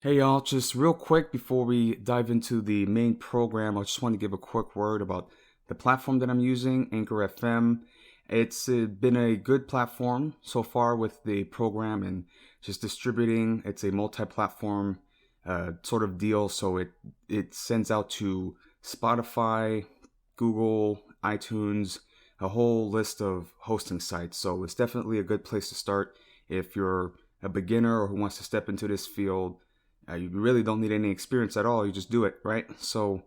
Hey y'all, just real quick before we dive into the main program, I just want to give a quick word about the platform that I'm using, Anchor FM. It's been a good platform so far with the program and just distributing. It's a multi-platform sort of deal, so it sends out to Spotify, Google, iTunes, a whole list of hosting sites. So it's definitely a good place to start if you're a beginner or who wants to step into this field. You really don't need any experience at all. You just do it, right? So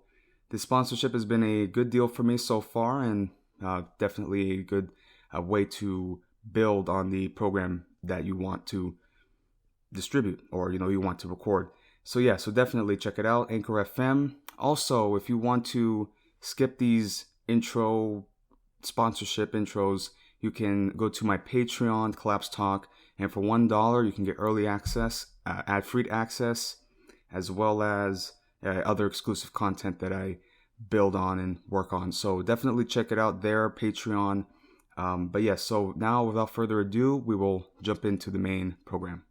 the sponsorship has been a good deal for me so far, and definitely a good way to build on the program that you want to distribute or you want to record. So yeah, so definitely check it out, Anchor FM. Also, if you want to skip these sponsorship intros, you can go to my Patreon, Collapse Talk, and for $1 you can get early access, ad-free access, as well as other exclusive content that I build on and work on. So definitely check it out there, Patreon. But yes, so now without further ado, we will jump into the main program.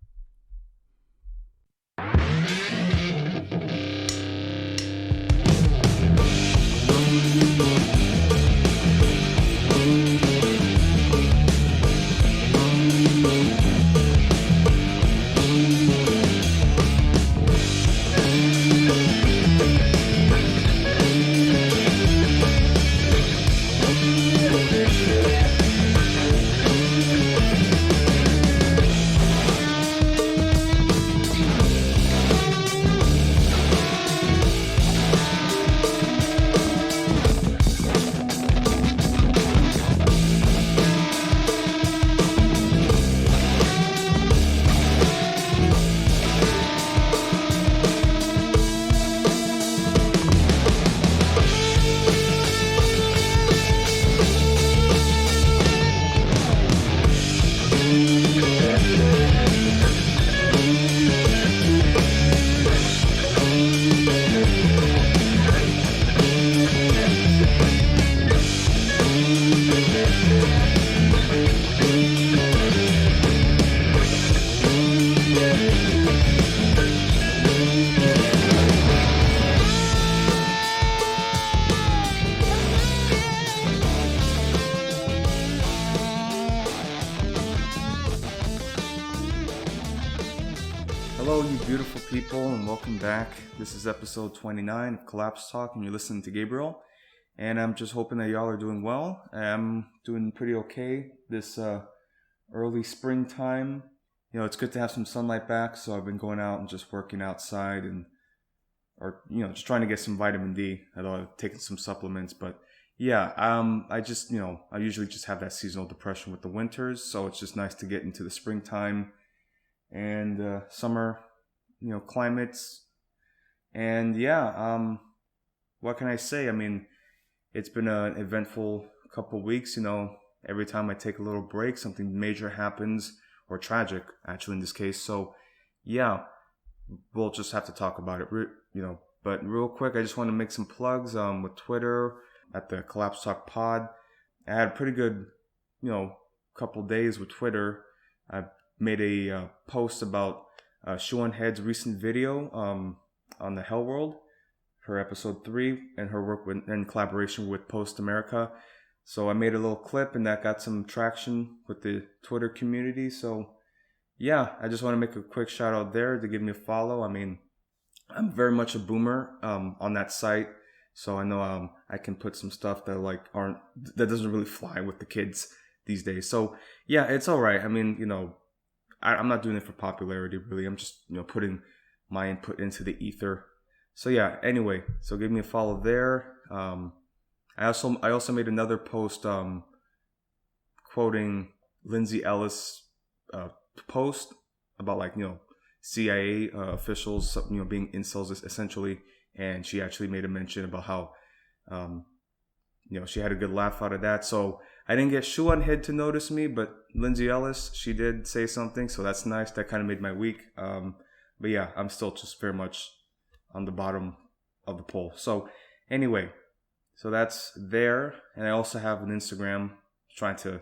Hello, you beautiful people, and welcome back. This is episode 29 of Collapse Talk, and you're listening to Gabriel. And I'm just hoping that y'all are doing well. I'm doing pretty okay this early springtime. It's good to have some sunlight back, so I've been going out and just working outside or just trying to get some vitamin D. Although I've taken some supplements, but yeah, I usually just have that seasonal depression with the winters, so it's just nice to get into the springtime and summer, climates. And yeah, what can I say? I mean, it's been an eventful couple weeks. Every time I take a little break, something major happens, or tragic, actually, in this case. So yeah, we'll just have to talk about it, But real quick, I just want to make some plugs with Twitter at the Collapse Talk Pod. I had a pretty good, couple days with Twitter. I made a post about Shuan Head's recent video on the Hell World, her episode 3, and her work in collaboration with Post America. So I made a little clip, and that got some traction with the Twitter community. So yeah, I just want to make a quick shout out there to give me a follow. I mean, I'm very much a boomer on that site, so I know I can put some stuff that doesn't really fly with the kids these days. So yeah, it's all right. I mean, I'm not doing it for popularity, really. I'm just, putting my input into the ether. So yeah, anyway, so give me a follow there. I also made another post quoting Lindsay Ellis' post about CIA officials, being incels essentially, and she actually made a mention about how she had a good laugh out of that. So I didn't get Shuan Head to notice me, but Lindsay Ellis, she did say something, so that's nice. That kind of made my week. But yeah, I'm still just very much on the bottom of the poll. So anyway, so that's there. And I also have an Instagram trying to,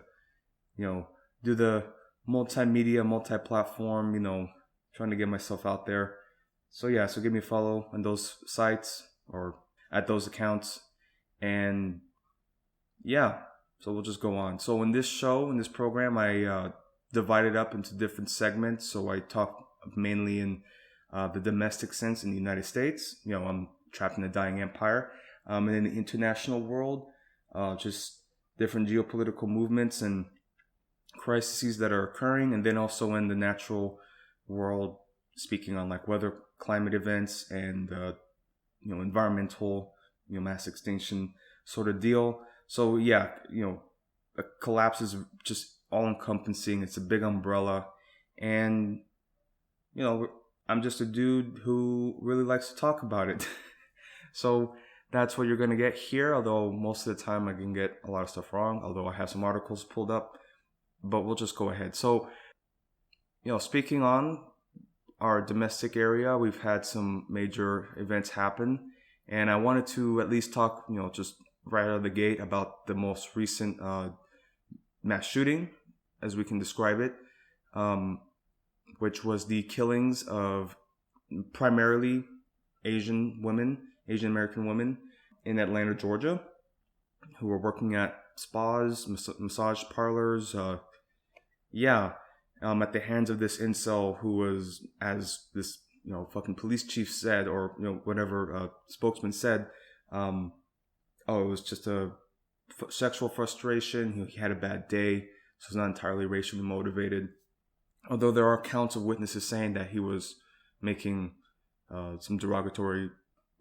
do the multimedia, multi-platform, trying to get myself out there. So yeah, so give me a follow on those sites or at those accounts. And yeah, so we'll just go on. So in this program, I divided up into different segments. So I talk mainly in the domestic sense in the United States. I'm trapped in a dying empire. And in the international world, just different geopolitical movements and crises that are occurring. And then also in the natural world, speaking on like weather, climate events, and environmental, mass extinction sort of deal. So yeah, a collapse is just all encompassing. It's a big umbrella, and I'm just a dude who really likes to talk about it. So that's what you're gonna get here. Although most of the time I can get a lot of stuff wrong. Although I have some articles pulled up, but we'll just go ahead. So speaking on our domestic area, we've had some major events happen, and I wanted to at least talk, just right out of the gate about the most recent mass shooting, as we can describe it, which was the killings of primarily Asian American women in Atlanta, Georgia, who were working at spas, massage parlors, at the hands of this incel who was, as this fucking police chief said, or whatever spokesman said, it was just a sexual frustration. He had a bad day, so it's not entirely racially motivated. Although there are accounts of witnesses saying that he was making some derogatory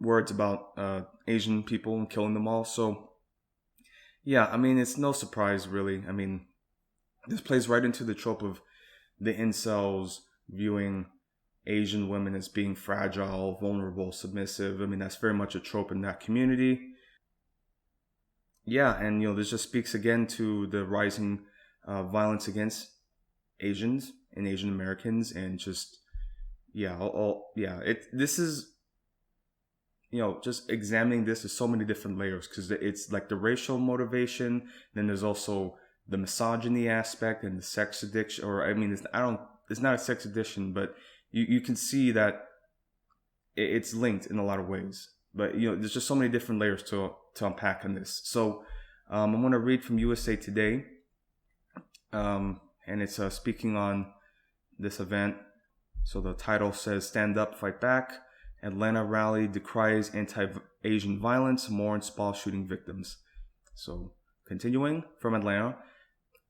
words about Asian people and killing them all. So yeah, I mean, it's no surprise really. I mean, this plays right into the trope of the incels viewing Asian women as being fragile, vulnerable, submissive. I mean, that's very much a trope in that community. Yeah, and this just speaks again to the rising violence against Asians and Asian Americans, and just this is just examining this as so many different layers, because it's like the racial motivation, then there's also the misogyny aspect and the sex addiction, or I mean, it's not a sex addiction, but you can see that it's linked in a lot of ways. But there's just so many different layers to unpack on this. So I'm going to read from USA Today, and it's speaking on this event. So the title says, "Stand Up, Fight Back. Atlanta rally decries anti-Asian violence, mourns spa shooting victims." So continuing from Atlanta,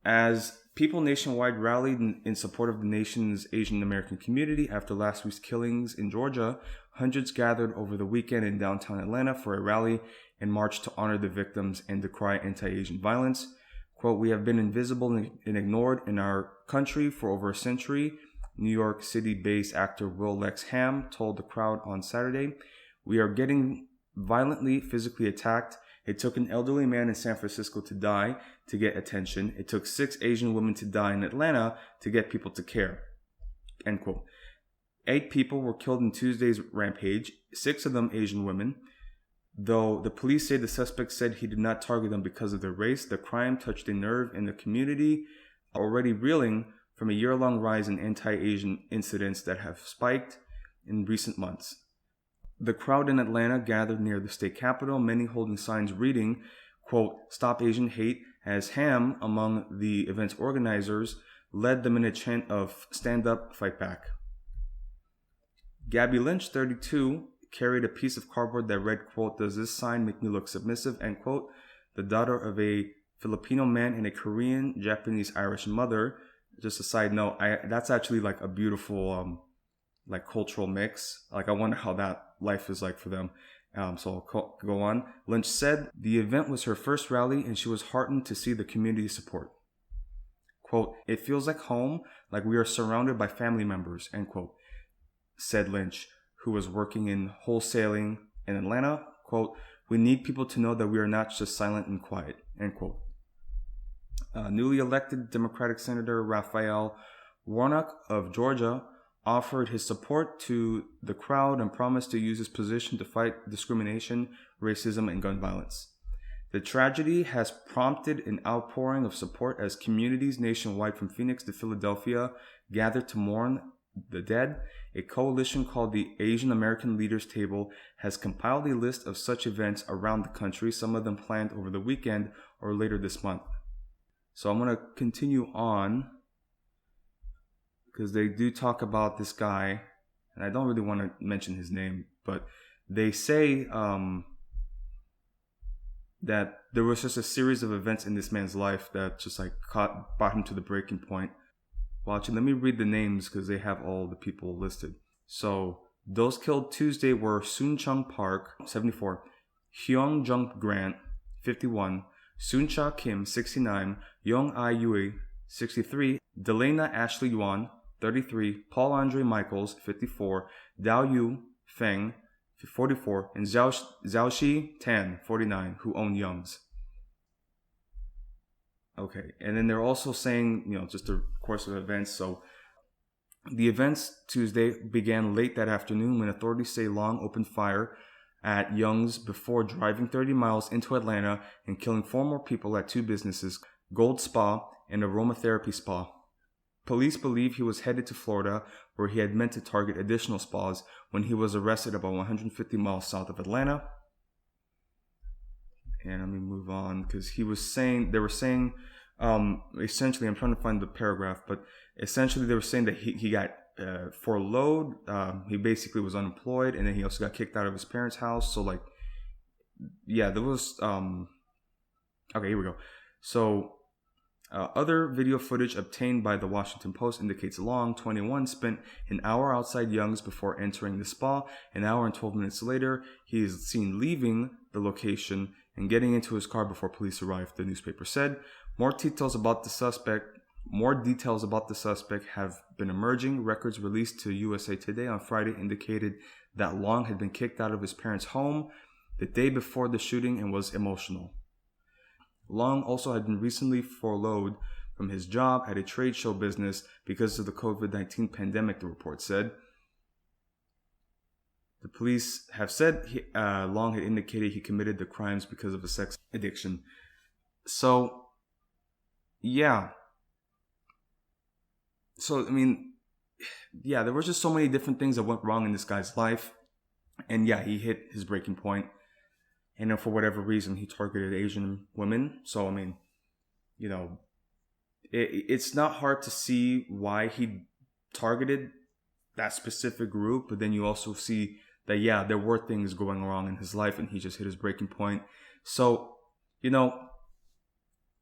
as people nationwide rallied in support of the nation's Asian American community after last week's killings in Georgia, hundreds gathered over the weekend in downtown Atlanta for a rally and march to honor the victims and decry anti-Asian violence. Quote, "We have been invisible and ignored in our country for over a century," New York City-based actor Will Lex Ham told the crowd on Saturday. "We are getting violently, physically attacked. It took an elderly man in San Francisco to die to get attention. It took 6 Asian women to die in Atlanta to get people to care." End quote. 8 people were killed in Tuesday's rampage, 6 of them Asian women. Though the police say the suspect said he did not target them because of their race, the crime touched a nerve in the community already reeling from a year-long rise in anti-Asian incidents that have spiked in recent months. The crowd in Atlanta gathered near the state capitol, many holding signs reading, quote, "Stop Asian Hate," as Ham, among the event's organizers, led them in a chant of "Stand Up, Fight Back." Gabby Lynch, 32, carried a piece of cardboard that read, quote, "Does this sign make me look submissive?" End quote. The daughter of a Filipino man and a Korean, Japanese, Irish mother. Just a side note, that's actually like a beautiful like cultural mix. Like I wonder how that life is like for them. So I'll go on. Lynch said the event was her first rally and she was heartened to see the community support. Quote, "It feels like home, like we are surrounded by family members," end quote, said Lynch, who was working in wholesaling in Atlanta. Quote, "We need people to know that we are not just silent and quiet," end quote. Newly elected Democratic Senator Raphael Warnock of Georgia offered his support to the crowd and promised to use his position to fight discrimination, racism, and gun violence. The tragedy has prompted an outpouring of support as communities nationwide from Phoenix to Philadelphia gathered to mourn the dead, a coalition called the Asian American Leaders Table has compiled a list of such events around the country, some of them planned over the weekend or later this month. So I'm going to continue on because they do talk about this guy, and I don't really want to mention his name, but they say that there was just a series of events in this man's life that just like brought him to the breaking point. Well, actually, let me read the names because they have all the people listed. So those killed Tuesday were Soon Chung Park, 74, Hyung Jung Grant, 51, Soon Cha Kim, 69, Young Ai Yui, 63, Delana Ashley Yuan, 33, Paul Andre Michaels, 54, Dao Yu Feng, 44, and Xiaoxi Tan, 49, who own Young's. Okay, and then they're also saying, just the course of events. So the events Tuesday began late that afternoon when authorities say Long opened fire at Young's before driving 30 miles into Atlanta and killing 4 more people at 2 businesses, Gold Spa and Aromatherapy Spa. Police believe he was headed to Florida, where he had meant to target additional spas when he was arrested about 150 miles south of Atlanta. And let me move on because they were saying, essentially, I'm trying to find the paragraph, but essentially they were saying that he got furloughed. He basically was unemployed, and then he also got kicked out of his parents' house. So there was, okay, here we go. So other video footage obtained by the Washington Post indicates Long, 21, spent an hour outside Young's before entering the spa. An hour and 12 minutes later, he is seen leaving the location and getting into his car before police arrived, the newspaper said. More details about the suspect have been emerging. Records released to USA Today on Friday indicated that Long had been kicked out of his parents' home the day before the shooting and was emotional. Long also had been recently furloughed from his job at a trade show business because of the COVID-19 pandemic, the report said. The police have said Long had indicated he committed the crimes because of a sex addiction. So, yeah. So, there were just so many different things that went wrong in this guy's life. And yeah, he hit his breaking point. And then for whatever reason, he targeted Asian women. So, it's not hard to see why he targeted that specific group. But then you also see that, yeah, there were things going wrong in his life and he just hit his breaking point. So,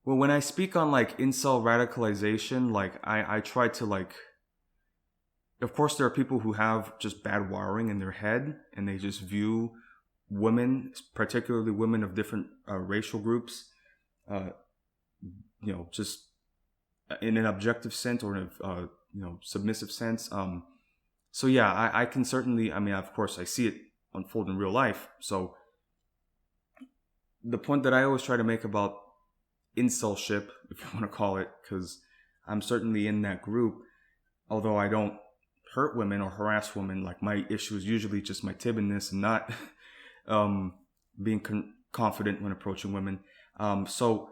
when I speak on incel radicalization, I try to of course there are people who have just bad wiring in their head and they just view women, particularly women of different racial groups, just in an objective sense or in a submissive sense. So yeah, I can certainly, of course I see it unfold in real life. So the point that I always try to make about incelship, if you want to call it, because I'm certainly in that group, although I don't hurt women or harass women, my issue is usually just my timidness and not being confident when approaching women. So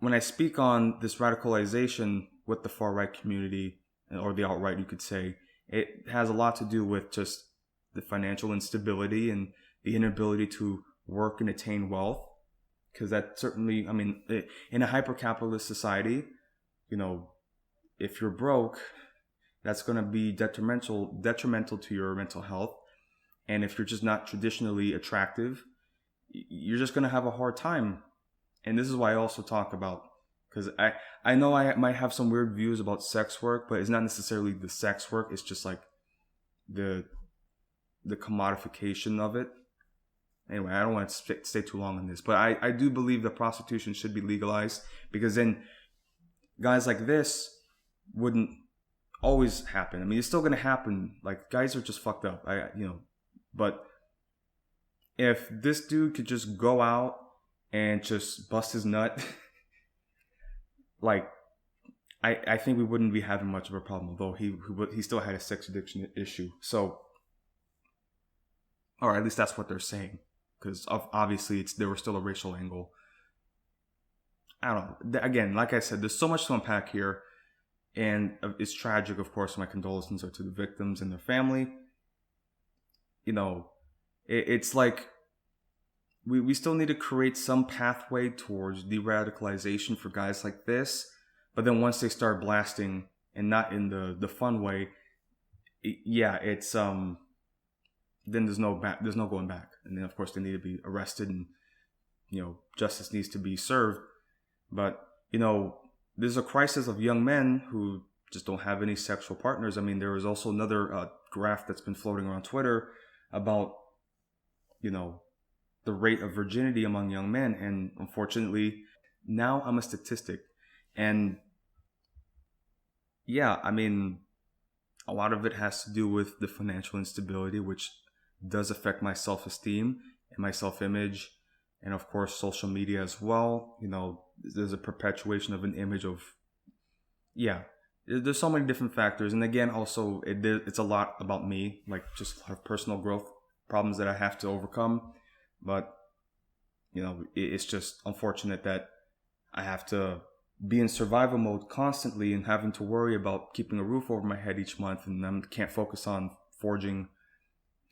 when I speak on this radicalization with the far-right community, or the alt-right, you could say, it has a lot to do with just the financial instability and the inability to work and attain wealth. Because that certainly, in a hyper-capitalist society, if you're broke, that's going to be detrimental to your mental health. And if you're just not traditionally attractive, you're just going to have a hard time. And this is why I also talk about, because I know I might have some weird views about sex work, but it's not necessarily the sex work. It's just the commodification of it. Anyway, I don't want to stay too long on this, but I do believe that prostitution should be legalized, because then guys like this wouldn't always happen. It's still going to happen. Guys are just fucked up. But if this dude could just go out and just bust his nut, I think we wouldn't be having much of a problem, although he still had a sex addiction issue. So, or at least that's what they're saying. Because obviously there was still a racial angle. I don't know. Again, like I said, there's so much to unpack here. And it's tragic, of course. My condolences are to the victims and their family. It's like we still need to create some pathway towards de-radicalization for guys like this. But then once they start blasting, and not in the fun way, it's then there's no going back. And then of course they need to be arrested, and justice needs to be served. But there's a crisis of young men who just don't have any sexual partners. I mean, there is also another graph that's been floating around Twitter about the rate of virginity among young men, and unfortunately now I'm a statistic. And I mean, a lot of it has to do with the financial instability, which does affect my self-esteem and my self-image, and of course social media as well. There's a perpetuation of an image of there's so many different factors. And again, also it's a lot about me, like just a lot of personal growth problems that I have to overcome. But it's just unfortunate that I have to be in survival mode constantly and having to worry about keeping a roof over my head each month, and I can't focus on forging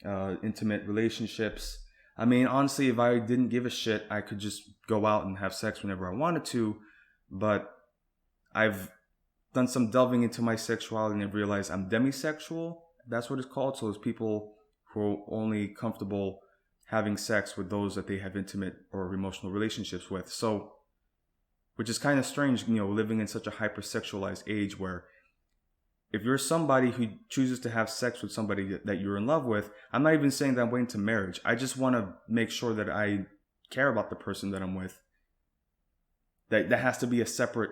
intimate relationships. I mean, honestly, if I didn't give a shit, I could just go out and have sex whenever I wanted to. But I've done some delving into my sexuality and I've realized I'm demisexual. That's what it's called. So it's people who are only comfortable having sex with those that they have intimate or emotional relationships with. So, which is kind of strange, living in such a hypersexualized age where if you're somebody who chooses to have sex with somebody that you're in love with, I'm not even saying that I'm waiting to marriage. I just want to make sure that I care about the person that I'm with. That has to be a separate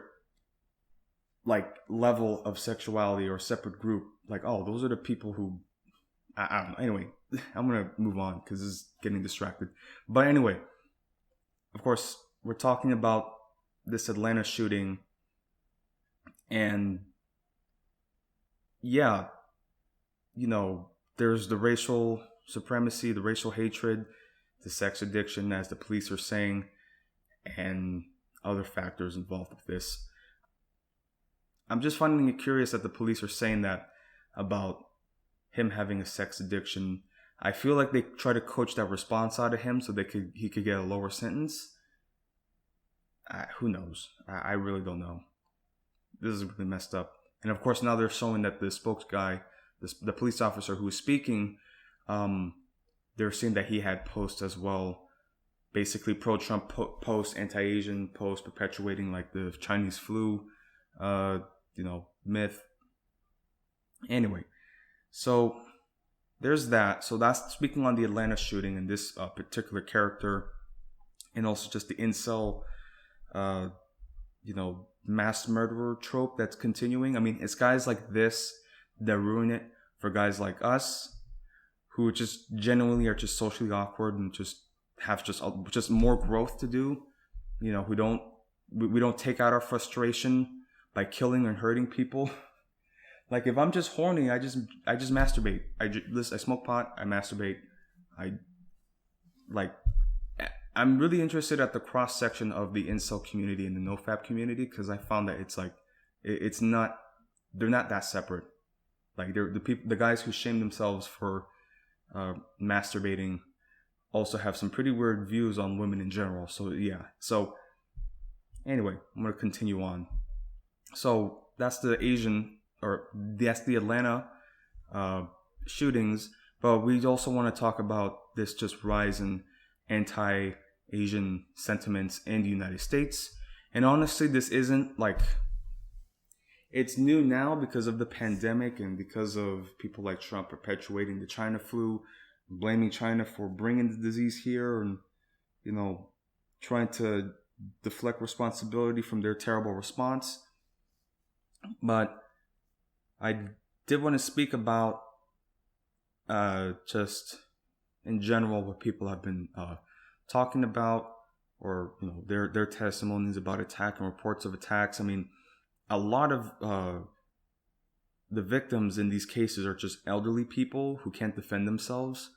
level of sexuality or a separate group. Those are the people who, I don't know. Anyway, I'm going to move on because this is getting distracted. But anyway, of course, we're talking about this Atlanta shooting, and there's the racial supremacy, the racial hatred, the sex addiction, as the police are saying, and other factors involved with this. I'm just finding it curious that the police are saying that about him having a sex addiction. I feel like they try to coach that response out of him so he could get a lower sentence. Who knows? I really don't know. This is really messed up. And of course, now they're showing that the spokes guy, the police officer who was speaking, they're saying that he had posts as well, basically pro-Trump posts, anti-Asian posts, perpetuating the Chinese flu, myth. Anyway, so there's that. So that's speaking on the Atlanta shooting and this particular character, and also just the incel, mass murderer trope that's continuing. I mean, it's guys like this that ruin it for guys like us, who just genuinely are just socially awkward and just have just more growth to do. We don't take out our frustration by killing and hurting people. If I'm just horny, I just masturbate. I smoke pot. I masturbate. I'm really interested at the cross section of the incel community and the nofap community, because I found that they're not that separate. They're the guys who shame themselves for masturbating also have some pretty weird views on women in general. So So anyway, I'm gonna continue on. So that's the Atlanta shootings, but we also want to talk about this just rise in anti-Asian sentiments in the United States. And honestly, this isn't it's new now because of the pandemic and because of people like Trump perpetuating the China flu, blaming China for bringing the disease here, and trying to deflect responsibility from their terrible response. But I did want to speak about just in general what people have been talking about, or their testimonies about attack and reports of attacks. I mean, a lot of the victims in these cases are just elderly people who can't defend themselves.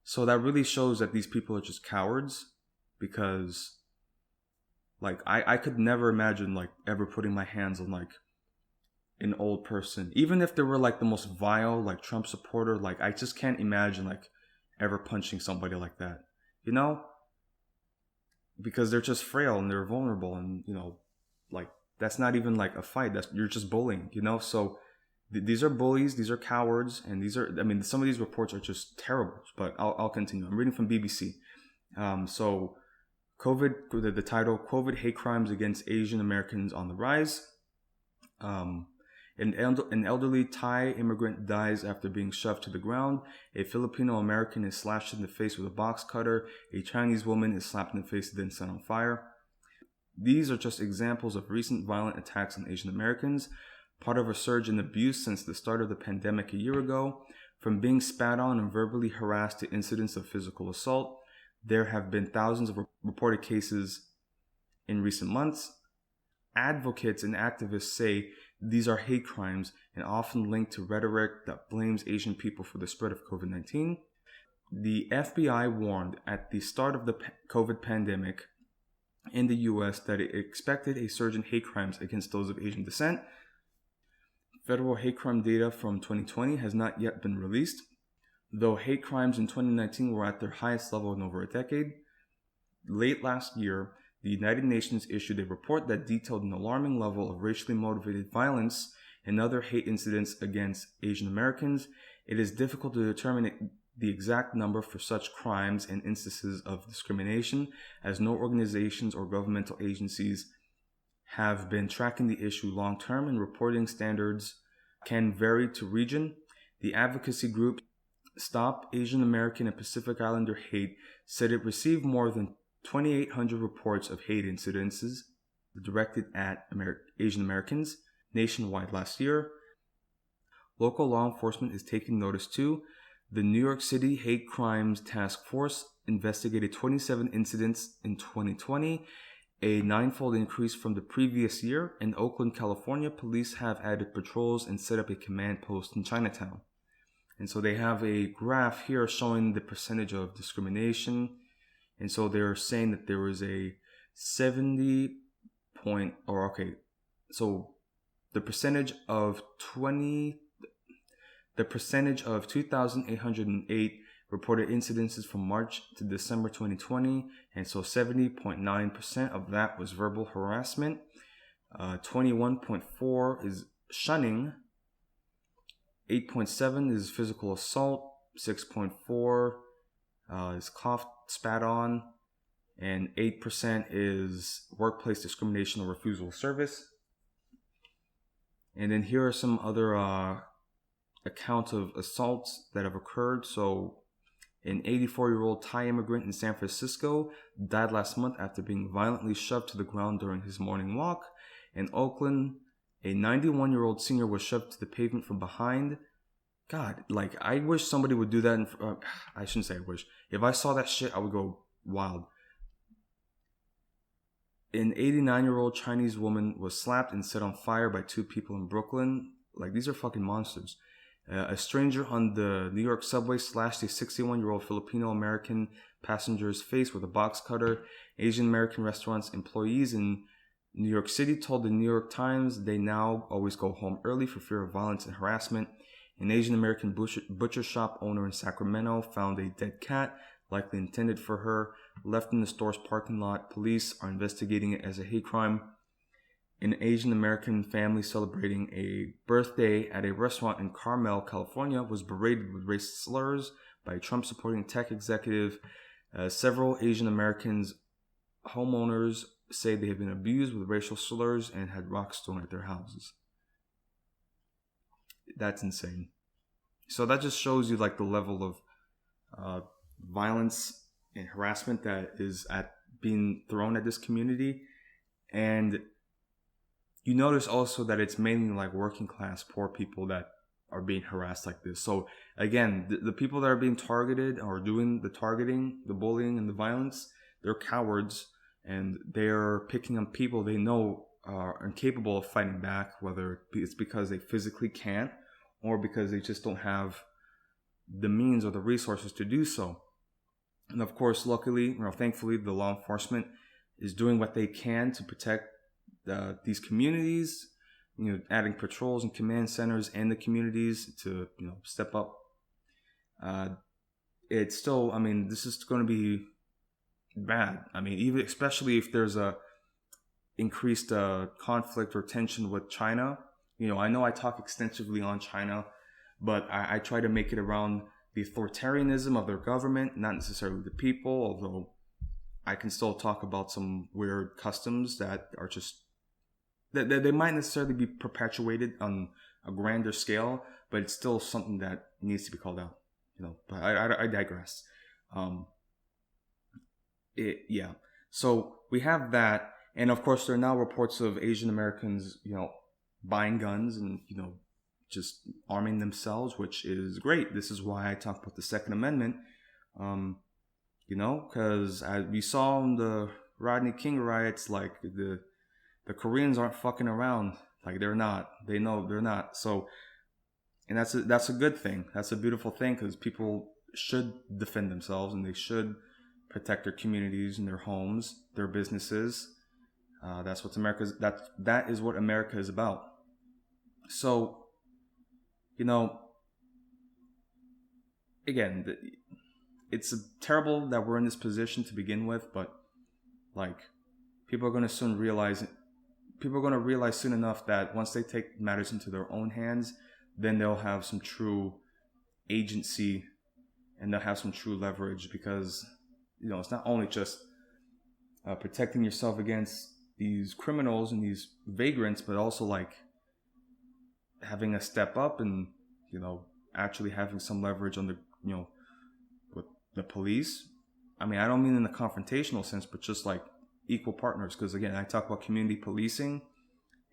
So that really shows that these people are just cowards, because I could never imagine ever putting my hands on an old person, even if they were like the most vile, like Trump supporter. Like, I just can't imagine like ever punching somebody like that, you know, because they're just frail and they're vulnerable, and like that's not even like a fight. You're just bullying, So these are bullies, these are cowards, and some of these reports are just terrible. But I'll continue. I'm reading from BBC. So COVID, the title, COVID hate crimes against Asian Americans on the rise. An elderly Thai immigrant dies after being shoved to the ground. A Filipino American is slashed in the face with a box cutter. A Chinese woman is slapped in the face and then set on fire. These are just examples of recent violent attacks on Asian Americans, part of a surge in abuse since the start of the pandemic a year ago. From being spat on and verbally harassed to incidents of physical assault, there have been thousands of reported cases in recent months. Advocates and activists say these are hate crimes and often linked to rhetoric that blames Asian people for the spread of COVID-19. The FBI warned at the start of the COVID pandemic in the US that it expected a surge in hate crimes against those of Asian descent. Federal hate crime data from 2020 has not yet been released, though hate crimes in 2019 were at their highest level in over a decade. Late last year, the United Nations issued a report that detailed an alarming level of racially motivated violence and other hate incidents against Asian Americans. It is difficult to determine the exact number for such crimes and instances of discrimination, as no organizations or governmental agencies have been tracking the issue long term, and reporting standards can vary to region. The advocacy group Stop Asian American and Pacific Islander Hate said it received more than 2,800 reports of hate incidences directed at Asian Americans nationwide last year. Local law enforcement is taking notice too. The New York City Hate Crimes Task Force investigated 27 incidents in 2020, a ninefold increase from the previous year. In Oakland, California, police have added patrols and set up a command post in Chinatown. And so they have a graph here showing the percentage of discrimination. And so they're saying that there was a 70 point, so the percentage of 2,808 reported incidences from March to December 2020, and so 70.9% of that was verbal harassment. 21.4 is shunning. 8.7 is physical assault. 6.4 is coughed, spat on, and 8% is workplace discrimination or refusal of service. And then here are some other accounts of assaults that have occurred. So an 84-year-old Thai immigrant in San Francisco died last month after being violently shoved to the ground during his morning walk. In Oakland, a 91-year-old senior was shoved to the pavement from behind. God, like, I wish somebody would do that. I shouldn't say I wish. If I saw that shit, I would go wild. An 89-year-old Chinese woman was slapped and set on fire by two people in Brooklyn. Like, these are fucking monsters. A stranger on the New York subway slashed a 61-year-old Filipino-American passenger's face with a box cutter. Asian American restaurants employees in New York City told the New York Times they now always go home early for fear of violence and harassment. An Asian American butcher shop owner in Sacramento found a dead cat, likely intended for her, left in the store's parking lot. Police are investigating it as a hate crime. An Asian American family celebrating a birthday at a restaurant in Carmel, California, was berated with racist slurs by a Trump-supporting tech executive. Several Asian Americans homeowners say they have been abused with racial slurs and had rocks thrown at their houses. That's insane. So that just shows you like the level of violence and harassment that is being thrown at this community. And you notice also that it's mainly like working class, poor people that are being harassed like this. So again, the people that are being targeted or doing the targeting, the bullying and the violence, they're cowards, and they're picking on people they know are incapable of fighting back, whether it's because they physically can't or because they just don't have the means or the resources to do so. And of course, luckily, thankfully, the law enforcement is doing what they can to protect these communities. adding patrols and command centers in the communities to step up. It's still, this is going to be bad. Even especially if there's a increased conflict or tension with China. I know I talk extensively on China, but I try to make it around the authoritarianism of their government, not necessarily the people, although I can still talk about some weird customs that are just, that they might necessarily be perpetuated on a grander scale, but it's still something that needs to be called out. But I digress. So we have that, and of course there are now reports of Asian Americans, buying guns and just arming themselves, which is great. This is why I talk about the Second Amendment, because as we saw in the Rodney King riots, like the Koreans aren't fucking around. Like they're not. They know they're not. So, and that's a good thing. That's a beautiful thing, because people should defend themselves and they should protect their communities and their homes, their businesses. That's what that is what America is about. So, again, it's terrible that we're in this position to begin with, but like people are going to soon realize soon enough that once they take matters into their own hands, then they'll have some true agency and they'll have some true leverage, because it's not only just protecting yourself against these criminals and these vagrants, but also like having a step up and actually having some leverage on the with the police. I don't mean in the confrontational sense, but just like equal partners, because again, I talk about community policing,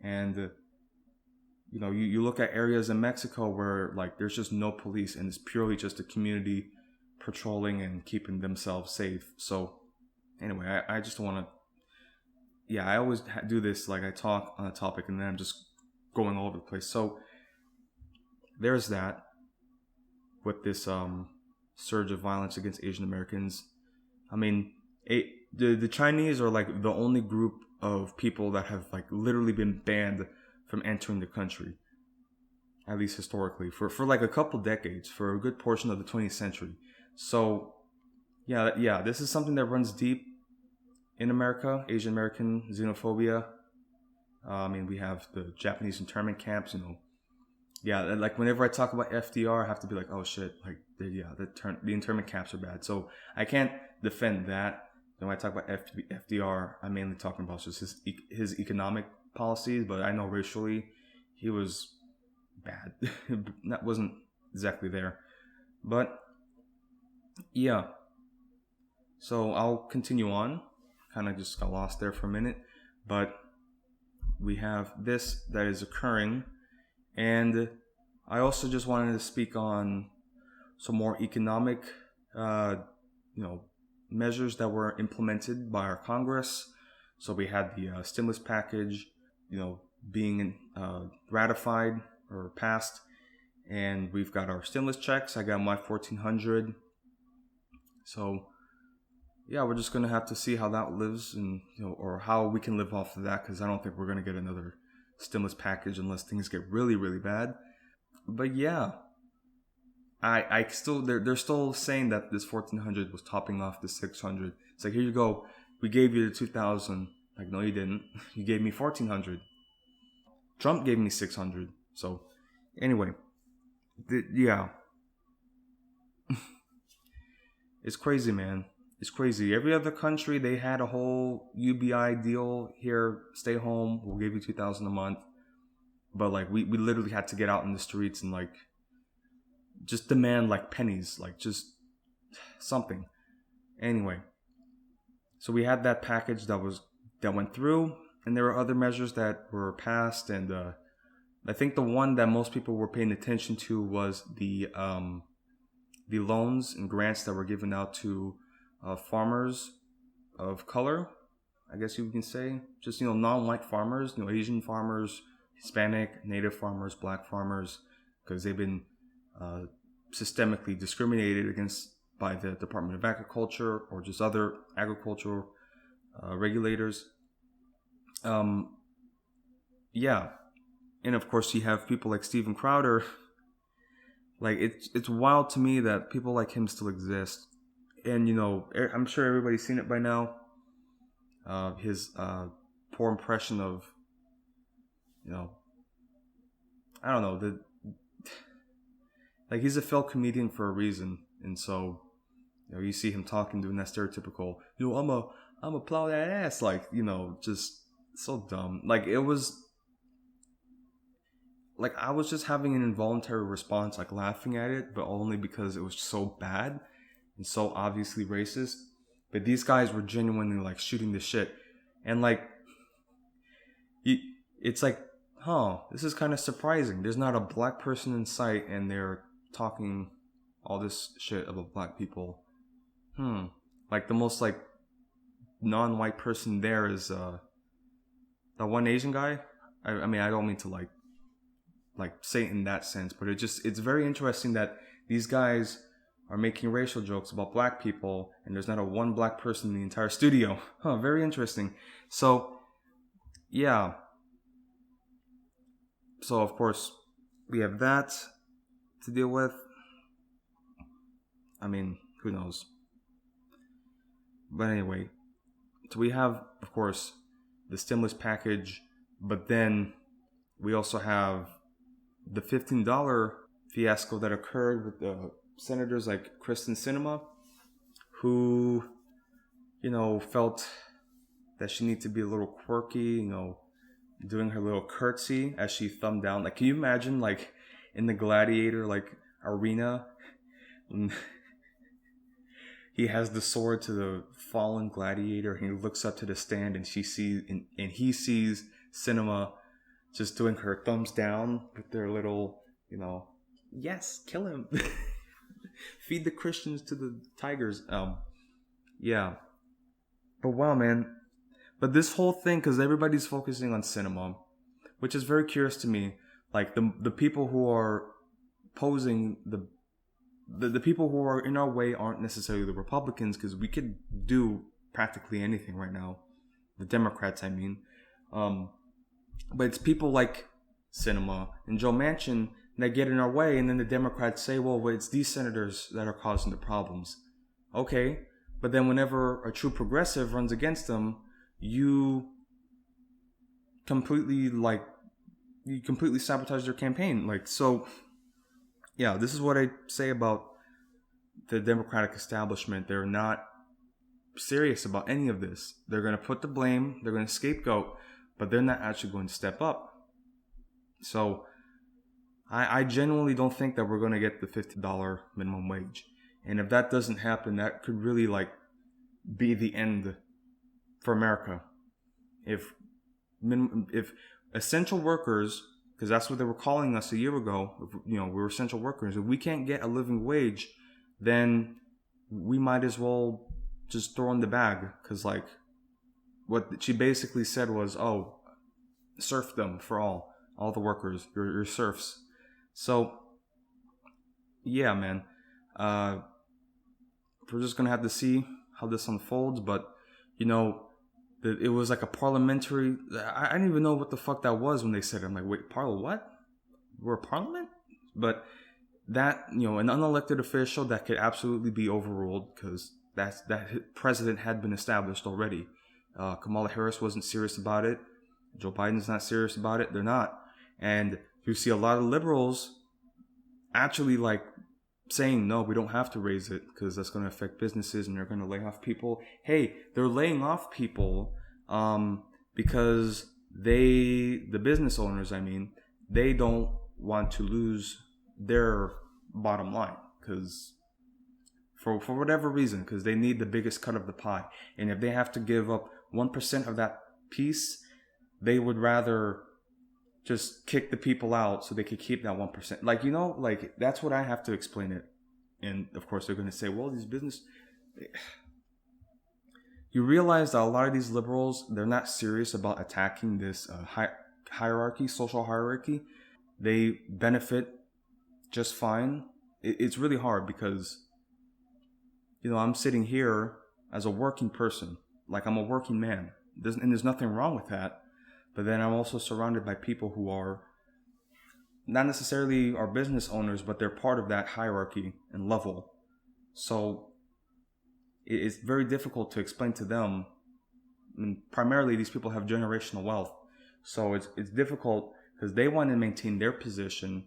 and you look at areas in Mexico where like there's just no police and it's purely just the community patrolling and keeping themselves safe. So anyway, I just want to, I always do this, like I talk on a topic and then I'm just going all over the place. So there's that with this surge of violence against Asian Americans. The Chinese are like the only group of people that have like literally been banned from entering the country, at least historically, for like a couple decades, for a good portion of the 20th century. So this is something that runs deep in America, Asian American xenophobia. We have the Japanese internment camps, like whenever I talk about FDR, I have to be like, oh shit, like the internment camps are bad. So I can't defend that. When I talk about FDR, I'm mainly talking about just his economic policies, but I know racially he was bad. That wasn't exactly there. But so I'll continue on. Kind of just got lost there for a minute, but we have this that is occurring, and I also just wanted to speak on some more economic measures that were implemented by our Congress. So we had the stimulus package being ratified or passed, and we've got our stimulus checks. I got my $1,400. So we're just gonna have to see how that lives, and or how we can live off of that, because I don't think we're gonna get another stimulus package unless things get really, really bad. But I still, they're still saying that this 1,400 was topping off the 600. It's like, here you go, we gave you the 2,000. Like, no, you didn't. You gave me 1,400. Trump gave me 600. So anyway, it's crazy, man. It's crazy. Every other country, they had a whole UBI deal. Here, stay home, we'll give you 2,000 a month. But like we literally had to get out in the streets and like just demand like pennies, like just something. Anyway, so we had that package that went through, and there were other measures that were passed, and I think the one that most people were paying attention to was the loans and grants that were given out to farmers of color, I guess you can say, just non-white farmers, Asian farmers, Hispanic, Native farmers, Black farmers, because they've been systemically discriminated against by the Department of Agriculture or just other agricultural regulators. And And of course, you have people like Steven Crowder. Like, it's wild to me that people like him still exist. And, I'm sure everybody's seen it by now. His poor impression of, I don't know, like, he's a failed comedian for a reason. And so, you see him talking, doing that stereotypical, I'm a plow that ass. Like, just so dumb. Like, it was, like, I was just having an involuntary response, like, laughing at it, but only because it was so bad and so obviously racist. But these guys were genuinely, like, shooting the shit. And, like, it's like, this is kind of surprising. There's not a black person in sight, and they're talking all this shit about black people. Like, the most, like, non-white person there is, that one Asian guy. I mean, I don't mean to, like say it in that sense, but it's very interesting that these guys are making racial jokes about black people, and there's not a one black person in the entire studio. Very interesting. So, yeah. So, of course, we have that to deal with. I mean, who knows? But anyway, so we have, of course, the stimulus package, but then we also have the $15 fiasco that occurred with the senators like Kristen Sinema, who, felt that she needed to be a little quirky, doing her little curtsy as she thumbed down. Like, can you imagine, like, in the gladiator, like, arena, he has the sword to the fallen gladiator, and he looks up to the stand, and he sees Sinema just doing her thumbs down with their little, yes, kill him. Feed the Christians to the tigers. Yeah. But wow, man. But this whole thing, because everybody's focusing on Sinema, which is very curious to me. Like, the people who are posing, the people who are in our way aren't necessarily the Republicans, because we could do practically anything right now. The Democrats, I mean. But it's people like Sinema and Joe Manchin that get in our way, and then the Democrats say, well, it's these senators that are causing the problems. Okay, but then whenever a true progressive runs against them, you completely sabotage their campaign. Like, so, yeah, this is what I say about the Democratic establishment. They're not serious about any of this. They're going to put the blame, they're going to scapegoat, but they're not actually going to step up. So, I genuinely don't think that we're going to get the $50 minimum wage. And if that doesn't happen, that could really, like, be the end for America. If essential workers, because that's what they were calling us a year ago, we were essential workers. If we can't get a living wage, then we might as well just throw in the bag. Because, like, what she basically said was, serfdom for all the workers, your serfs. So, yeah, man. We're just going to have to see how this unfolds. But, it was like a parliamentary... I didn't even know what the fuck that was when they said it. I'm like, wait, what? We're a parliament? But that, an unelected official that could absolutely be overruled, because that president had been established already. Kamala Harris wasn't serious about it. Joe Biden's not serious about it. They're not. And you see a lot of liberals actually, like, saying, no, we don't have to raise it because that's going to affect businesses and they're going to lay off people. Hey, they're laying off people because the business owners, they don't want to lose their bottom line, because for whatever reason, because they need the biggest cut of the pie. And if they have to give up 1% of that piece, they would rather just kick the people out so they could keep that 1%. Like, like, that's what I have to explain it. And of course they're going to say, well, these business... You realize that a lot of these liberals, they're not serious about attacking this hierarchy, social hierarchy. They benefit just fine. It's really hard because, I'm sitting here as a working person. Like, I'm a working man. And there's nothing wrong with that. But then I'm also surrounded by people who are not necessarily are business owners, but they're part of that hierarchy and level. So it's very difficult to explain to them. And primarily, these people have generational wealth, so it's difficult because they want to maintain their position.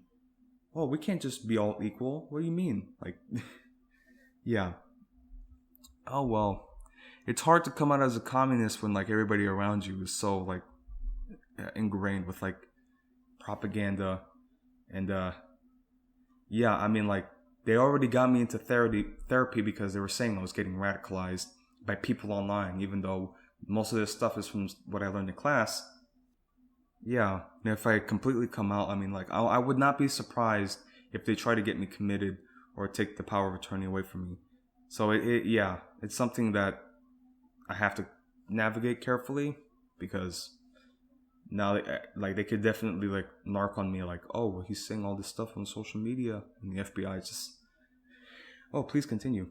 Oh, we can't just be all equal. What do you mean? Like, yeah. Oh well, it's hard to come out as a communist when like everybody around you is so like ingrained with like propaganda and yeah. I mean, like they already got me into therapy because they were saying I was getting radicalized by people online, even though most of this stuff is from what I learned in class. Yeah, and if I completely come out, I mean, like, I would not be surprised if they try to get me committed or take the power of attorney away from me. So, yeah, it's something that I have to navigate carefully because now, like, they could definitely, like, narc on me, like, oh, well, he's saying all this stuff on social media, and the FBI is just, oh, please continue.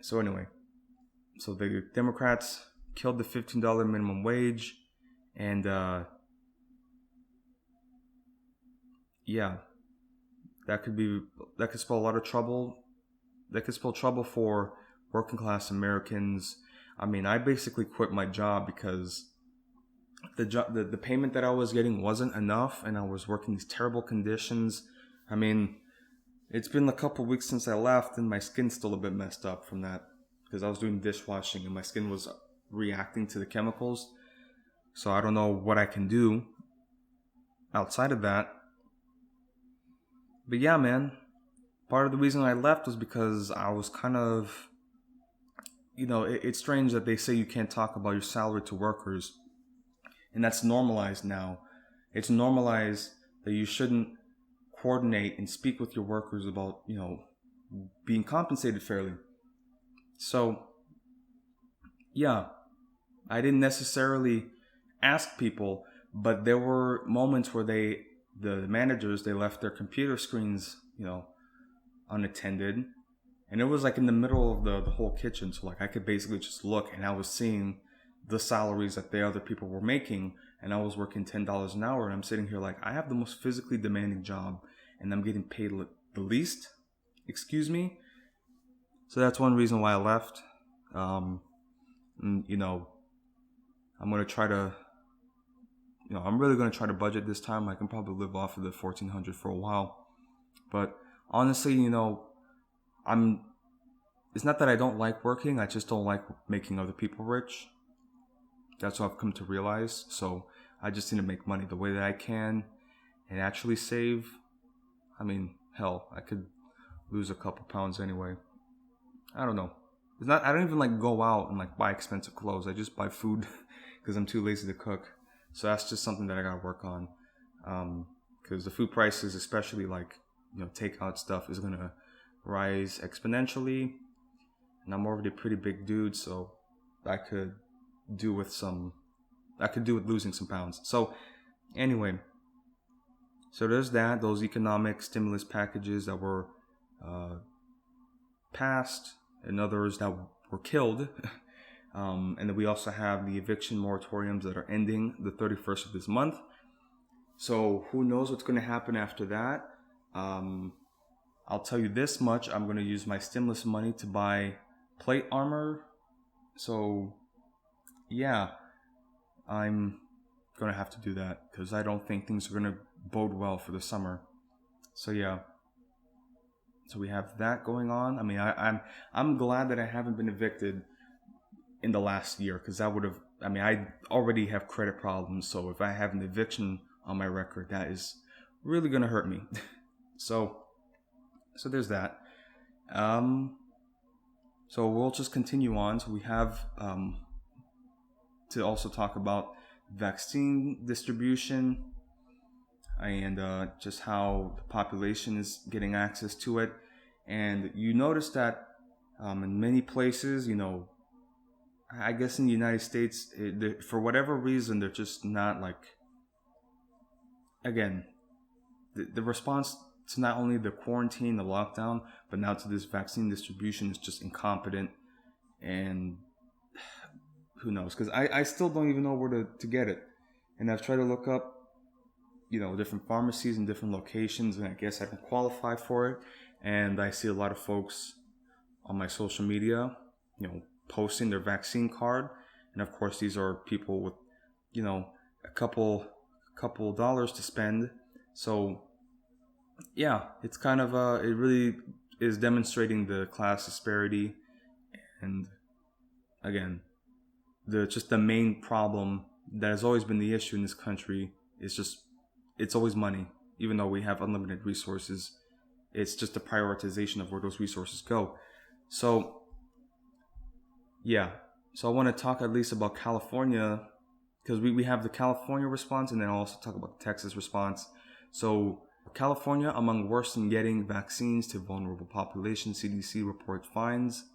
So, anyway, so the Democrats killed the $15 minimum wage, and, yeah, that could spell a lot of trouble. That could spell trouble for working class Americans. I mean, I basically quit my job because the payment that I was getting wasn't enough, and I was working these terrible conditions. I mean, it's been a couple weeks since I left, and my skin's still a bit messed up from that because I was doing dishwashing, and my skin was reacting to the chemicals. So I don't know what I can do outside of that. But yeah, man, part of the reason I left was because I was kind of, it's strange that they say you can't talk about your salary to workers. And that's normalized now. It's normalized that you shouldn't coordinate and speak with your workers about, being compensated fairly. So, yeah, I didn't necessarily ask people, but there were moments where the managers, they left their computer screens, unattended. And it was like in the middle of the whole kitchen. So like I could basically just look and I was seeing the salaries that the other people were making. And I was working $10 an hour. And I'm sitting here like, I have the most physically demanding job and I'm getting paid the least. Excuse me. So that's one reason why I left. And, I'm going to try to, I'm really going to try to budget this time. I can probably live off of the $1,400 for a while. But honestly, it's not that I don't like working. I just don't like making other people rich. That's what I've come to realize. So I just need to make money the way that I can and actually save. I mean, hell, I could lose a couple pounds anyway. I don't know. I don't even like go out and like buy expensive clothes. I just buy food because I'm too lazy to cook. So that's just something that I gotta work on. Because the food prices, especially like, takeout stuff, is gonna rise exponentially. And I'm already a pretty big dude, so I could do with losing some pounds. So anyway, so there's that, those economic stimulus packages that were passed and others that were killed. And then we also have the eviction moratoriums that are ending the 31st of this month. So who knows what's going to happen after that. I'll tell you this much. I'm going to use my stimulus money to buy plate armor. So yeah, I'm going to have to do that because I don't think things are going to bode well for the summer. So yeah. So we have that going on. I mean, I'm glad that I haven't been evicted in the last year because I already have credit problems. So if I have an eviction on my record, that is really going to hurt me. So there's that. So we'll just continue on. So we have to also talk about vaccine distribution and just how the population is getting access to it. And you notice that in many places, I guess in the United States, for whatever reason, they're just not like, again, the response to not only the quarantine, the lockdown, but now to this vaccine distribution is just incompetent. And who knows? Because I still don't even know where to get it. And I've tried to look up different pharmacies in different locations, and I guess I don't qualify for it. And I see a lot of folks on my social media, posting their vaccine card. And of course, these are people with, a couple dollars to spend. So yeah, it's kind of it really is demonstrating the class disparity. And again, the main problem that has always been the issue in this country is it's always money. Even though we have unlimited resources, it's just the prioritization of where those resources go. So yeah, so I want to talk at least about California, because we have the California response, and then I'll also talk about the Texas response. So California, among worst in getting vaccines to vulnerable populations, CDC report finds.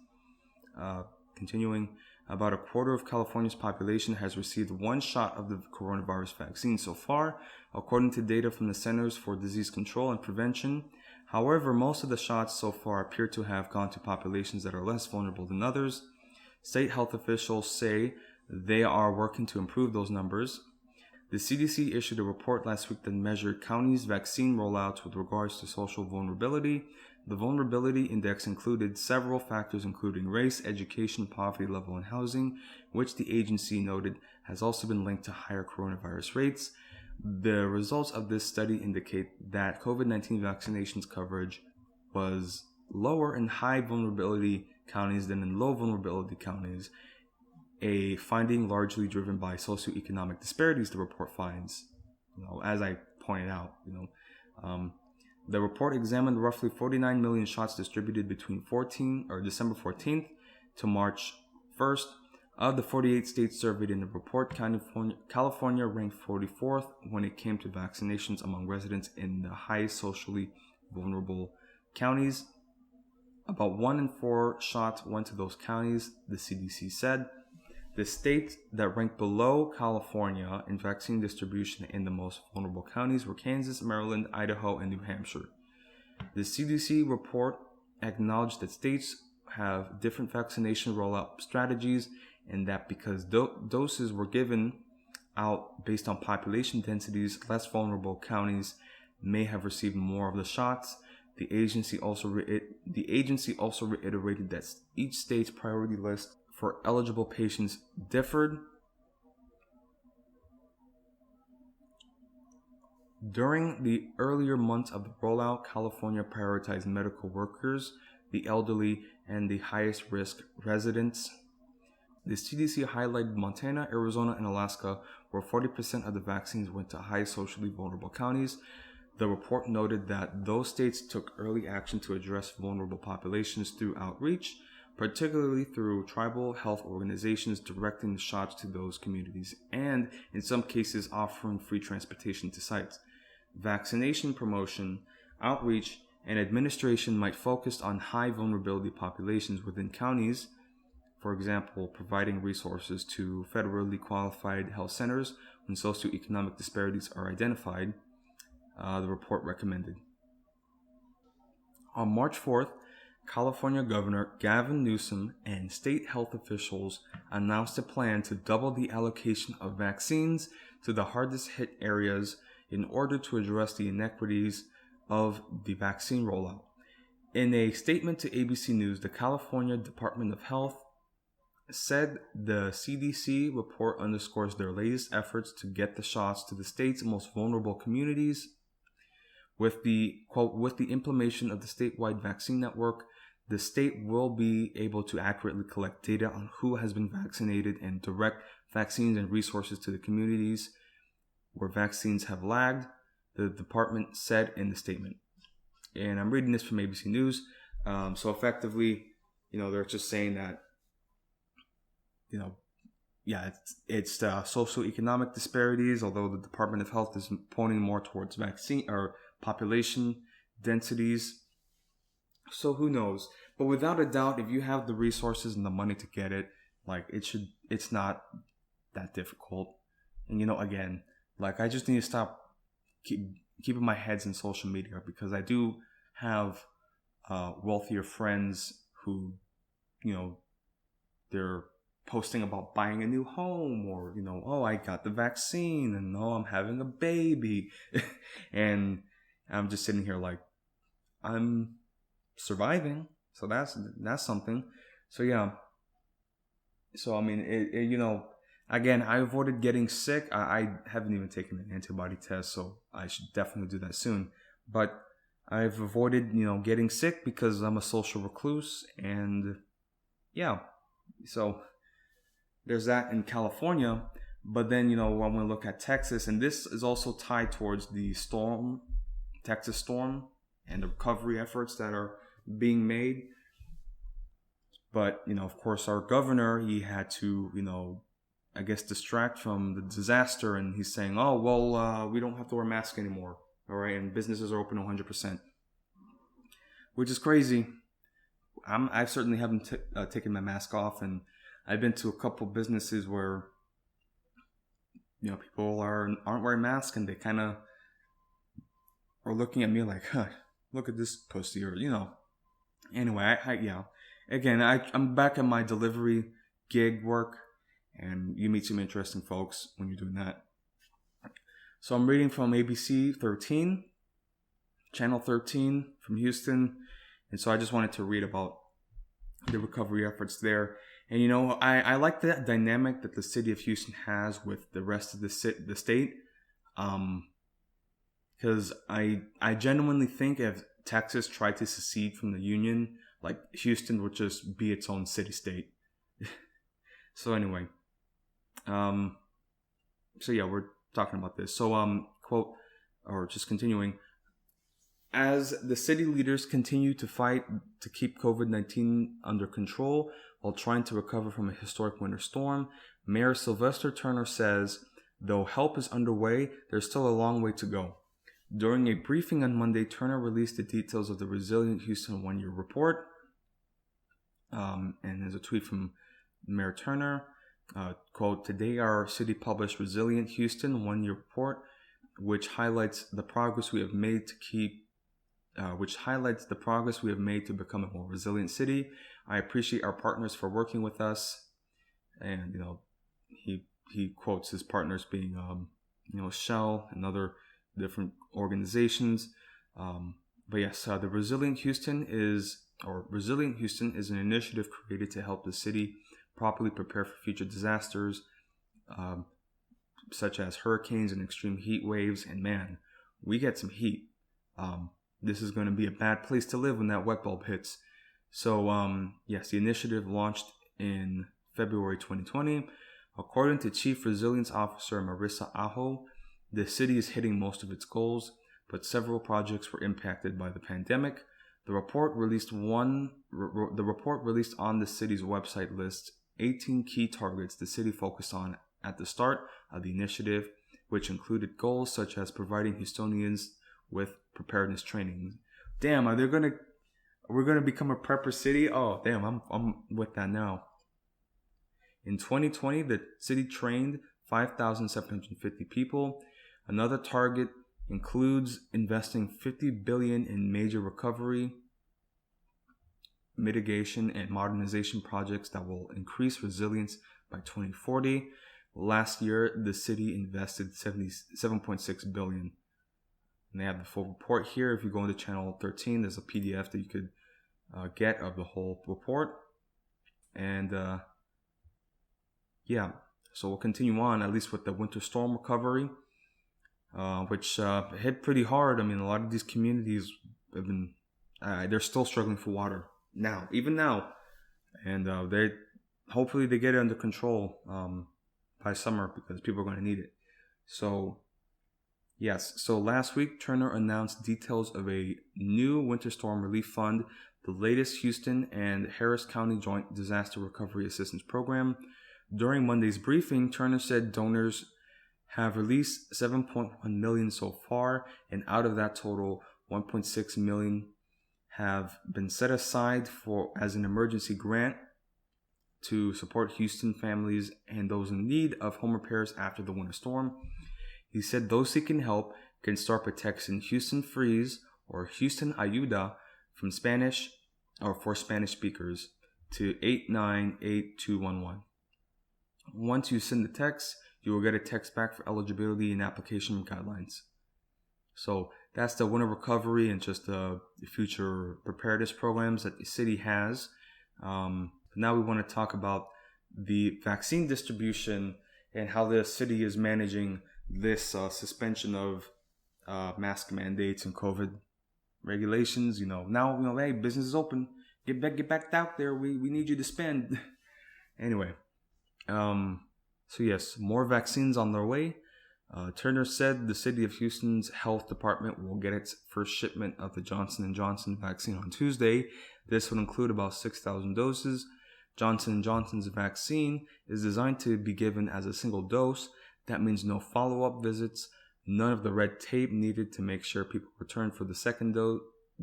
Continuing, about a quarter of California's population has received one shot of the coronavirus vaccine so far, according to data from the Centers for Disease Control and Prevention. However, most of the shots so far appear to have gone to populations that are less vulnerable than others. State health officials say they are working to improve those numbers. The CDC issued a report last week that measured counties' vaccine rollouts with regards to social vulnerability. The vulnerability index included several factors including race, education, poverty level, and housing, which the agency noted has also been linked to higher coronavirus rates. The results of this study indicate that COVID-19 vaccinations coverage was lower in high vulnerability counties than in low vulnerability counties, a finding largely driven by socioeconomic disparities, the report finds. As I pointed out, the report examined roughly 49 million shots distributed between December 14th to March 1st. Of the 48 states surveyed in the report, California ranked 44th when it came to vaccinations among residents in the highest socially vulnerable counties. About 1 in 4 shots went to those counties, the CDC said. The states that ranked below California in vaccine distribution in the most vulnerable counties were Kansas, Maryland, Idaho, and New Hampshire. The CDC report acknowledged that states have different vaccination rollout strategies, and that because doses were given out based on population densities, less vulnerable counties may have received more of the shots. The agency also reiterated that each state's priority list for eligible patients differed. During the earlier months of the rollout, California prioritized medical workers, the elderly, and the highest risk residents. The CDC highlighted Montana, Arizona, and Alaska, where 40% of the vaccines went to high socially vulnerable counties. The report noted that those states took early action to address vulnerable populations through outreach, particularly through tribal health organizations directing the shots to those communities, and in some cases offering free transportation to sites. Vaccination promotion, outreach, and administration might focus on high vulnerability populations within counties, for example, providing resources to federally qualified health centers when socioeconomic disparities are identified, the report recommended. On March 4th, California Governor Gavin Newsom and state health officials announced a plan to double the allocation of vaccines to the hardest hit areas in order to address the inequities of the vaccine rollout. In a statement to ABC News, the California Department of Health said the CDC report underscores their latest efforts to get the shots to the state's most vulnerable communities. With the implementation of the statewide vaccine network, the state will be able to accurately collect data on who has been vaccinated and direct vaccines and resources to the communities where vaccines have lagged, the department said in the statement. And I'm reading this from ABC News. So effectively, they're just saying that, it's socioeconomic disparities, although the Department of Health is pointing more towards vaccine or population densities. So who knows? But without a doubt, if you have the resources and the money to get it, it's not that difficult. And again, I just need to stop keeping my heads in social media, because I do have wealthier friends who, they're posting about buying a new home, or, oh, I got the vaccine, and oh, I'm having a baby. And I'm just sitting here like, I'm surviving. So that's something. So yeah. So, I mean, again, I avoided getting sick. I haven't even taken an antibody test, so I should definitely do that soon. But I've avoided, getting sick because I'm a social recluse. And yeah, so there's that in California. But then, when we look at Texas, and this is also tied towards the Texas storm, and the recovery efforts that are being made. But, of course, our governor, he had to, I guess, distract from the disaster. And he's saying, oh, well, we don't have to wear masks anymore. All right. And businesses are open 100%, which is crazy. I certainly haven't taken my mask off. And I've been to a couple businesses where, people aren't wearing masks, and they kind of are looking at me like, huh, look at this pussy, or, Anyway, Again, I'm back at my delivery gig work, and you meet some interesting folks when you're doing that. So I'm reading from ABC 13, Channel 13 from Houston, and so I just wanted to read about the recovery efforts there. And I like that dynamic that the city of Houston has with the rest of the state, because I genuinely think if Texas tried to secede from the Union, like, Houston would just be its own city-state. So anyway, so yeah, we're talking about this. So, quote, or just continuing, as the city leaders continue to fight to keep COVID-19 under control while trying to recover from a historic winter storm, Mayor Sylvester Turner says, though help is underway, there's still a long way to go. During a briefing on Monday, Turner released the details of the Resilient Houston one-year report. And there's a tweet from Mayor Turner, quote, today our city published Resilient Houston one-year report, which highlights the progress we have made to become a more resilient city. I appreciate our partners for working with us. And, he quotes his partners being, Shell and other different organizations. But yes, the Resilient Houston is an initiative created to help the city properly prepare for future disasters, such as hurricanes and extreme heat waves. And man, we get some heat. This is going to be a bad place to live when that wet bulb hits. So, yes, the initiative launched in February 2020. According to Chief Resilience Officer Marissa Aho, the city is hitting most of its goals, but several projects were impacted by the pandemic. The report released on the city's website lists 18 key targets the city focused on at the start of the initiative, which included goals such as providing Houstonians with preparedness training. Damn, we're gonna become a prepper city? Oh, damn, I'm with that now. In 2020, the city trained 5,750 people. Another target includes investing $50 billion in major recovery, mitigation, and modernization projects that will increase resilience by 2040. Last year, the city invested $77.6 billion. And they have the full report here. If you go into Channel 13, there's a PDF that you could get of the whole report. And yeah, so we'll continue on, at least with the winter storm recovery, which hit pretty hard. I mean, a lot of these communities have been, they're still struggling for water now, even now. And hopefully they get it under control by summer, because people are going to need it. So, yes. So last week, Turner announced details of a new winter storm relief fund, the latest Houston and Harris County Joint Disaster Recovery Assistance Program. During Monday's briefing, Turner said donors have released $7.1 million so far, and out of that total, $1.6 million have been set aside as an emergency grant to support Houston families and those in need of home repairs after the winter storm. He said those seeking help can start by texting Houston Freeze or Houston Ayuda from Spanish or for Spanish speakers to 898211. Once you send the text, you will get a text back for eligibility and application guidelines. So that's the winter recovery and just the future preparedness programs that the city has. Now we want to talk about the vaccine distribution and how the city is managing this suspension of mask mandates and COVID regulations. Now hey, business is open. Get back out there. We need you to spend. Anyway, so yes, more vaccines on their way. Turner said the city of Houston's health department will get its first shipment of the Johnson & Johnson vaccine on Tuesday. This would include about 6,000 doses. Johnson & Johnson's vaccine is designed to be given as a single dose. That means no follow-up visits, none of the red tape needed to make sure people return for the second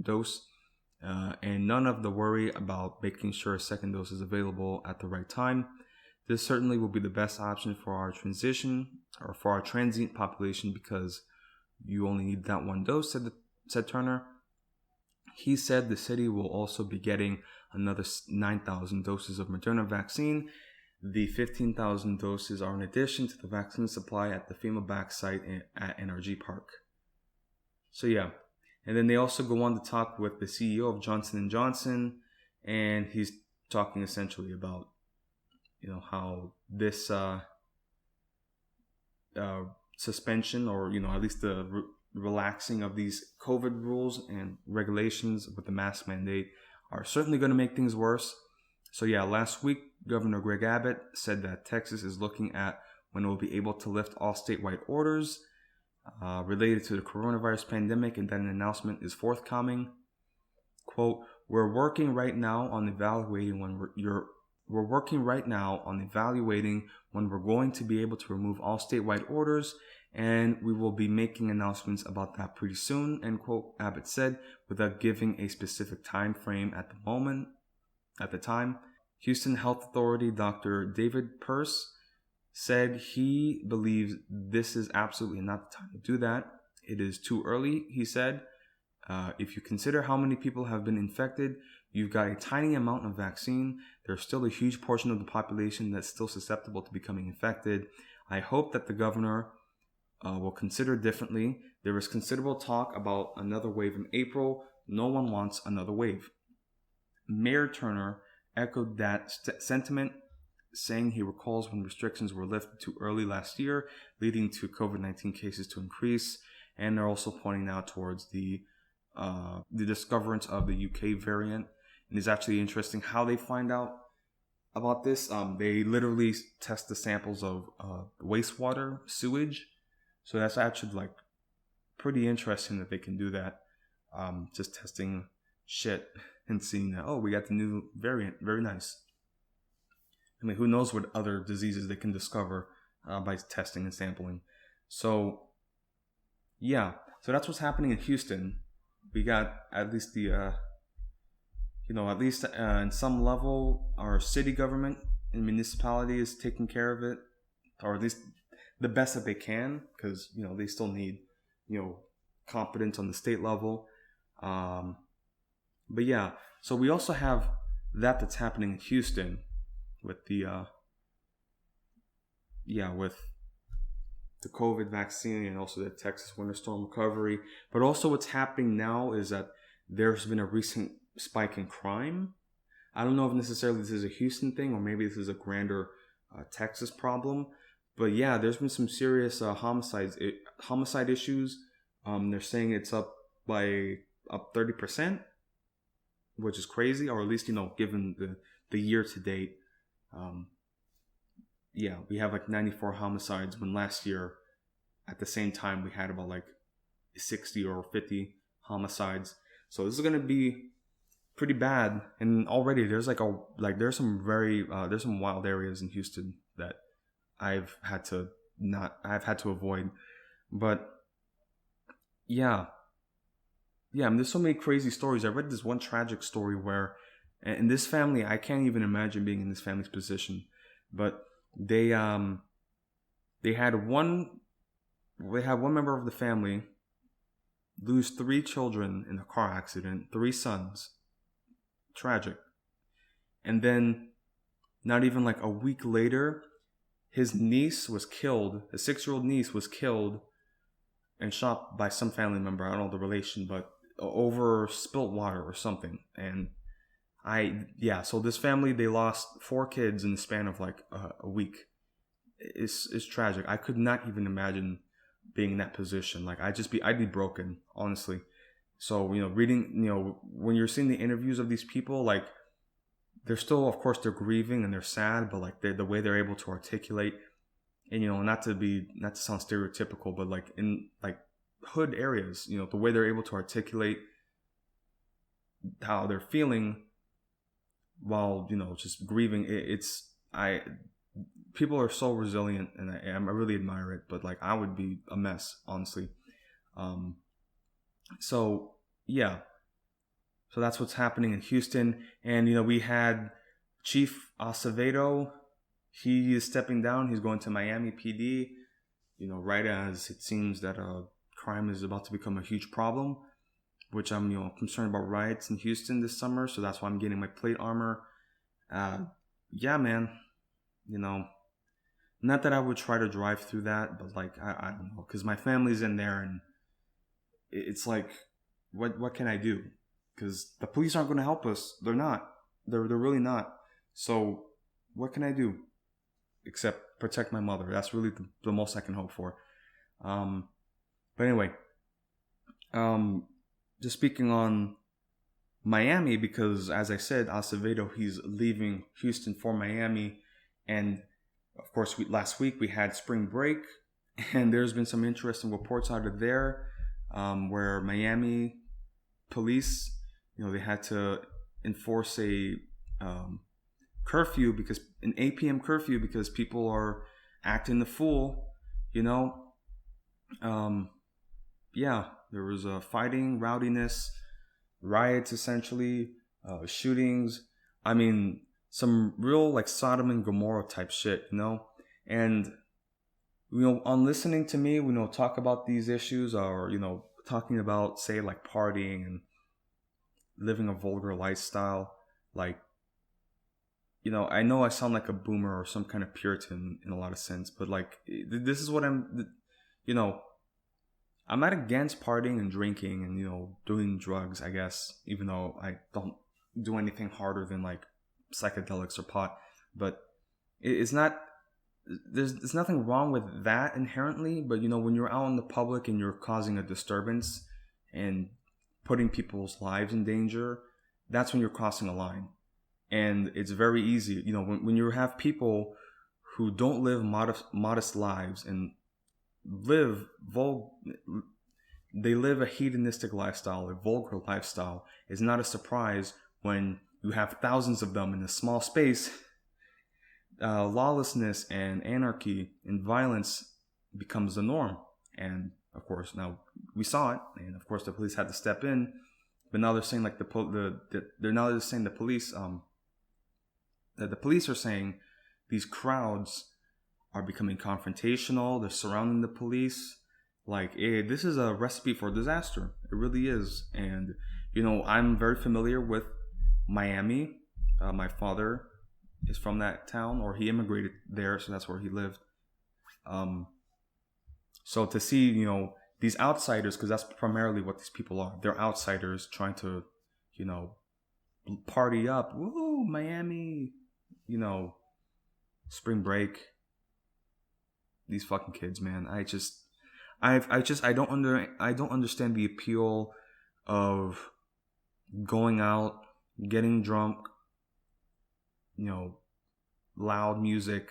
dose, and none of the worry about making sure a second dose is available at the right time. This certainly will be the best option for our transient population because you only need that one dose, said Turner. He said the city will also be getting another 9,000 doses of Moderna vaccine. The 15,000 doses are in addition to the vaccine supply at the FEMA back site at NRG Park. So yeah, and then they also go on to talk with the CEO of Johnson & Johnson, and he's talking essentially about how this suspension, or at least the relaxing of these COVID rules and regulations with the mask mandate are certainly going to make things worse. So yeah, last week Governor Greg Abbott said that Texas is looking at when it will be able to lift all statewide orders related to the coronavirus pandemic, and that an announcement is forthcoming. Quote, we're working right now on evaluating when we're going to be able to remove all statewide orders, and we will be making announcements about that pretty soon, end quote, Abbott said, without giving a specific time frame at the time. Houston Health Authority Dr. David Pearce said he believes this is absolutely not the time to do that. It is too early, he said. If you consider how many people have been infected, you've got a tiny amount of vaccine. There's still a huge portion of the population that's still susceptible to becoming infected. I hope that the governor will consider differently. There is considerable talk about another wave in April. No one wants another wave. Mayor Turner echoed that sentiment, saying he recalls when restrictions were lifted too early last year, leading to COVID-19 cases to increase. And they're also pointing out towards the discoverance of the UK variant. And it's actually interesting how they find out about this. They literally test the samples of wastewater, sewage. So that's actually pretty interesting that they can do that. Just testing shit and seeing that, we got the new variant. Very nice. I mean, who knows what other diseases they can discover by testing and sampling. So, yeah. So that's what's happening in Houston. We got at least in some level, our city government and municipality is taking care of it, or at least the best that they can, because, they still need, competence on the state level. But yeah, so we also have that's happening in Houston with the COVID vaccine and also the Texas winter storm recovery. But also what's happening now is that there's been a recent spike in crime. I don't know if necessarily this is a Houston thing or maybe this is a grander Texas problem. But yeah, there's been some serious homicide issues. They're saying it's up 30%, which is crazy, or at least, given the year to date. We have 94 homicides when last year at the same time we had about 60 or 50 homicides. So this is going to be pretty bad. And already there's there's some wild areas in Houston that I've had to avoid. But yeah, there's so many crazy stories. I read this one tragic story where in this family, I can't even imagine being in this family's position, but they had one member of the family lose 3 children in a car accident, 3 sons. Tragic. And then not even a week later, his niece was killed. His 6-year-old niece was killed and shot by some family member. I don't know the relation, but over spilt water or something. And so this family, they lost 4 kids in the span of like a week. It's tragic. I could not even imagine being in that position. Like I'd be broken, honestly. So, reading, when you're seeing the interviews of these people, like they're still, of course, they're grieving and they're sad, but like the way they're able to articulate, and not to sound stereotypical, but like in like hood areas, the way they're able to articulate how they're feeling while just grieving. People are so resilient, and I really admire it. But like I would be a mess, honestly. So that's what's happening in Houston. And we had Chief Acevedo. He is stepping down. He's going to Miami PD. Right as it seems that crime is about to become a huge problem, which I'm concerned about riots in Houston this summer. So that's why I'm getting my plate armor. Yeah, man. Not that I would try to drive through that, but like I don't know, because my family's in there, and it's like, what can I do? Because the police aren't going to help us. They're not. They're really not. So what can I do except protect my mother? That's really the most I can hope for. But anyway, just speaking on Miami, because as I said, Acevedo, he's leaving Houston for Miami. And of course, last week we had spring break, and there's been some interesting reports out of there, where Miami police, they had to enforce a curfew, because an 8 p.m. curfew, because people are acting the fool. There was fighting, rowdiness, riots, essentially, shootings. I mean, some real like Sodom and Gomorrah type shit, and on listening to me, talk about these issues, or talking about, say, like partying and living a vulgar lifestyle, like, I know I sound like a boomer or some kind of Puritan in a lot of sense, but like, this is what I'm not against partying and drinking and, doing drugs, I guess, even though I don't do anything harder than like psychedelics or pot, but it's not, there's nothing wrong with that inherently, but when you're out in the public and you're causing a disturbance and putting people's lives in danger, that's when you're crossing a line. And it's very easy, when you have people who don't live modest lives and they live a hedonistic lifestyle, a vulgar lifestyle. It's not a surprise when you have thousands of them in a small space. Lawlessness and anarchy and violence becomes the norm. And of course, now we saw it, and of course the police had to step in. But now they're saying like the police that the police are saying these crowds are becoming confrontational. They're surrounding the police. Like, hey, this is a recipe for disaster. It really is. And I'm very familiar with Miami. My father is from that town, or he immigrated there, so that's where he lived. So to see, these outsiders, because that's primarily what these people are. They're outsiders trying to, party up. Woo, Miami, spring break. These fucking kids, man. I don't understand the appeal of going out, getting drunk, loud music.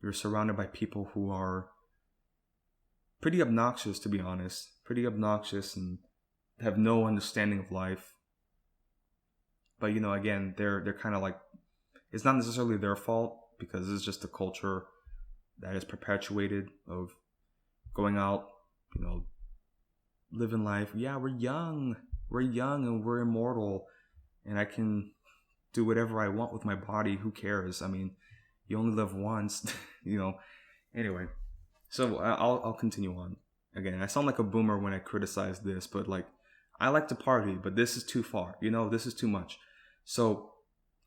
You're surrounded by people who are pretty obnoxious, to be honest. Pretty obnoxious and have no understanding of life. But, again, they're kind of like, it's not necessarily their fault, because it's just a culture that is perpetuated of going out, living life. Yeah, we're young and we're immortal, and I can do whatever I want with my body. Who cares? I mean, you only live once, Anyway, so I'll continue on. Again, I sound like a boomer when I criticize this, but like, I like to party, but this is too far. This is too much. So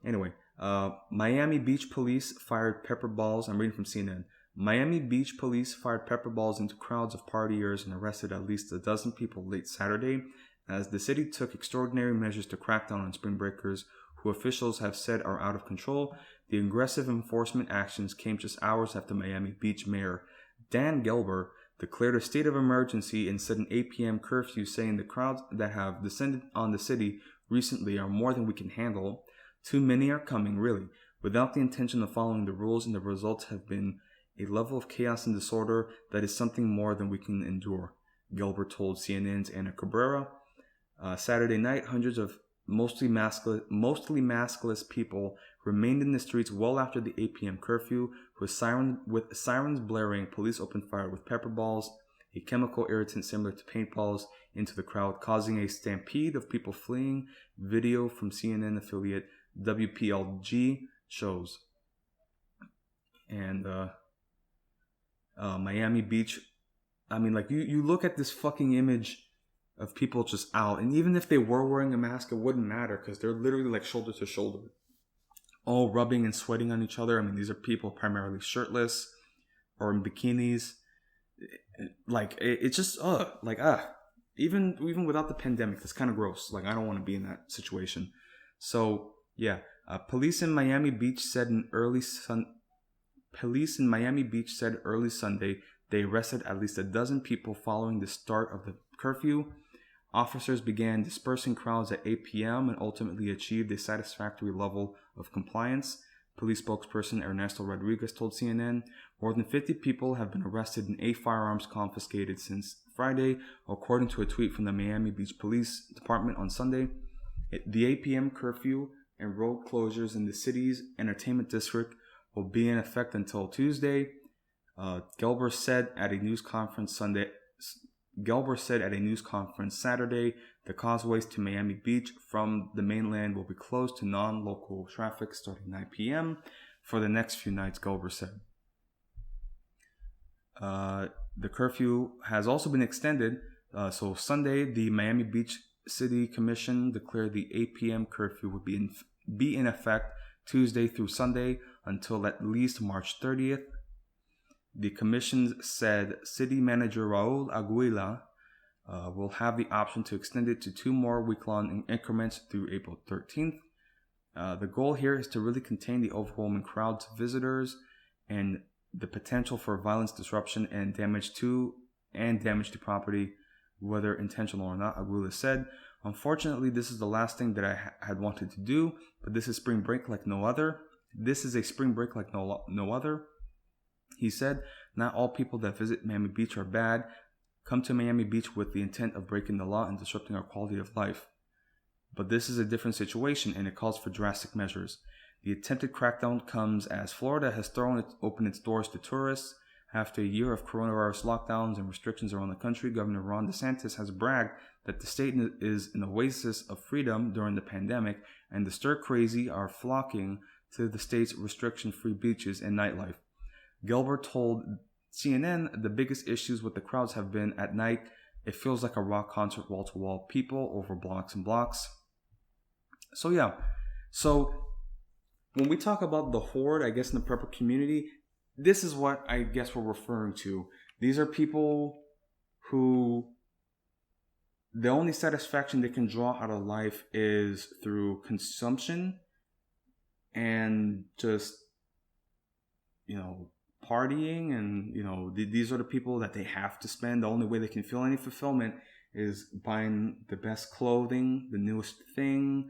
anyway, Miami Beach police fired pepper balls. I'm reading from CNN. Miami Beach police fired pepper balls into crowds of partiers and arrested at least a dozen people late Saturday as the city took extraordinary measures to crack down on spring breakers who officials have said are out of control. The aggressive enforcement actions came just hours after Miami Beach Mayor Dan Gelber declared a state of emergency and set an 8 p.m. curfew, saying the crowds that have descended on the city recently are more than we can handle. Too many are coming, really, without the intention of following the rules, and the results have been a level of chaos and disorder that is something more than we can endure, Gelber told CNN's Ana Cabrera. Saturday night, hundreds of mostly maskless people remained in the streets well after the 8 p.m. curfew, with sirens blaring. Police opened fire with pepper balls, a chemical irritant similar to paintballs, into the crowd, causing a stampede of people fleeing. Video from CNN affiliate WPLG shows. And Miami Beach, I mean, like, you look at this fucking image of people just out, and even if they were wearing a mask, it wouldn't matter because they're literally like shoulder to shoulder, all rubbing and sweating on each other. I mean, these are people primarily shirtless or in bikinis. Like, it's just even without the pandemic, it's kind of gross. Like, I don't want to be in that situation. So yeah, police in Miami Beach said early Sunday they arrested at least a dozen people following the start of the curfew. Officers began dispersing crowds at 8 p.m. and ultimately achieved a satisfactory level of compliance. Police spokesperson Ernesto Rodriguez told CNN more than 50 people have been arrested and 8 firearms confiscated since Friday, according to a tweet from the Miami Beach Police Department on Sunday. The 8 p.m. curfew and road closures in the city's entertainment district will be in effect until Tuesday. Gelber said at a news conference Saturday, the causeways to Miami Beach from the mainland will be closed to non-local traffic starting 9 p.m. for the next few nights, Gelber said. The curfew has also been extended. So Sunday, the Miami Beach City Commission declared the 8 p.m. curfew would be in effect Tuesday through Sunday until at least March 30th. The commission said City Manager Raul Aguila will have the option to extend it to 2 more week-long increments through April 13th. The goal here is to really contain the overwhelming crowds of visitors and the potential for violence, disruption, and damage to property, whether intentional or not, Aguila said. Unfortunately, this is the last thing that I had wanted to do, but this is spring break like no other. This is a spring break like no other. He said, not all people that visit Miami Beach are bad. Come to Miami Beach with the intent of breaking the law and disrupting our quality of life. But this is a different situation, and it calls for drastic measures. The attempted crackdown comes as Florida has opened its doors to tourists. After a year of coronavirus lockdowns and restrictions around the country, Governor Ron DeSantis has bragged that the state is an oasis of freedom during the pandemic, and the stir-crazy are flocking to the state's restriction-free beaches and nightlife. Gelber told CNN the biggest issues with the crowds have been at night. It feels like a rock concert, wall-to-wall people over blocks and blocks. So yeah, when we talk about the horde, I guess in the prepper community, this is what I guess we're referring to. These are people who the only satisfaction they can draw out of life is through consumption and just, partying, and these are the people that they have to spend. The only way they can feel any fulfillment is buying the best clothing, the newest thing,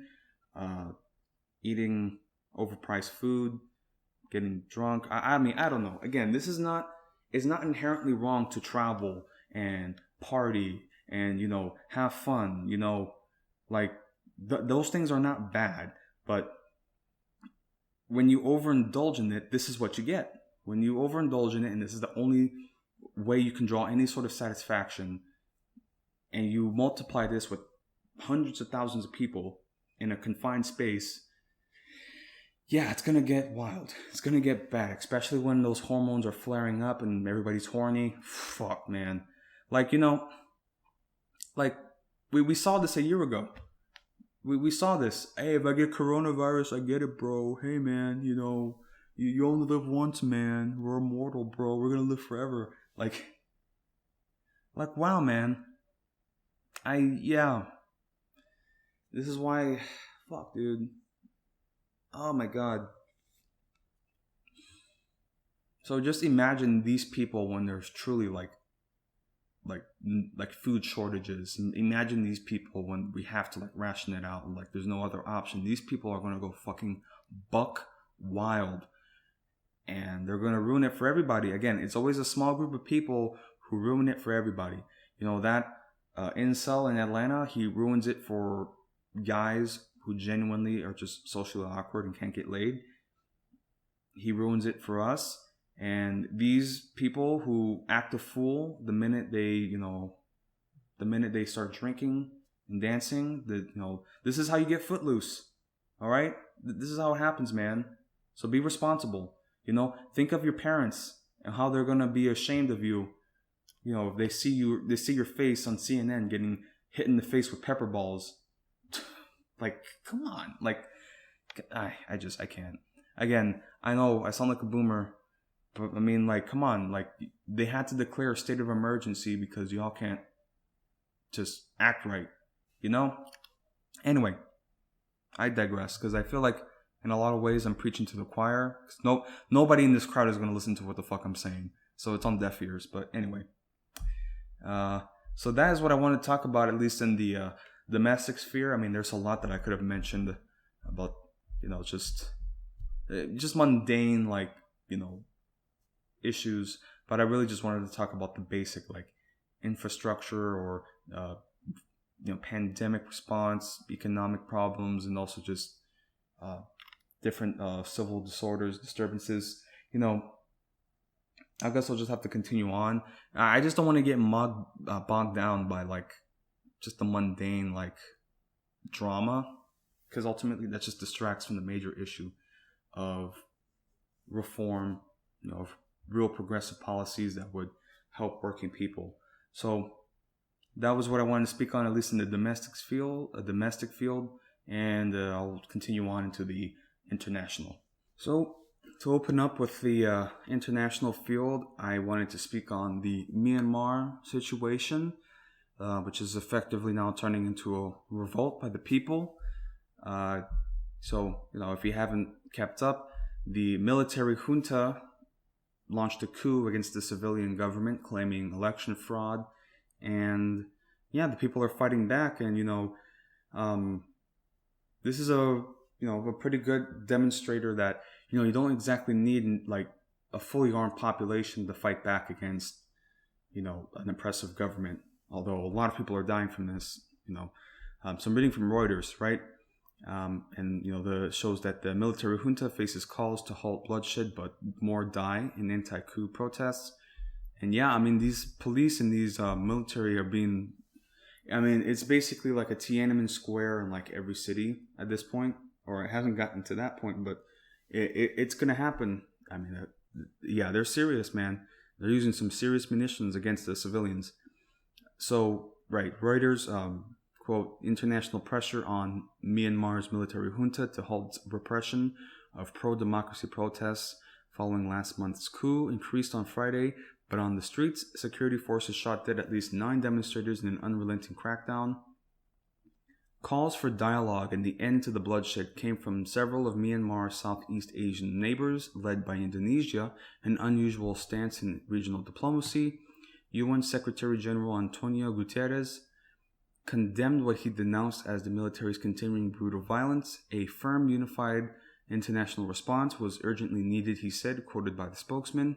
eating overpriced food, getting drunk. I mean, I don't know. Again, it's not inherently wrong to travel and party and have fun. Those things are not bad, but when you overindulge in it, this is what you get. When you overindulge in it, and this is the only way you can draw any sort of satisfaction, and you multiply this with hundreds of thousands of people in a confined space, yeah, it's going to get wild. It's going to get bad, especially when those hormones are flaring up and everybody's horny. Fuck, man. We saw this a year ago. we saw this. Hey, if I get coronavirus, I get it, bro. Hey, man, you only live once, man. We're immortal, bro. We're gonna live forever. Like, wow, man. This is why, fuck, dude. Oh my god. So just imagine these people when there's truly like food shortages. And imagine these people when we have to like ration it out and like there's no other option. These people are gonna go fucking buck wild, and they're gonna ruin it for everybody. Again, it's always a small group of people who ruin it for everybody. That incel in Atlanta, he ruins it for guys who genuinely are just socially awkward and can't get laid. He ruins it for us. And these people who act a fool the minute they start drinking and dancing, this is how you get footloose. All right? This is how it happens, man. So be responsible. Think of your parents and how they're going to be ashamed of you. If they see your face on CNN getting hit in the face with pepper balls. Like, come on. Like, I can't. Again, I know I sound like a boomer, but I mean, like, come on. Like, they had to declare a state of emergency because y'all can't just act right, Anyway, I digress because I feel like in a lot of ways I'm preaching to the choir. Nobody in this crowd is going to listen to what the fuck I'm saying. So it's on deaf ears. But anyway. So that is what I want to talk about, at least in the domestic sphere. I mean, there's a lot that I could have mentioned about, just mundane, like, issues. But I really just wanted to talk about the basic, like, infrastructure or, pandemic response, economic problems, and also just different civil disturbances. I guess I'll just have to continue on. I just don't want to get bogged down by like just the mundane like drama, because ultimately that just distracts from the major issue of reform, of real progressive policies that would help working people. So that was what I wanted to speak on, at least in the domestic field, and I'll continue on into the international. So to open up with the international field, I wanted to speak on the Myanmar situation, which is effectively now turning into a revolt by the people. So, if you haven't kept up, the military junta launched a coup against the civilian government, claiming election fraud. And yeah, the people are fighting back. And, this is a pretty good demonstrator that, you don't exactly need like a fully armed population to fight back against, an oppressive government. Although a lot of people are dying from this, So I'm reading from Reuters, right? And, shows that the military junta faces calls to halt bloodshed, but more die in anti-coup protests. And yeah, I mean, these police and these military are being, it's basically like a Tiananmen Square in like every city at this point, or it hasn't gotten to that point, but it's going to happen. I mean, yeah, they're serious, man. They're using some serious munitions against the civilians. So, right, Reuters, quote, international pressure on Myanmar's military junta to halt repression of pro-democracy protests following last month's coup increased on Friday, but on the streets, security forces shot dead at least 9 demonstrators in an unrelenting crackdown. Calls for dialogue and the end to the bloodshed came from several of Myanmar's Southeast Asian neighbors, led by Indonesia, an unusual stance in regional diplomacy. UN Secretary General Antonio Guterres condemned what he denounced as the military's continuing brutal violence. A firm, unified international response was urgently needed, he said, quoted by the spokesman.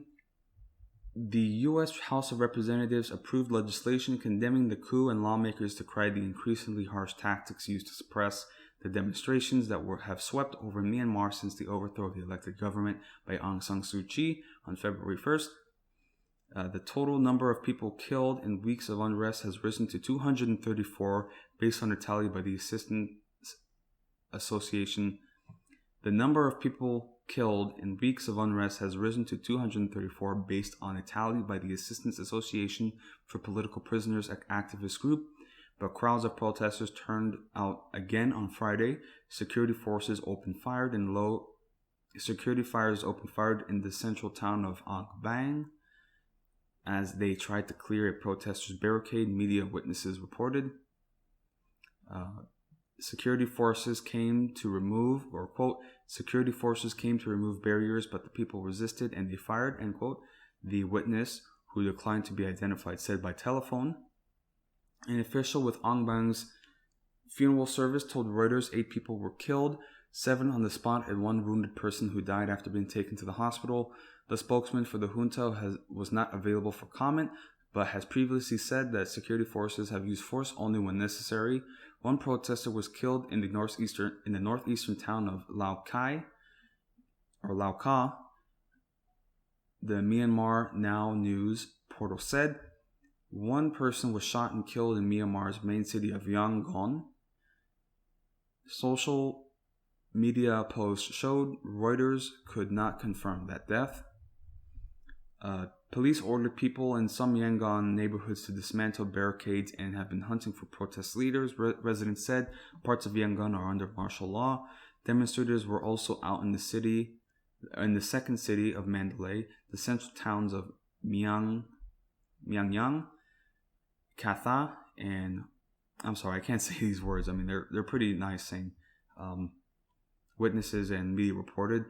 The U.S. House of Representatives approved legislation condemning the coup, and lawmakers decried the increasingly harsh tactics used to suppress the demonstrations that have swept over Myanmar since the overthrow of the elected government by Aung San Suu Kyi on February 1st. The total number of people killed in weeks of unrest has risen to 234, based on a tally by the Assistance Association. The number of people killed in weeks of unrest has risen to 234, based on a tally by the Assistance Association for Political Prisoners activist group. but crowds of protesters turned out again on Friday. Security fires opened fire in the central town of Angbang as they tried to clear a protesters' barricade, media witnesses reported. Security forces came to remove barriers, but the people resisted and they fired, end quote. The witness, who declined to be identified, said by telephone. An official with Angbang's funeral service told Reuters 8 people were killed, 7 on the spot, and 1 wounded person who died after being taken to the hospital. The spokesman for the junta was not available for comment, but has previously said that security forces have used force only when necessary. 1 protester was killed in the northeastern town of Lao Ka. The Myanmar Now News portal said 1 person was shot and killed in Myanmar's main city of Yangon. Social media posts showed Reuters could not confirm that death. Police ordered people in some Yangon neighborhoods to dismantle barricades and have been hunting for protest leaders. Residents said parts of Yangon are under martial law. Demonstrators were also out in the second city of Mandalay, the central towns of Myangyang, Katha, and I'm sorry, I can't say these words. I mean, they're pretty nice saying. Witnesses and media reported.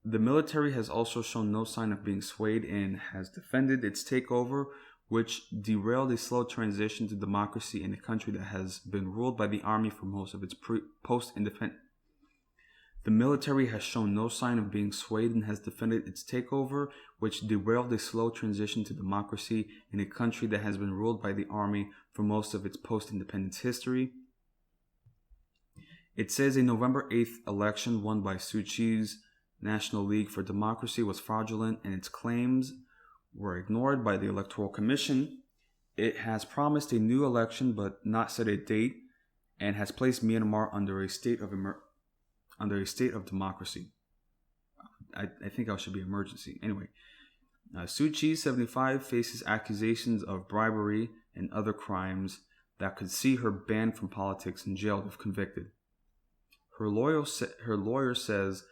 The military has also shown no sign of being swayed and has defended its takeover, which derailed a slow transition to democracy in a country that has been ruled by the army for most of its post-independence. The military has shown no sign of being swayed and has defended its takeover, which derailed a slow transition to democracy in a country that has been ruled by the army for most of its post-independence history. It says a November 8th election won by Suu Kyi's National League for Democracy was fraudulent and its claims were ignored by the Electoral Commission. It has promised a new election but not set a date and has placed Myanmar under a state of democracy. I think I should be emergency. Anyway, Suu Kyi, 75, faces accusations of bribery and other crimes that could see her banned from politics and jailed if convicted. Her lawyer says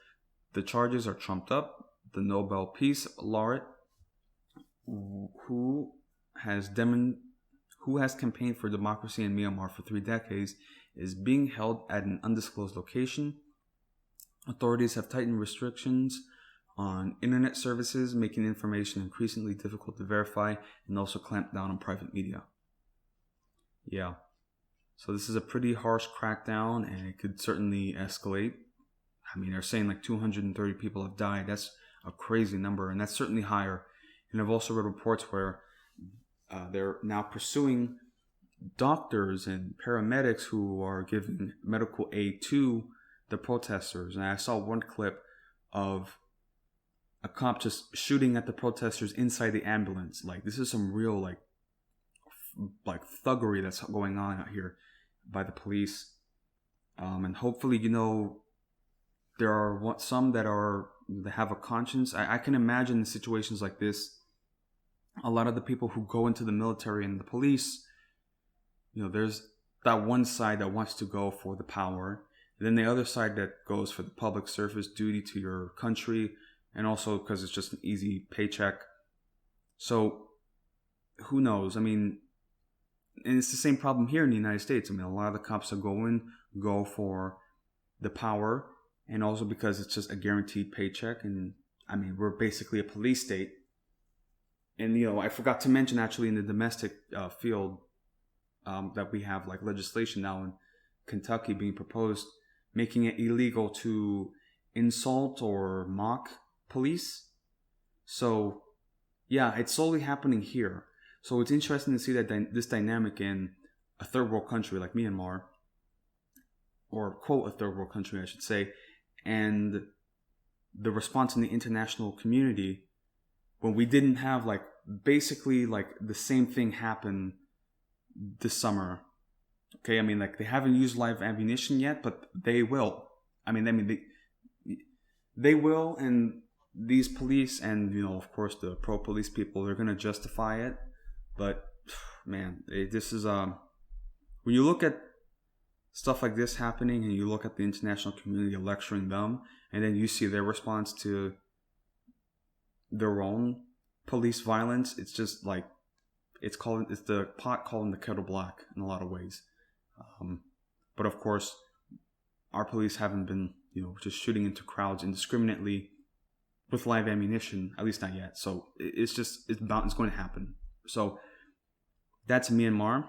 the charges are trumped up. The Nobel Peace Laureate, who has campaigned for democracy in Myanmar for 3 decades, is being held at an undisclosed location. Authorities have tightened restrictions on internet services, making information increasingly difficult to verify, and also clamped down on private media. Yeah. So this is a pretty harsh crackdown, and it could certainly escalate. I mean, they're saying like 230 people have died. That's a crazy number, and that's certainly higher. And I've also read reports where they're now pursuing doctors and paramedics who are giving medical aid to the protesters. And I saw one clip of a cop just shooting at the protesters inside the ambulance. Like, this is some real like thuggery that's going on out here by the police. And hopefully, there are some that have a conscience. I can imagine in situations like this, a lot of the people who go into the military and the police, there's that one side that wants to go for the power, and then the other side that goes for the public service duty to your country, and also because it's just an easy paycheck. So who knows? I mean, and it's the same problem here in the United States. I mean, a lot of the cops go for the power, and also because it's just a guaranteed paycheck. And I mean, we're basically a police state. And, I forgot to mention actually in the domestic field that we have like legislation now in Kentucky being proposed, making it illegal to insult or mock police. So, yeah, it's slowly happening here. So it's interesting to see that this dynamic in a third world country like Myanmar, or quote a third world country I should say, and the response in the international community when we didn't have basically the same thing happen this summer. Okay, I mean they haven't used live ammunition yet, but they will. They will, and these police and of course the pro-police people, they're gonna justify it. But man, this is when you look at stuff like this happening and you look at the international community lecturing them, and then you see their response to their own police violence, it's just like it's the pot calling the kettle black in a lot of ways. But of course, our police haven't been, just shooting into crowds indiscriminately with live ammunition, at least not yet. So it's going to happen. So that's Myanmar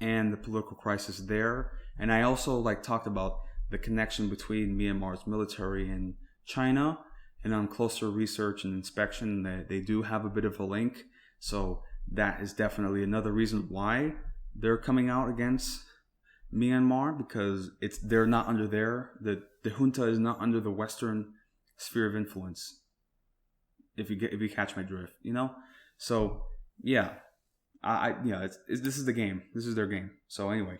and the political crisis there. And I also talked about the connection between Myanmar's military and China. And on closer research and inspection, they do have a bit of a link. So that is definitely another reason why they're coming out against Myanmar, because they're not under the junta is not under the Western sphere of influence. If you catch my drift, So yeah, this is the game. This is their game. So anyway,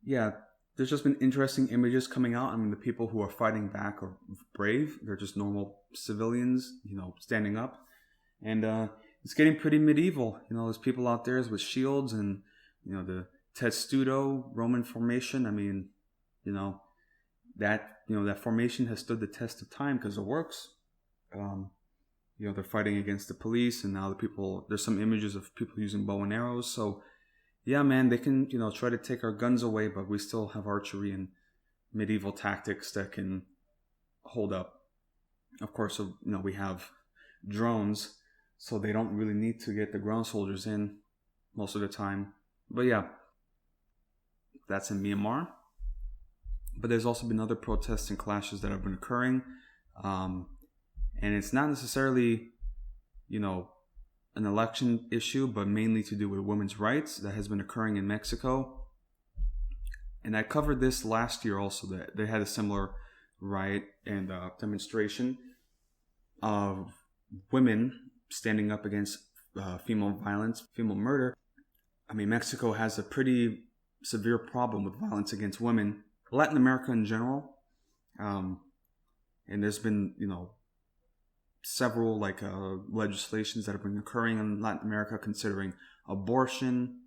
yeah. There's just been interesting images coming out. I mean, the people who are fighting back are brave. They're just normal civilians, standing up. And it's getting pretty medieval. There's people out there with shields and, the testudo Roman formation. I mean, that formation has stood the test of time because it works. They're fighting against the police, and now there's some images of people using bow and arrows. So, yeah, man, they can, try to take our guns away, but we still have archery and medieval tactics that can hold up. Of course, we have drones, so they don't really need to get the ground soldiers in most of the time. But yeah, that's in Myanmar. But there's also been other protests and clashes that have been occurring. And it's not necessarily, an election issue, but mainly to do with women's rights that has been occurring in Mexico. And I covered this last year also, that they had a similar riot and demonstration of women standing up against female violence, female murder. I mean, Mexico has a pretty severe problem with violence against women. Latin America in general. And there's been, several legislations that have been occurring in Latin America considering abortion,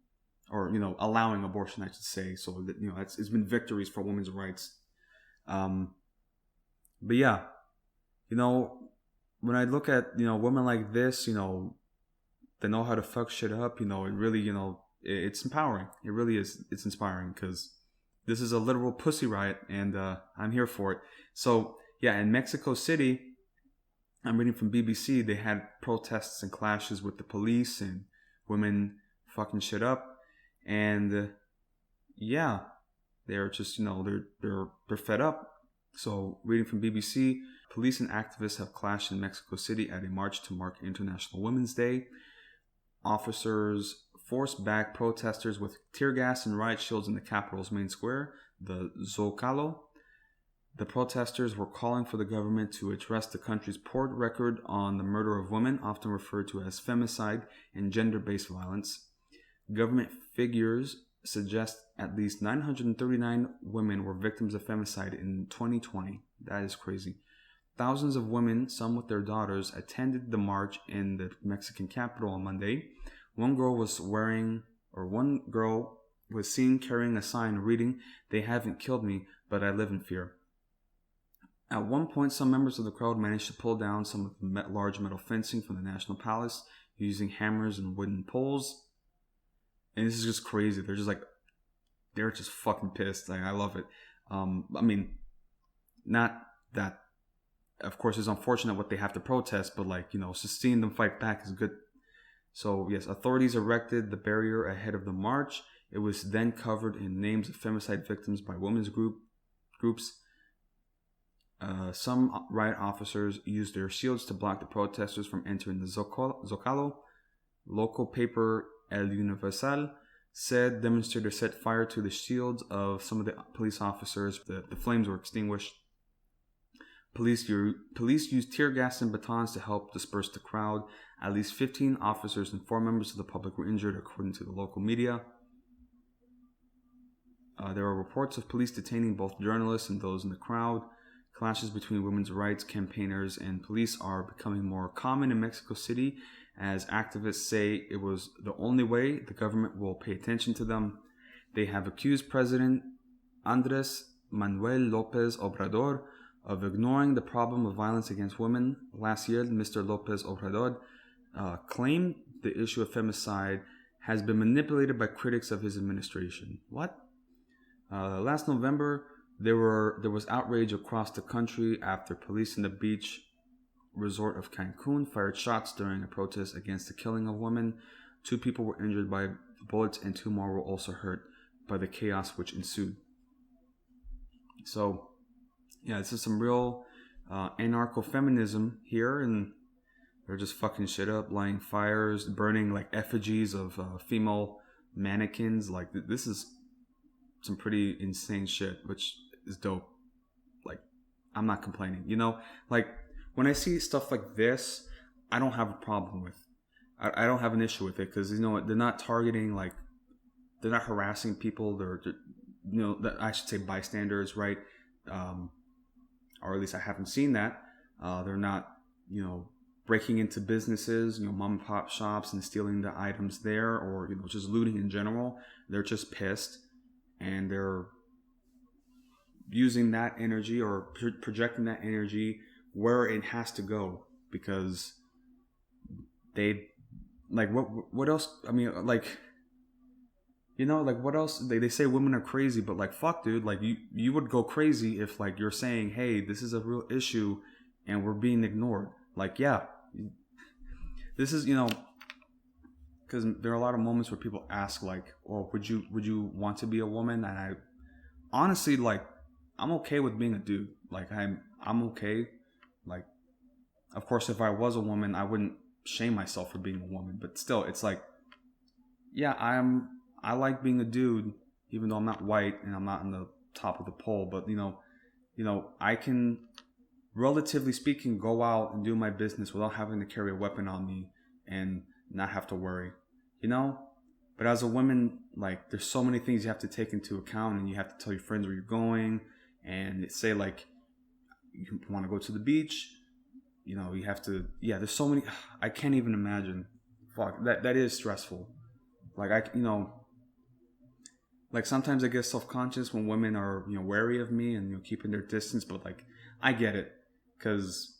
or allowing abortion, I should say. So that it's been victories for women's rights. But yeah, when I look at women like this, they know how to fuck shit up. It really it's empowering. It really is. It's inspiring because this is a literal pussy riot, and I'm here for it. So yeah, in Mexico City, I'm reading from BBC, they had protests and clashes with the police and women fucking shit up. And yeah, they're just, they're fed up. So reading from BBC, police and activists have clashed in Mexico City at a march to mark International Women's Day. Officers forced back protesters with tear gas and riot shields in the capital's main square, the Zocalo. The protesters were calling for the government to address the country's poor record on the murder of women, often referred to as femicide and gender-based violence. Government figures suggest at least 939 women were victims of femicide in 2020. That is crazy. Thousands of women, some with their daughters, attended the march in the Mexican capital on Monday. One girl was seen carrying a sign reading, "They haven't killed me, but I live in fear." At one point, some members of the crowd managed to pull down some of the large metal fencing from the National Palace using hammers and wooden poles. And this is just crazy. They're just fucking pissed. I love it. I mean, not that, of course, it's unfortunate what they have to protest, but just seeing them fight back is good. So yes, authorities erected the barrier ahead of the march. It was then covered in names of femicide victims by women's groups. Some riot officers used their shields to block the protesters from entering the Zocalo. Local paper El Universal said demonstrators set fire to the shields of some of the police officers. The flames were extinguished. Police used tear gas and batons to help disperse the crowd. At least 15 officers and 4 members of the public were injured, according to the local media. There are reports of police detaining both journalists and those in the crowd. Clashes between women's rights campaigners and police are becoming more common in Mexico City as activists say it was the only way the government will pay attention to them. They have accused President Andres Manuel Lopez Obrador of ignoring the problem of violence against women. Last year, Mr. Lopez Obrador claimed the issue of femicide has been manipulated by critics of his administration. What? Last November, there was outrage across the country after police in the beach resort of Cancun fired shots during a protest against the killing of women. 2 people were injured by bullets and 2 more were also hurt by the chaos which ensued. So, yeah, this is some real anarcho-feminism here, and they're just fucking shit up, lighting fires, burning like effigies of female mannequins. Like, this is some pretty insane shit, which is dope. Like, I'm not complaining, you know? Like, when I see stuff like this, I don't have a problem with. I don't have an issue with it, because, you know, they're not targeting, like, they're not harassing people. They're you know, I should say bystanders, right? Or at least I haven't seen that. They're not, you know, breaking into businesses, you know, mom and pop shops and stealing the items there, or, you know, just looting in general. They're just pissed, and they're using that energy or projecting that energy where it has to go, because they, like, what else? I mean, like, you know, like, what else? They say women are crazy, but, like, fuck, dude, like, you would go crazy if, like, you're saying, hey, this is a real issue and we're being ignored. Like, yeah, this is, you know, because there are a lot of moments where people ask, like, oh, would you want to be a woman? And I honestly, like, I'm okay with being a dude. Like, I'm okay. Like, of course, if I was a woman, I wouldn't shame myself for being a woman, but still, it's like, yeah, I like being a dude, even though I'm not white and I'm not on the top of the pole. But, you know, I can, relatively speaking, go out and do my business without having to carry a weapon on me and not have to worry, you know? But as a woman, like, there's so many things you have to take into account, and you have to tell your friends where you're going, and say, like, you want to go to the beach, you know, you have to, yeah, there's so many, I can't even imagine. Fuck, that is stressful. Like, you know, like, sometimes I get self-conscious when women are, you know, wary of me and, you know, keeping their distance, but, like, I get it, because,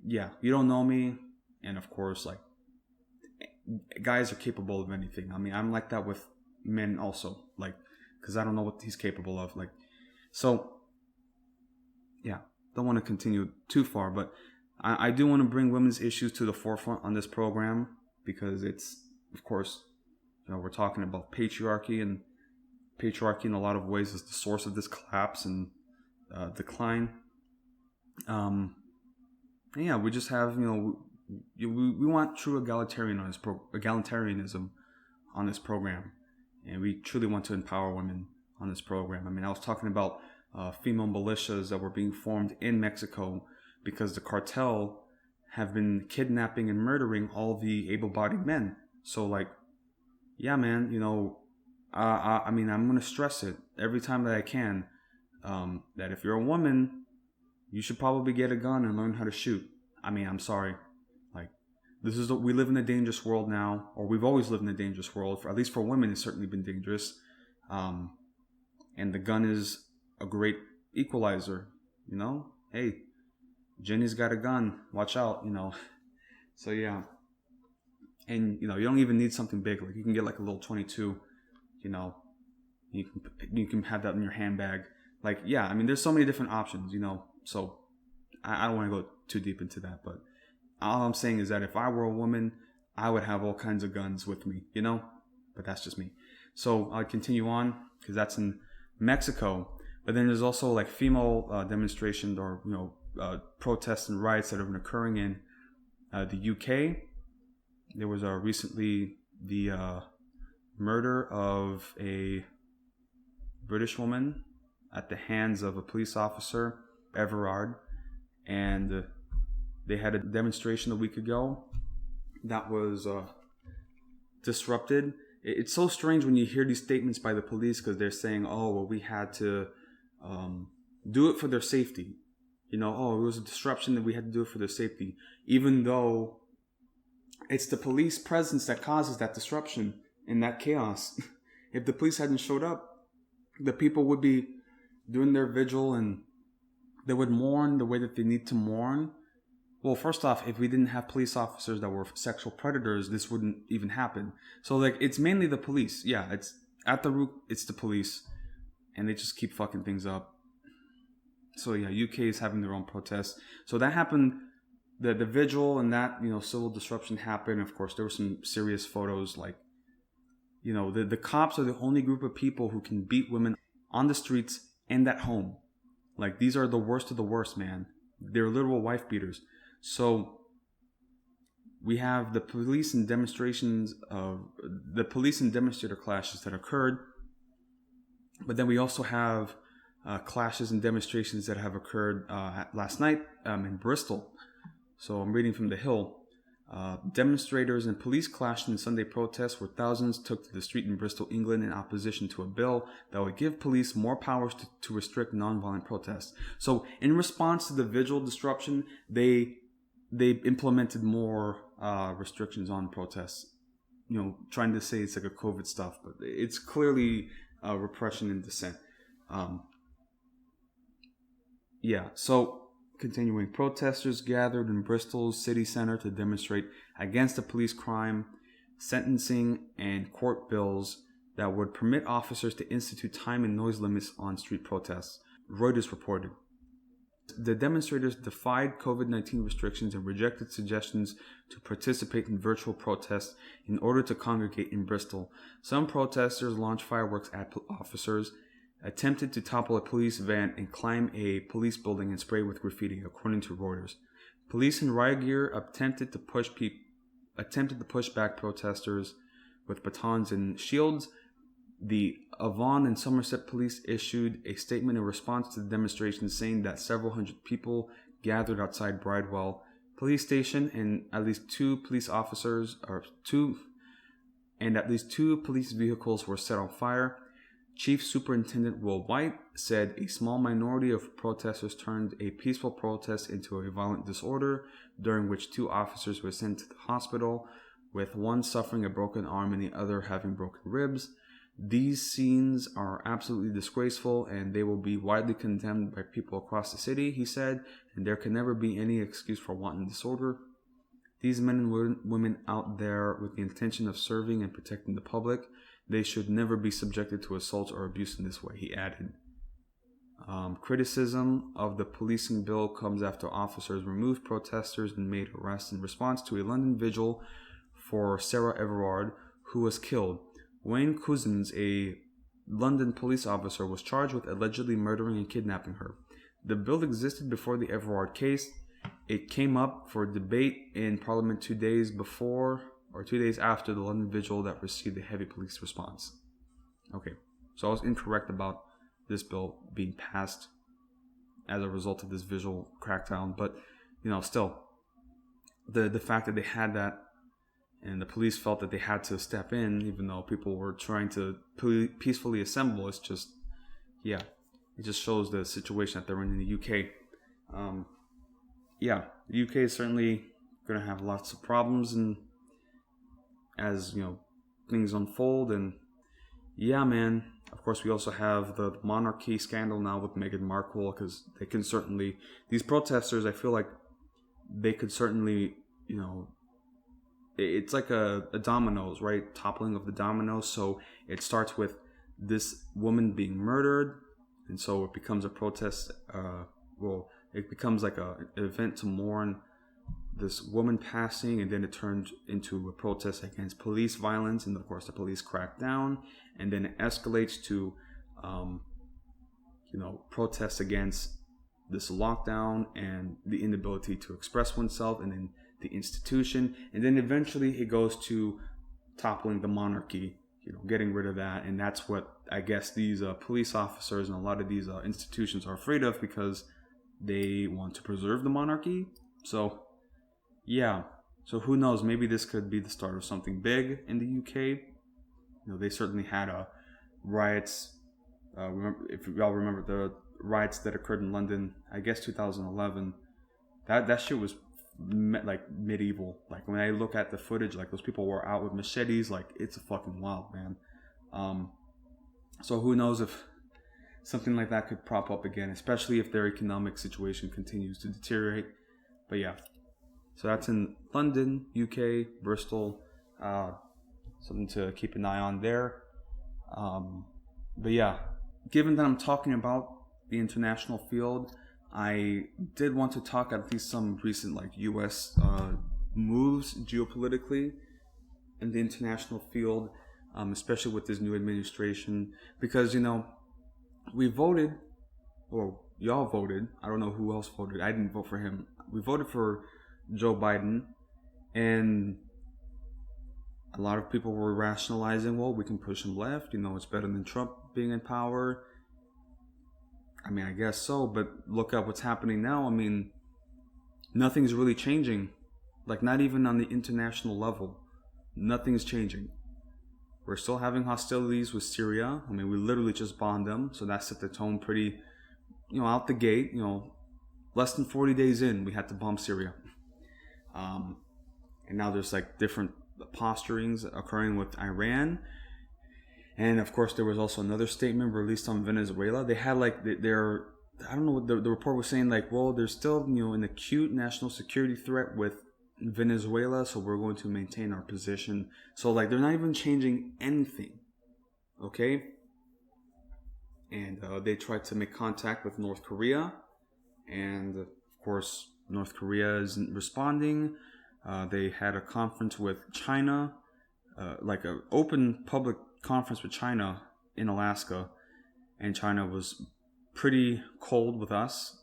yeah, you don't know me, and of course, like, guys are capable of anything. I mean, I'm like that with men also, like, because I don't know what he's capable of, like, so, yeah, don't want to continue too far, but I do want to bring women's issues to the forefront on this program, because it's, of course, you know, we're talking about patriarchy, and patriarchy in a lot of ways is the source of this collapse and decline. Yeah, we just have, you know, we want true egalitarianism on this program, and we truly want to empower women on this program. I mean, I was talking about female militias that were being formed in Mexico because the cartel have been kidnapping and murdering all the able-bodied men. So, like, yeah, man, you know, I mean, I'm going to stress it every time that I can, that if you're a woman, you should probably get a gun and learn how to shoot. I mean, I'm sorry. Like, we live in a dangerous world now, or we've always lived in a dangerous world. At least for women, it's certainly been dangerous. And the gun is a great equalizer, you know? Hey, Jenny's got a gun. Watch out, you know? So, yeah. And, you know, you don't even need something big. Like, you can get, like, a little 22, you know? You can have that in your handbag. Like, yeah, I mean, there's so many different options, you know? So, I don't want to go too deep into that, but all I'm saying is that if I were a woman, I would have all kinds of guns with me, you know? But that's just me. So I'll continue on, because that's in Mexico. But then there's also, like, female demonstrations, or, you know, protests and riots that have been occurring in the UK. There was recently the murder of a British woman at the hands of a police officer, Everard, and they had a demonstration a week ago that was disrupted. It's so strange when you hear these statements by the police, because they're saying, oh, well, we had to do it for their safety. You know, oh, it was a disruption that we had to do it for their safety. Even though It's the police presence that causes that disruption and that chaos. If the police hadn't showed up, the people would be doing their vigil and they would mourn the way that they need to mourn. Well, first off, if we didn't have police officers that were sexual predators, this wouldn't even happen. So, like, it's mainly the police. Yeah, it's at the root, it's the police. And they just keep fucking things up. So, yeah, UK is having their own protests. So that happened, the vigil and that, civil disruption happened. Of course, there were some serious photos, like, the cops are the only group of people who can beat women on the streets and at home. Like, these are the worst of the worst, man. They're literal wife beaters. So we have the police and demonstrator clashes that occurred, but then we also have clashes and demonstrations that have occurred last night in Bristol. So I'm reading from The Hill. Demonstrators and police clashed in Sunday protests where thousands took to the street in Bristol, England in opposition to a bill that would give police more powers to restrict nonviolent protests. So in response to the vigil disruption, they implemented more restrictions on protests, trying to say it's like a COVID stuff, but it's clearly repression and dissent. So continuing, protesters gathered in Bristol's city centre to demonstrate against the police crime, sentencing, and court bills that would permit officers to institute time and noise limits on street protests, Reuters reported. The demonstrators defied COVID-19 restrictions and rejected suggestions to participate in virtual protests in order to congregate in Bristol. Some protesters launched fireworks at officers, attempted to topple a police van and climb a police building and spray with graffiti, according to Reuters. Police in riot gear attempted to push back protesters with batons and shields. The Avon and Somerset police issued a statement in response to the demonstration saying that several hundred people gathered outside Bridewell police station and at least two police vehicles were set on fire. Chief Superintendent Will White said a small minority of protesters turned a peaceful protest into a violent disorder, during which 2 officers were sent to the hospital, with one suffering a broken arm and the other having broken ribs. These scenes are absolutely disgraceful and they will be widely condemned by people across the city, he said, and there can never be any excuse for wanton disorder. These men and women out there with the intention of serving and protecting the public, they should never be subjected to assaults or abuse in this way, he added. Criticism of the policing bill comes after officers removed protesters and made arrests in response to a London vigil for Sarah Everard, who was killed. Wayne Couzens, a London police officer, was charged with allegedly murdering and kidnapping her. The bill existed before the Everard case. It came up for debate in Parliament 2 days after the London vigil that received a heavy police response. Okay, so I was incorrect about this bill being passed as a result of this visual crackdown, but still, the fact that they had that and the police felt that they had to step in, even though people were trying to peacefully assemble, it just shows the situation that they're in the UK. The UK is certainly going to have lots of problems and as things unfold, and of course we also have the monarchy scandal now with Meghan Markle, because they can certainly, these protesters, I feel like they could certainly, it's like a dominoes, right? Toppling of the dominoes. So it starts with this woman being murdered, and so it becomes a protest. It becomes like an event to mourn this woman passing, and then it turned into a protest against police violence, and of course the police crack down, and then it escalates to protests against this lockdown and the inability to express oneself, and then the institution, and then eventually it goes to toppling the monarchy, getting rid of that. And that's what I guess these police officers and a lot of these institutions are afraid of, because they want to preserve the monarchy. So who knows, maybe this could be the start of something big in the UK. They certainly had riots. If y'all remember the riots that occurred in London, I guess 2011, that shit was like medieval. Like when I look at the footage, like those people were out with machetes. Like it's fucking wild, man. So who knows if something like that could prop up again, especially if their economic situation continues to deteriorate. But yeah, so that's in London, UK, Bristol. Something to keep an eye on there. But yeah, given that I'm talking about the international field, I did want to talk at least some recent like U.S. Moves geopolitically in the international field, especially with this new administration, because we voted, or y'all voted. I don't know who else voted. I didn't vote for him. We voted for Joe Biden, and a lot of people were rationalizing, well, we can push him left. It's better than Trump being in power. I mean, I guess so, but look at what's happening now. I mean, nothing's really changing. Like, not even on the international level. Nothing's changing. We're still having hostilities with Syria. I mean, we literally just bombed them, so that set the tone pretty, out the gate. Less than 40 days in, we had to bomb Syria. And now there's like different posturings occurring with Iran. And of course, there was also another statement released on Venezuela. They had like their, I don't know what the report was saying, like, well, there's still, an acute national security threat with Venezuela, so we're going to maintain our position. So like, they're not even changing anything. Okay? And they tried to make contact with North Korea. And of course, North Korea isn't responding. They had a conference with China, like an open public conference with China in Alaska, and China was pretty cold with us,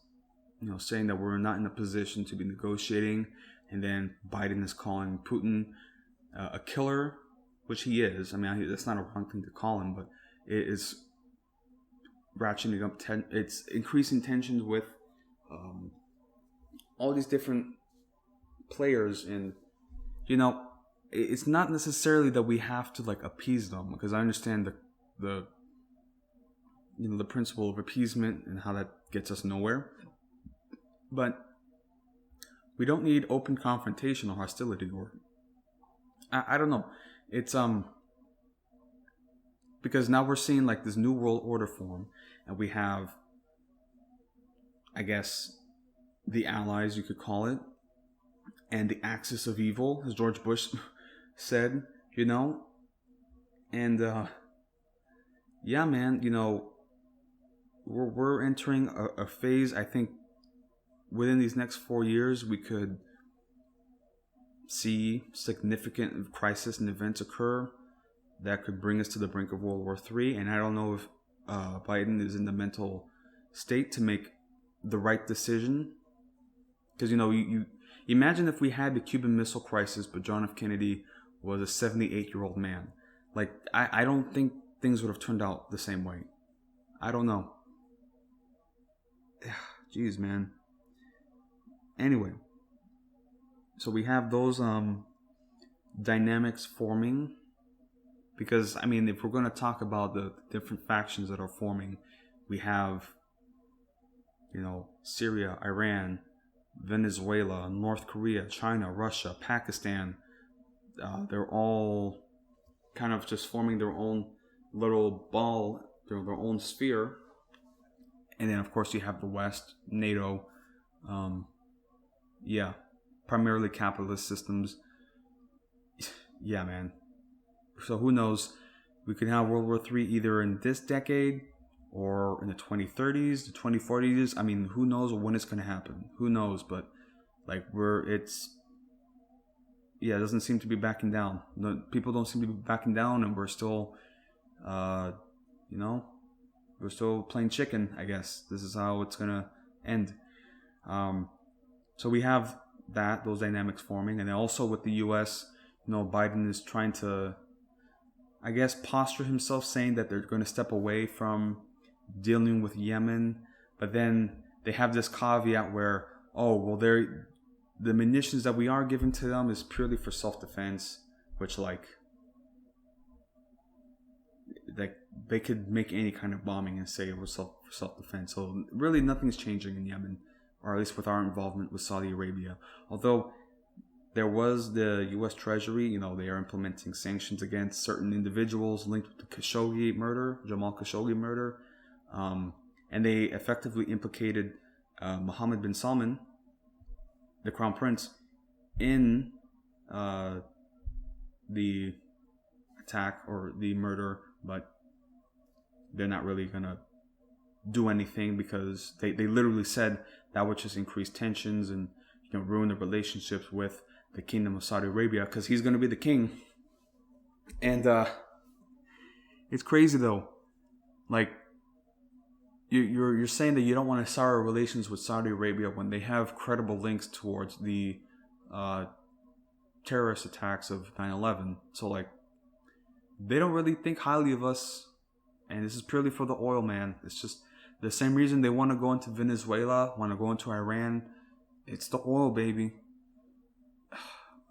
saying that we're not in a position to be negotiating. And then Biden is calling Putin a killer, which he is. I mean, that's not a wrong thing to call him, but it is ratcheting up. It's increasing tensions with all these different players, and it's not necessarily that we have to like appease them, because I understand the principle of appeasement and how that gets us nowhere, but we don't need open confrontation or hostility, or I don't know. It's because now we're seeing like this new world order form, and we have, I guess, the allies, you could call it, and the axis of evil, as George Bush said, and yeah, man, we're entering a phase. I think within these next 4 years, we could see significant crisis and events occur that could bring us to the brink of World War III. And I don't know if Biden is in the mental state to make the right decision, because you imagine if we had the Cuban Missile Crisis, but John F. Kennedy was a 78-year-old man. Like, I don't think things would have turned out the same way. I don't know. Jeez, man. Anyway, so we have those dynamics forming, because, I mean, if we're going to talk about the different factions that are forming, we have, Syria, Iran, Venezuela, North Korea, China, Russia, Pakistan. They're all kind of just forming their own little ball, their own sphere. And then, of course, you have the West, NATO, primarily capitalist systems. Yeah, man. So who knows? We could have World War III either in this decade or in the 2030s, the 2040s. I mean, who knows when it's going to happen? Who knows? But like, it doesn't seem to be backing down. People don't seem to be backing down, and we're still, we're still playing chicken, I guess. This is how it's going to end. So we have those dynamics forming. And then also with the U.S., Biden is trying to, I guess, posture himself, saying that they're going to step away from dealing with Yemen. But then they have this caveat where, the munitions that we are giving to them is purely for self-defense, which like they could make any kind of bombing and say it was self-defense. So really nothing's changing in Yemen. or at least with our involvement with Saudi Arabia. Although there was the U.S. Treasury, they are implementing sanctions against certain individuals linked with the Khashoggi murder, Jamal Khashoggi murder, and they effectively implicated Mohammed bin Salman, the Crown Prince, in the attack or the murder, but they're not really gonna do anything because they literally said that would just increase tensions and ruin the relationships with the Kingdom of Saudi Arabia because he's gonna be the king. And it's crazy though, like you're saying that you don't want to sour relations with Saudi Arabia when they have credible links towards the terrorist attacks of 9/11. So like they don't really think highly of us, and this is purely for the oil, man. It's just the same reason they want to go into Venezuela, want to go into Iran. It's the oil, baby.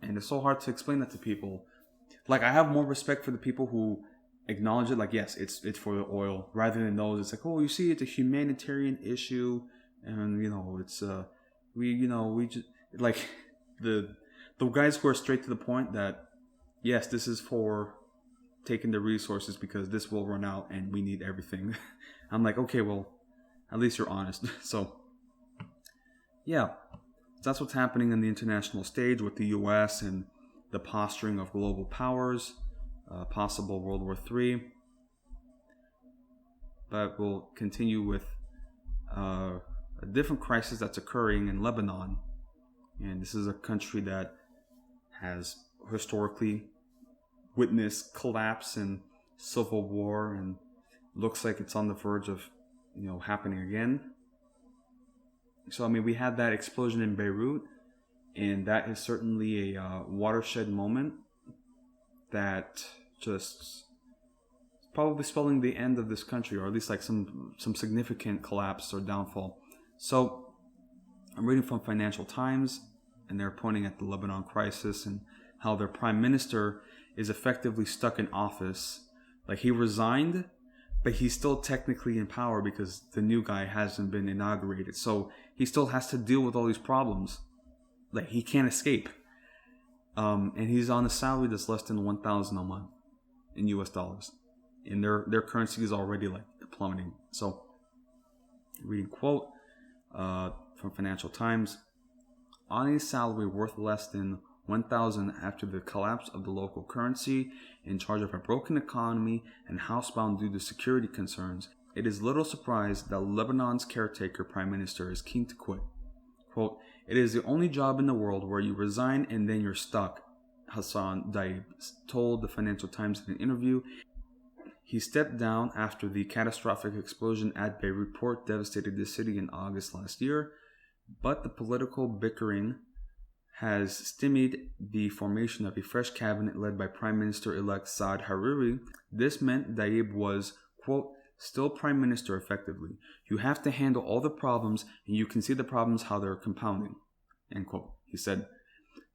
And it's so hard to explain that to people. Like, I have more respect for the people who acknowledge it. Like, yes, it's for the oil, rather than those. It's like, oh, you see, it's a humanitarian issue, and it's we just like the guys who are straight to the point that yes, this is for taking the resources because this will run out and we need everything. I'm like, okay, well, at least you're honest. So, yeah, that's what's happening in the international stage with the U.S. and the posturing of global powers, possible World War III. But we'll continue with a different crisis that's occurring in Lebanon. And this is a country that has historically witnessed collapse and civil war, and looks like it's on the verge of happening again. So we had that explosion in Beirut, and that is certainly a watershed moment that just probably spelling the end of this country, or at least like some significant collapse or downfall. So I'm reading from Financial Times, and they're pointing at the Lebanon crisis and how their prime minister is effectively stuck in office. Like, he resigned, but he's still technically in power because the new guy hasn't been inaugurated. So he still has to deal with all these problems. Like, he can't escape. And he's on a salary that's less than $1,000 a month in US dollars. And their currency is already like plummeting. So, reading quote from Financial Times: on a salary worth less than $1,000 after the collapse of the local currency, in charge of a broken economy and housebound due to security concerns, it is little surprise that Lebanon's caretaker prime minister is keen to quit. Quote, "It is the only job in the world where you resign and then you're stuck," Hassan Daib told the Financial Times in an interview. He stepped down after the catastrophic explosion at Beirut port devastated the city in August last year, but the political bickering has stymied the formation of a fresh cabinet led by Prime Minister-elect Saad Hariri. This meant Daib was, quote, "still Prime Minister effectively. You have to handle all the problems, and you can see the problems how they're compounding," end quote. He said,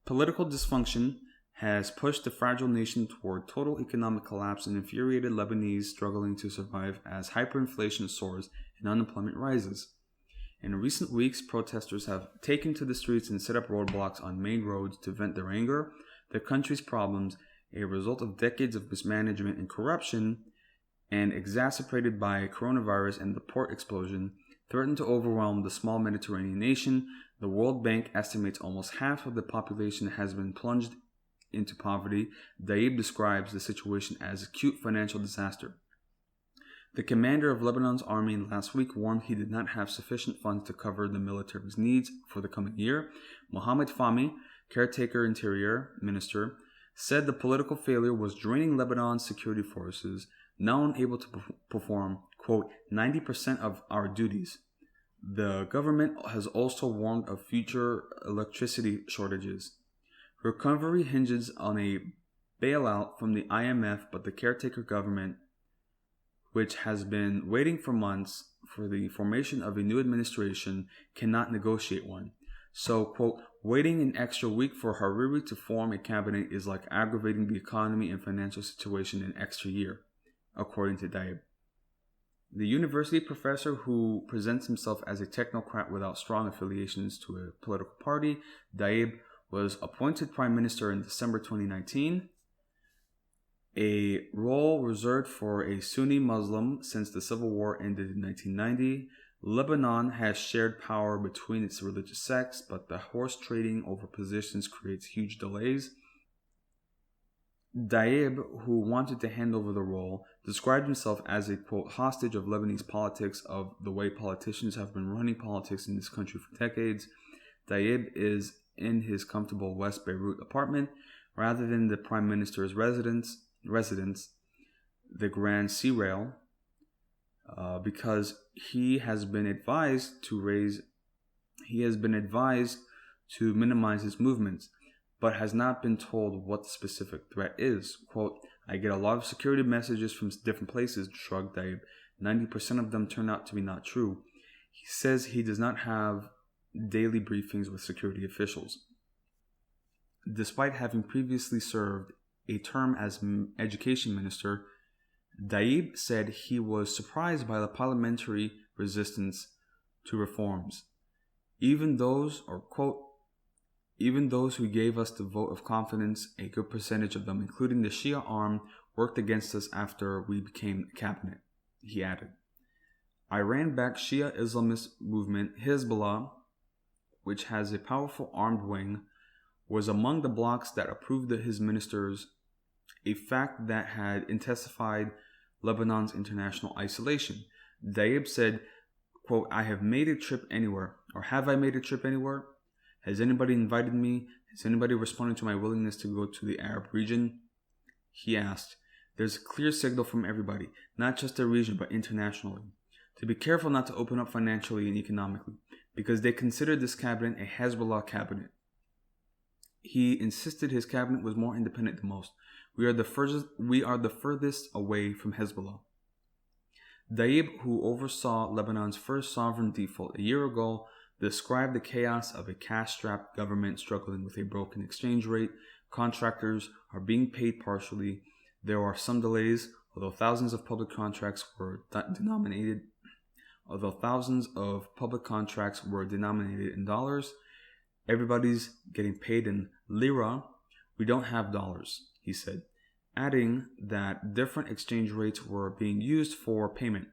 "Political dysfunction has pushed the fragile nation toward total economic collapse and infuriated Lebanese struggling to survive as hyperinflation soars and unemployment rises. In recent weeks, protesters have taken to the streets and set up roadblocks on main roads to vent their anger. The country's problems, a result of decades of mismanagement and corruption, and exacerbated by coronavirus and the port explosion, threaten to overwhelm the small Mediterranean nation. The World Bank estimates almost half of the population has been plunged into poverty." Daib describes the situation as acute financial disaster. The commander of Lebanon's army last week warned he did not have sufficient funds to cover the military's needs for the coming year. Mohammed Fahmy, caretaker interior minister, said the political failure was draining Lebanon's security forces, now unable to perform, quote, 90% of our duties. The government has also warned of future electricity shortages. Recovery hinges on a bailout from the IMF, but the caretaker government, which has been waiting for months for the formation of a new administration, cannot negotiate one. So, quote, "waiting an extra week for Hariri to form a cabinet is like aggravating the economy and financial situation an extra year," according to Daib. The university professor who presents himself as a technocrat without strong affiliations to a political party, Daib, was appointed prime minister in December 2019, a role reserved for a Sunni Muslim since the civil war ended in 1990. Lebanon has shared power between its religious sects, but the horse trading over positions creates huge delays. Daib, who wanted to hand over the role, described himself as a, quote, hostage of Lebanese politics, of the way politicians have been running politics in this country for decades. Daib is in his comfortable West Beirut apartment rather than the prime minister's residence, the Grand Sea Rail, because he has been advised to minimize his movements, but has not been told what the specific threat is. Quote, I get a lot of security messages from different places, shrugged Daib. 90% of them turn out to be not true. He says he does not have daily briefings with security officials. Despite having previously served a term as education minister, Daib said he was surprised by the parliamentary resistance to reforms. Even those who gave us the vote of confidence, a good percentage of them, including the Shia arm, worked against us after we became cabinet, he added. Iran-backed Shia Islamist movement Hezbollah, which has a powerful armed wing, was among the blocs that approved his ministers, a fact that had intensified Lebanon's international isolation. Daib said, quote, I have made a trip anywhere, or have I made a trip anywhere? Has anybody invited me? Has anybody responded to my willingness to go to the Arab region? He asked. There's a clear signal from everybody, not just the region, but internationally, to be careful not to open up financially and economically, because they consider this cabinet a Hezbollah cabinet. He insisted his cabinet was more independent than most. We are the furthest away from Hezbollah. Daib, who oversaw Lebanon's first sovereign default a year ago, described the chaos of a cash-strapped government struggling with a broken exchange rate. Contractors are being paid partially. There are some delays, although thousands of public contracts were denominated in dollars. Everybody's getting paid in lira. We don't have dollars, he said, adding that different exchange rates were being used for payment,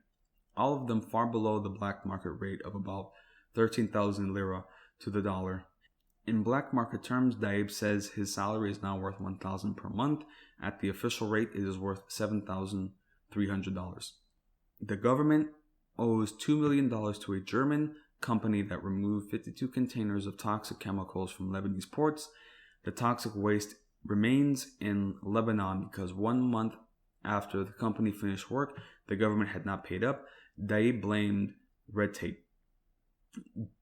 all of them far below the black market rate of about 13,000 lira to the dollar. In black market terms, Daib says his salary is now worth $1,000 per month. At the official rate, it is worth $7,300. The government owes $2 million to a German company that removed 52 containers of toxic chemicals from Lebanese ports. The toxic waste remains in Lebanon because 1 month after the company finished work, the government had not paid up. Daib blamed red tape.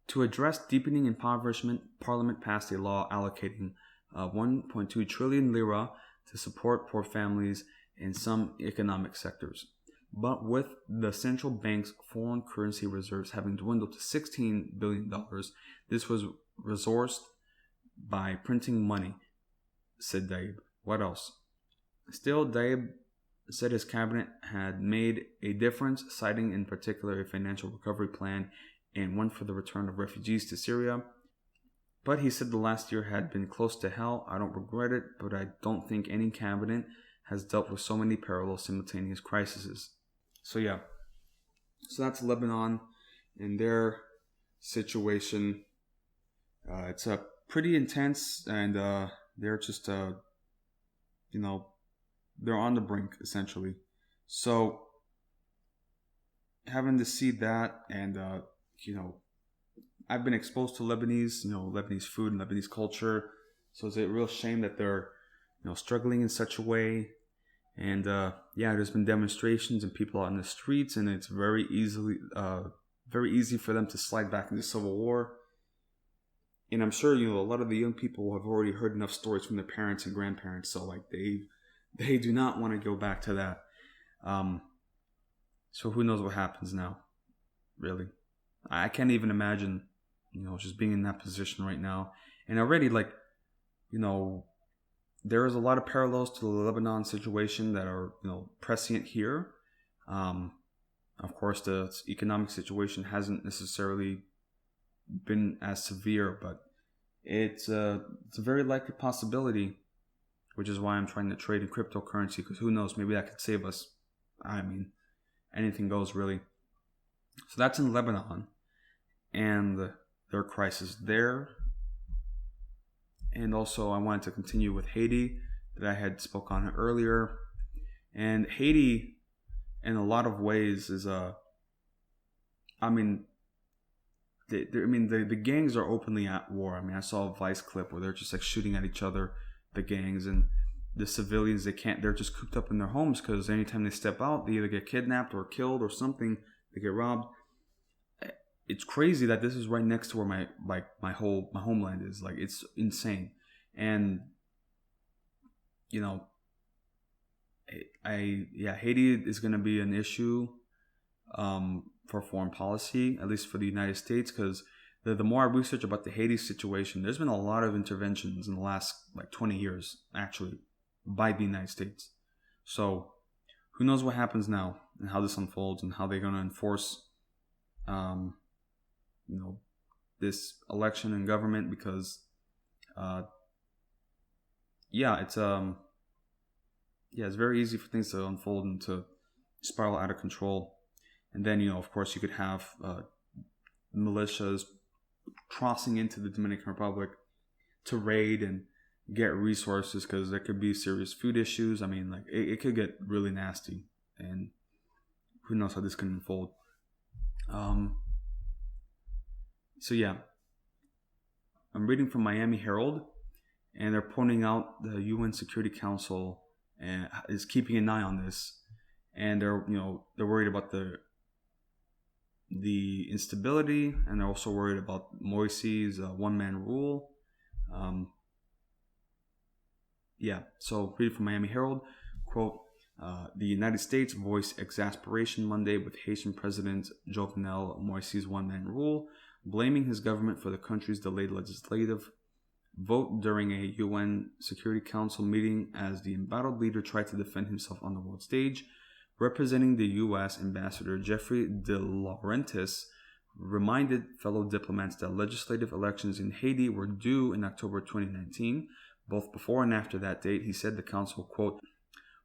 To address deepening impoverishment, Parliament passed a law allocating 1.2 trillion lira to support poor families in some economic sectors. But with the central bank's foreign currency reserves having dwindled to $16 billion, this was resourced by printing money, said Daib. What else? Still, Daib said his cabinet had made a difference, citing in particular a financial recovery plan and one for the return of refugees to Syria. But he said the last year had been close to hell. I don't regret it, but I don't think any cabinet has dealt with so many parallel simultaneous crises. So that's Lebanon and their situation. It's pretty intense, and they're just, they're on the brink, essentially. So having to see that, and I've been exposed to Lebanese food and Lebanese culture. So it's a real shame that they're, struggling in such a way. And there's been demonstrations and people out in the streets, and it's very easy for them to slide back into civil war. And I'm sure a lot of the young people have already heard enough stories from their parents and grandparents, so they do not want to go back to that. So who knows what happens now? Really, I can't even imagine, just being in that position right now. And already, there is a lot of parallels to the Lebanon situation that are, prescient here. Of course, the economic situation hasn't necessarily been as severe, but it's a very likely possibility, which is why I'm trying to trade in cryptocurrency, because who knows, maybe that could save us. I mean, anything goes, really. So that's in Lebanon, and their crisis there. And also, I wanted to continue with Haiti that I had spoke on earlier. And Haiti, in a lot of ways, is the gangs are openly at war. I mean, I saw a Vice clip where they're just like shooting at each other, the gangs, and the civilians. They're just cooped up in their homes because anytime they step out, they either get kidnapped or killed or something. They get robbed. It's crazy that this is right next to where my homeland is. Like, it's insane. And Haiti is going to be an issue for foreign policy, at least for the United States, because the more I research about the Haiti situation, there's been a lot of interventions in the last 20 years, actually, by the United States. So who knows what happens now and how this unfolds and how they're going to enforce this election and government, because it's very easy for things to unfold and to spiral out of control. And then, of course, you could have militias crossing into the Dominican Republic to raid and get resources, because there could be serious food issues. I mean, it could get really nasty, and who knows how this can unfold. I'm reading from Miami Herald, and they're pointing out the UN Security Council is keeping an eye on this, and they're worried about the instability, and they're also worried about Morsi's one-man rule. So read from Miami Herald, quote, the United States voiced exasperation Monday with Haitian President Jovenel Moïse's one-man rule, blaming his government for the country's delayed legislative vote during a UN Security Council meeting as the embattled leader tried to defend himself on the world stage. Representing the U.S. Ambassador Jeffrey De Laurentiis reminded fellow diplomats that legislative elections in Haiti were due in October 2019. Both before and after that date, he said the council, quote,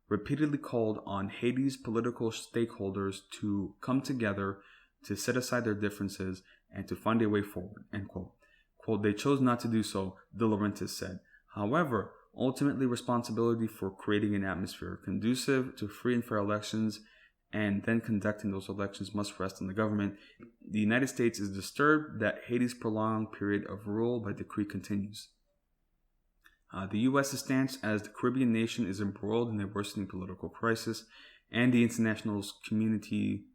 repeatedly called on Haiti's political stakeholders to come together to set aside their differences and to find a way forward, end quote. Quote, they chose not to do so, De Laurentiis said. However, ultimately responsibility for creating an atmosphere conducive to free and fair elections and then conducting those elections must rest on the government. The United States is disturbed that Haiti's prolonged period of rule by decree continues. The U.S.'s stance as the Caribbean nation is embroiled in a worsening political crisis, and the international community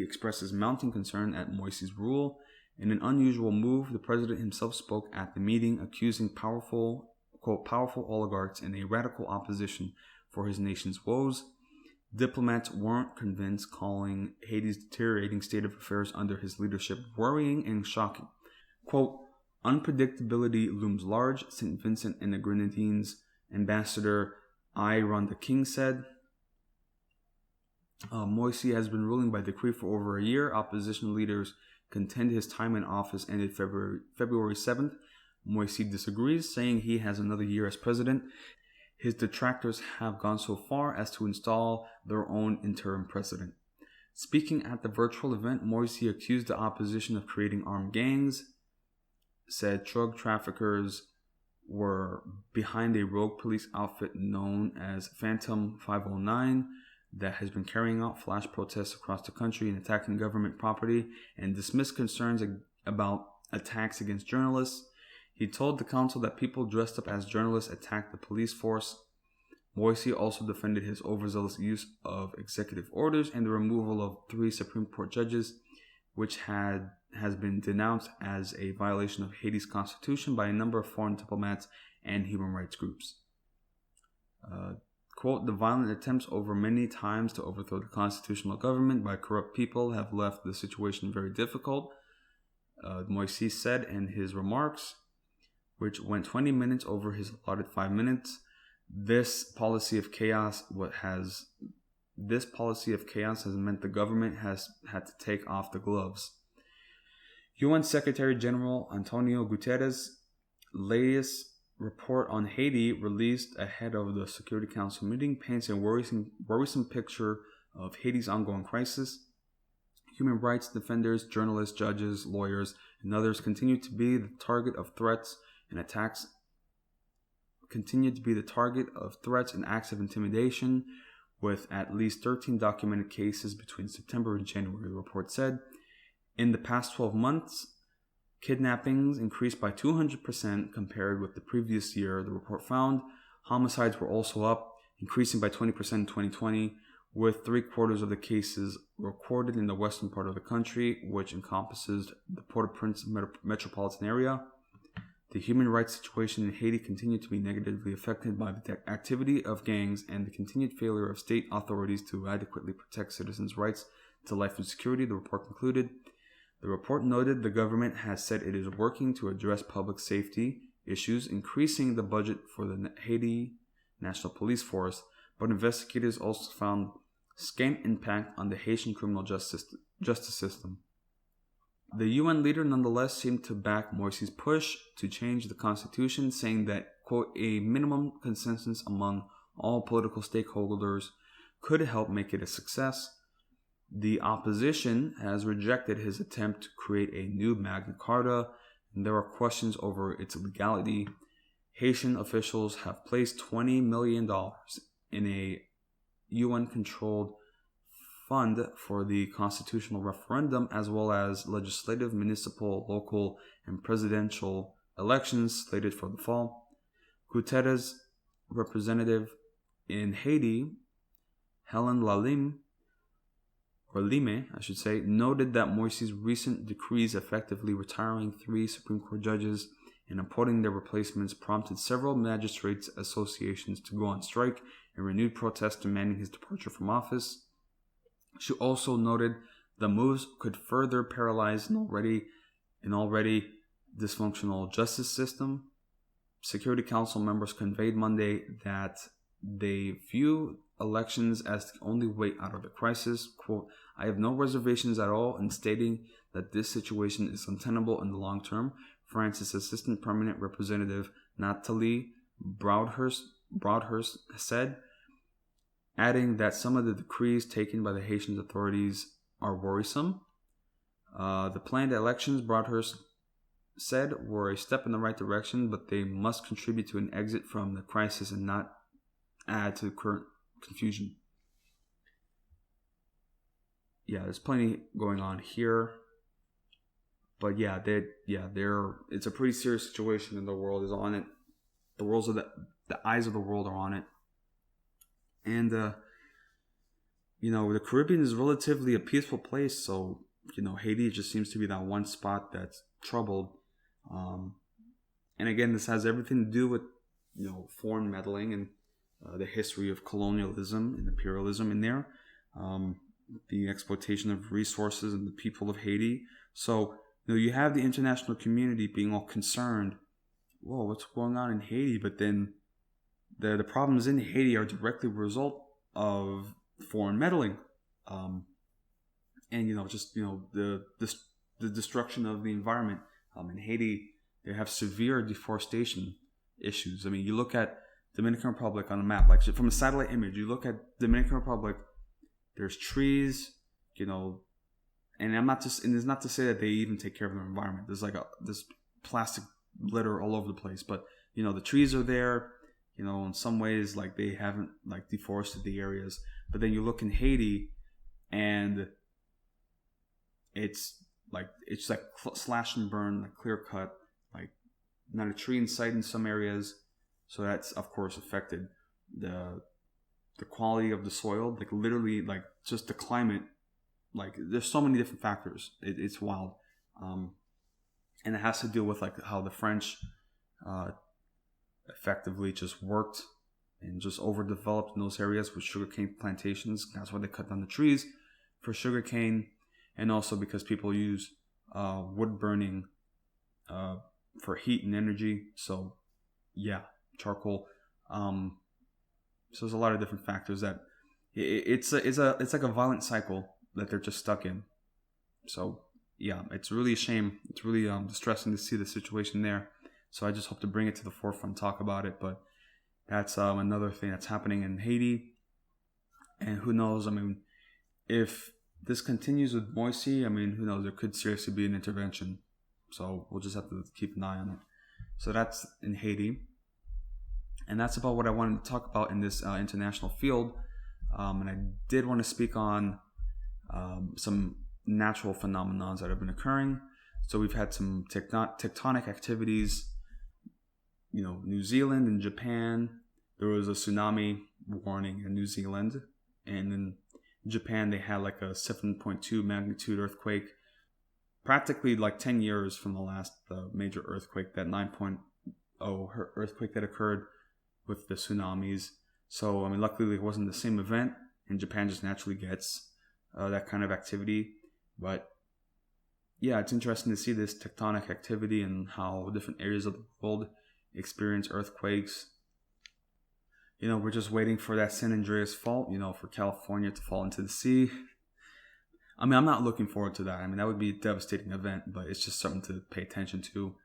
expresses mounting concern at Moïse's rule. In an unusual move, the president himself spoke at the meeting, accusing powerful oligarchs in a radical opposition for his nation's woes. Diplomats weren't convinced, calling Haiti's deteriorating state of affairs under his leadership worrying and shocking. Quote, unpredictability looms large, St. Vincent and the Grenadines Ambassador I. Rhonda King said. Moïse has been ruling by decree for over a year. Opposition leaders contend his time in office ended February 7th. Moïse disagrees, saying he has another year as president. His detractors have gone so far as to install their own interim president. Speaking at the virtual event, Moïse accused the opposition of creating armed gangs, said drug traffickers were behind a rogue police outfit known as Phantom 509 that has been carrying out flash protests across the country and attacking government property, and dismissed concerns about attacks against journalists. He told the council that people dressed up as journalists attacked the police force. Moïse also defended his overzealous use of executive orders and the removal of 3 Supreme Court judges, which has been denounced as a violation of Haiti's constitution by a number of foreign diplomats and human rights groups. Quote, the violent attempts over many times to overthrow the constitutional government by corrupt people have left the situation very difficult, Moïse said in his remarks, which went 20 minutes over his allotted 5 minutes. This policy of chaos has This policy of chaos has meant the government has had to take off the gloves. UN Secretary General Antonio Guterres' latest report on Haiti, released ahead of the Security Council meeting, paints a worrisome picture of Haiti's ongoing crisis. Human rights defenders, journalists, judges, lawyers, and others continue to be the target of threats and attacks. And acts of intimidation, with at least 13 documented cases between September and January, the report said. In the past 12 months, kidnappings increased by 200% compared with the previous year, the report found. Homicides were also up, increasing by 20% in 2020, with 3/4 of the cases recorded in the western part of the country, which encompasses the Port-au-Prince metropolitan area. The human rights situation in Haiti continued to be negatively affected by the activity of gangs and the continued failure of state authorities to adequately protect citizens' rights to life and security, the report concluded. The report noted the government has said it is working to address public safety issues, increasing the budget for the Haiti National Police Force, but investigators also found scant impact on the Haitian criminal justice system. The UN leader nonetheless seemed to back Morsi's push to change the constitution, saying that, quote, a minimum consensus among all political stakeholders could help make it a success. The opposition has rejected his attempt to create a new Magna Carta, and there are questions over its legality. Haitian officials have placed $20 million in a UN-controlled fund for the constitutional referendum, as well as legislative, municipal, local, and presidential elections slated for the fall. Guterres' representative in Haiti, Helen Lime, noted that Morsi's recent decrees effectively retiring 3 Supreme Court judges and appointing their replacements prompted several magistrates' associations to go on strike and renewed protests demanding his departure from office. She also noted the moves could further paralyze an already dysfunctional justice system. Security Council members conveyed Monday that they view elections as the only way out of the crisis. Quote, I have no reservations at all in stating that this situation is untenable in the long term, France's Assistant Permanent Representative Nathalie Broadhurst said, adding that some of the decrees taken by the Haitian authorities are worrisome. The planned elections, Broadhurst said, were a step in the right direction, but they must contribute to an exit from the crisis and not add to the current confusion. Yeah, there's plenty going on here. But it's a pretty serious situation, and the world is on it. The eyes of the world are on it. And, the Caribbean is relatively a peaceful place, so, Haiti just seems to be that one spot that's troubled. And again, this has everything to do with, foreign meddling and the history of colonialism and imperialism in there, the exploitation of resources and the people of Haiti. So, you have the international community being all concerned, whoa, what's going on in Haiti? But then the problems in Haiti are directly a result of foreign meddling. And, the destruction of the environment. In Haiti, they have severe deforestation issues. I mean, you look at Dominican Republic on a map, like from a satellite image, you look at Dominican Republic, there's trees, and it's not to say that they even take care of their environment. There's like this plastic litter all over the place, but the trees are there. In some ways, like they haven't like deforested the areas. But then you look in Haiti, and it's like slash and burn, like clear cut, like not a tree in sight in some areas. So that's of course affected the quality of the soil, like literally, like just the climate. Like there's so many different factors. It's wild, and it has to do with like how the French effectively just worked and just overdeveloped in those areas with sugarcane plantations. That's why they cut down the trees for sugarcane, and also because people use wood burning for heat and energy. So yeah, charcoal. So there's a lot of different factors that It's like a violent cycle that they're just stuck in. So yeah, it's really a shame. It's really distressing to see the situation there. So I just hope to bring it to the forefront, talk about it. But that's another thing that's happening in Haiti. And who knows? I mean, if this continues with Moise, I mean, who knows? There could seriously be an intervention. So we'll just have to keep an eye on it. So that's in Haiti. And that's about what I wanted to talk about in this international field. And I did want to speak on some natural phenomena that have been occurring. So we've had some tectonic activities. New Zealand and Japan. There was a tsunami warning in New Zealand. And in Japan, they had like a 7.2 magnitude earthquake. Practically like 10 years from the last major earthquake, that 9.0 earthquake that occurred with the tsunamis. So, I mean, luckily it wasn't the same event, and Japan just naturally gets that kind of activity. But yeah, it's interesting to see this tectonic activity and how different areas of the world experience earthquakes. We're just waiting for that San Andreas fault, for California to fall into the sea. I mean, I'm not looking forward to that. I mean, that would be a devastating event, but it's just something to pay attention to.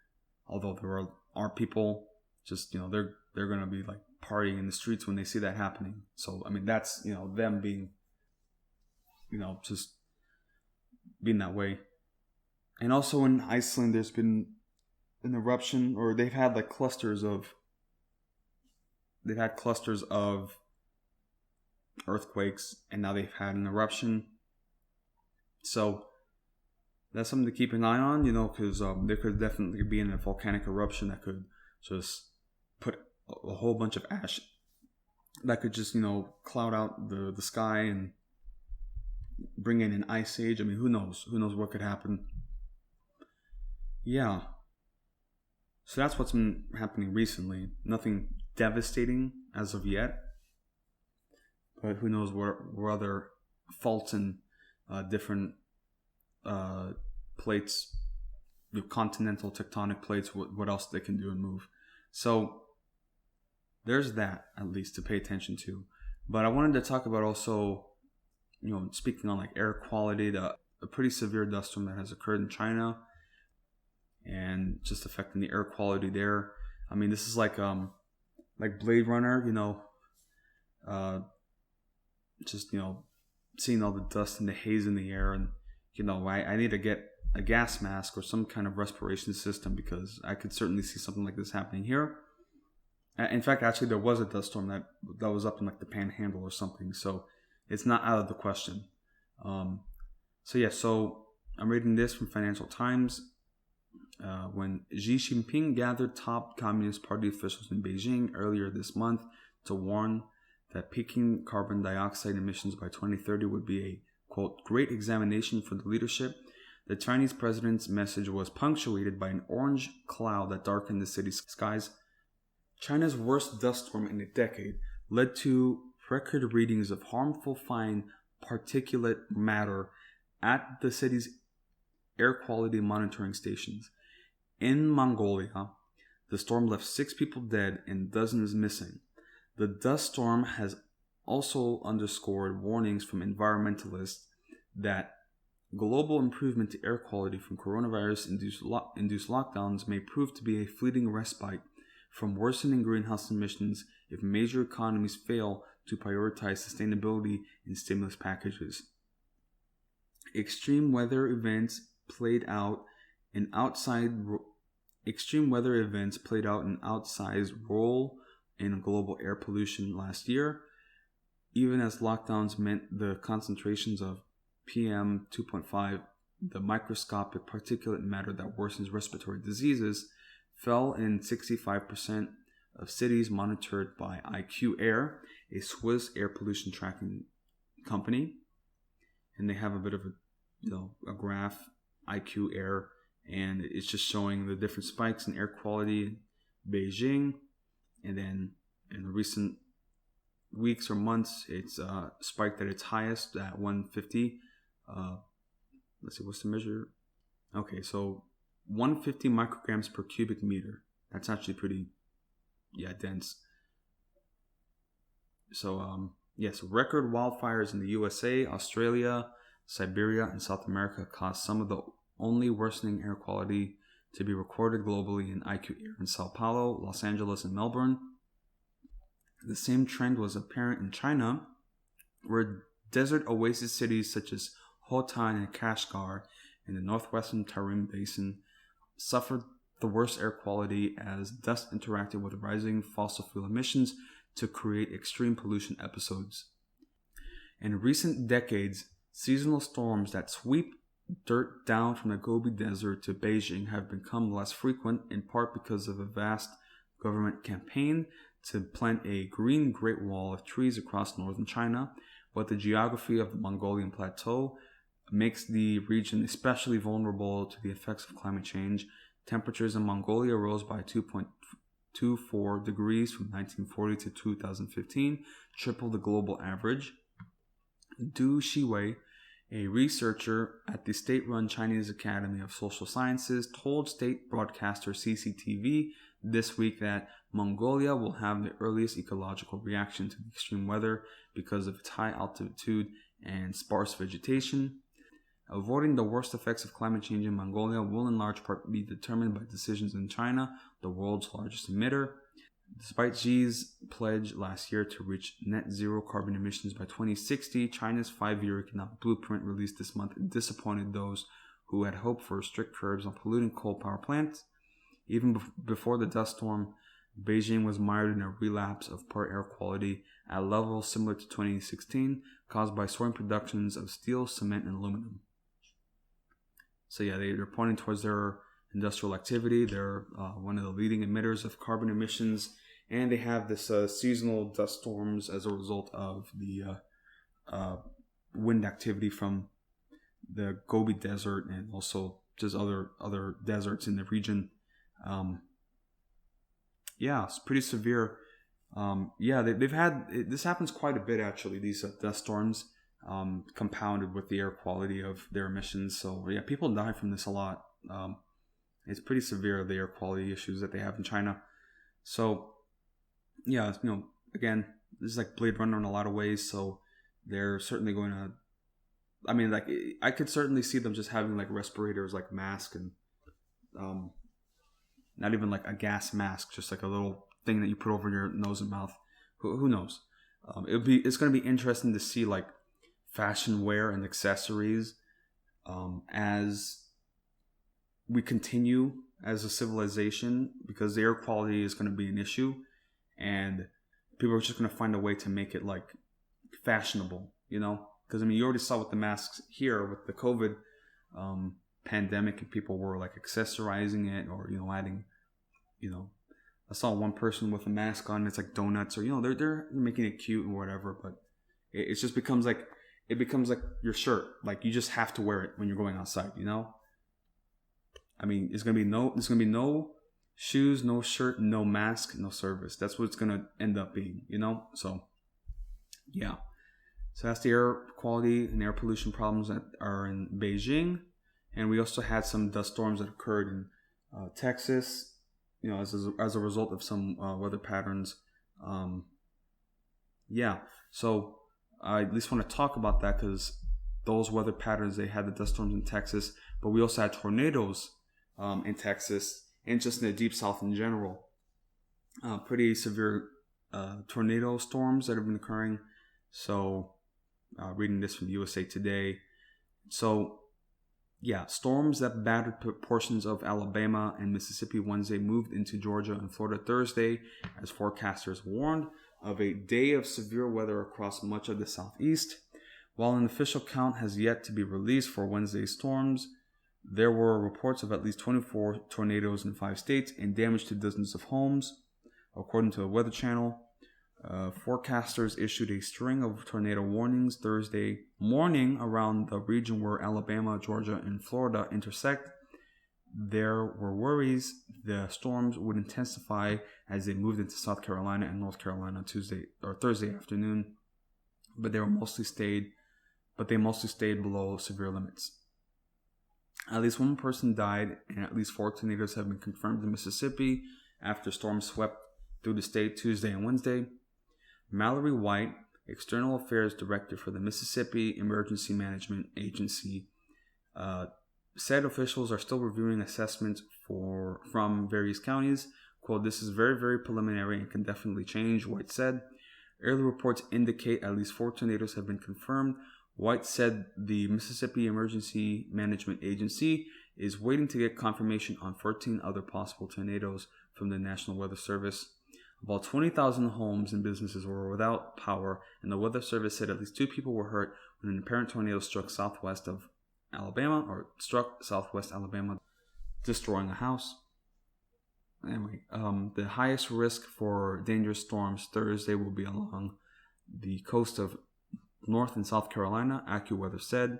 Although there are people just, they're going to be like partying in the streets when they see that happening. So, I mean, that's, them being, just being that way. And also in Iceland, there's been an eruption, or they've had like clusters of earthquakes, and now they've had an eruption. So that's something to keep an eye on, because there could definitely be a volcanic eruption that could just put a whole bunch of ash that could just, cloud out the sky and bring in an ice age. I mean, who knows? Who knows what could happen? Yeah. So that's what's been happening recently. Nothing devastating as of yet. But who knows what other faults and different plates, continental tectonic plates, what else they can do and move. So there's that, at least, to pay attention to. But I wanted to talk about also, speaking on like air quality, a pretty severe dust storm that has occurred in China and just affecting the air quality there. I mean, this is like Blade Runner, just, seeing all the dust and the haze in the air. And, I need to get a gas mask or some kind of respiration system, because I could certainly see something like this happening here. In fact, actually, there was a dust storm that was up in like the Panhandle or something. So it's not out of the question. So I'm reading this from Financial Times. When Xi Jinping gathered top Communist Party officials in Beijing earlier this month to warn that peaking carbon dioxide emissions by 2030 would be a, quote, great examination for the leadership, the Chinese president's message was punctuated by an orange cloud that darkened the city's skies. China's worst dust storm in a decade led to record readings of harmful fine particulate matter at the city's air quality monitoring stations. In Mongolia, the storm left 6 people dead and dozens missing. The dust storm has also underscored warnings from environmentalists that global improvement to air quality from coronavirus-induced lockdowns may prove to be a fleeting respite from worsening greenhouse emissions if major economies fail to prioritize sustainability in stimulus packages. Extreme weather events played out an outsized role in global air pollution last year, even as lockdowns meant the concentrations of PM 2.5, the microscopic particulate matter that worsens respiratory diseases, fell in 65% of cities monitored by IQ Air, a Swiss air pollution tracking company. And they have a bit of a graph, IQ Air, and it's just showing the different spikes in air quality in Beijing. And then in the recent weeks or months, it's spiked at its highest at 150. Let's see, what's the measure? Okay, so 150 micrograms per cubic meter. That's actually pretty, dense. So, Yes, record wildfires in the USA, Australia, Siberia, and South America caused some of the only worsening air quality to be recorded globally in IQ air in Sao Paulo, Los Angeles, and Melbourne. The same trend was apparent in China, where desert oasis cities such as Hotan and Kashgar in the northwestern Tarim Basin suffered the worst air quality as dust interacted with rising fossil fuel emissions to create extreme pollution episodes. In recent decades, seasonal storms that sweep dirt down from the Gobi Desert to Beijing have become less frequent, in part because of a vast government campaign to plant a green Great Wall of trees across northern China, but the geography of the Mongolian plateau makes the region especially vulnerable to the effects of climate change. Temperatures in Mongolia rose by 2.24 degrees from 1940 to 2015, triple the global average. Du Shiwei, a researcher at the state-run Chinese Academy of Social Sciences, told state broadcaster CCTV this week that Mongolia will have the earliest ecological reaction to the extreme weather because of its high altitude and sparse vegetation. Avoiding the worst effects of climate change in Mongolia will in large part be determined by decisions in China, the world's largest emitter. Despite Xi's pledge last year to reach net zero carbon emissions by 2060, China's 5-year economic blueprint released this month disappointed those who had hoped for strict curbs on polluting coal power plants. Even before the dust storm, Beijing was mired in a relapse of poor air quality at levels similar to 2016, caused by soaring productions of steel, cement, and aluminum. So yeah, they're pointing towards their industrial activity. They're one of the leading emitters of carbon emissions, and they have this seasonal dust storms as a result of the wind activity from the Gobi Desert and also just other deserts in the region. It's pretty severe. They've had this happens quite a bit actually. These dust storms. Compounded with the air quality of their emissions. So yeah, people die from this a lot. It's pretty severe, the air quality issues that they have in China. So yeah, again, this is like Blade Runner in a lot of ways. So they're certainly going to, I could certainly see them just having like respirators, like mask and not even like a gas mask, just like a little thing that you put over your nose and mouth. Who knows? It's going to be interesting to see like fashion wear and accessories as we continue as a civilization, because the air quality is going to be an issue and people are just going to find a way to make it like fashionable, because you already saw with the masks here with the COVID pandemic, and people were like accessorizing it or adding, I saw one person with a mask on, it's like donuts, or they're making it cute and whatever, but it just becomes like your shirt. Like you just have to wear it when you're going outside, there's gonna be no shoes, no shirt, no mask, no service. That's what it's gonna end up being, So yeah. So that's the air quality and air pollution problems that are in Beijing. And we also had some dust storms that occurred in Texas, as a result of some weather patterns. So I at least want to talk about that, because those weather patterns, they had the dust storms in Texas, but we also had tornadoes in Texas and just in the deep south in general. Pretty severe tornado storms that have been occurring. So reading this from USA Today. So yeah, storms that battered portions of Alabama and Mississippi Wednesday moved into Georgia and Florida Thursday, as forecasters warned of a day of severe weather across much of the southeast. While an official count has yet to be released for Wednesday's storms, there were reports of at least 24 tornadoes in 5 states and damage to dozens of homes. According to the Weather Channel, forecasters issued a string of tornado warnings Thursday morning around the region where Alabama, Georgia, and Florida intersect. There were worries the storms would intensify as they moved into South Carolina and North Carolina Thursday afternoon, but they mostly stayed below severe limits. At least one person died, and at least 4 tornadoes have been confirmed in Mississippi after storms swept through the state Tuesday and Wednesday. Mallory White, External Affairs Director for the Mississippi Emergency Management Agency, said officials are still reviewing assessments from various counties. Quote, "This is very, very preliminary and can definitely change," White said. Early reports indicate at least 4 tornadoes have been confirmed. White said the Mississippi Emergency Management Agency is waiting to get confirmation on 14 other possible tornadoes from the National Weather Service. About 20,000 homes and businesses were without power, and the Weather Service said at least 2 people were hurt when an apparent tornado struck southwest Alabama, destroying a house. Anyway, the highest risk for dangerous storms Thursday will be along the coast of North and South Carolina, AccuWeather said.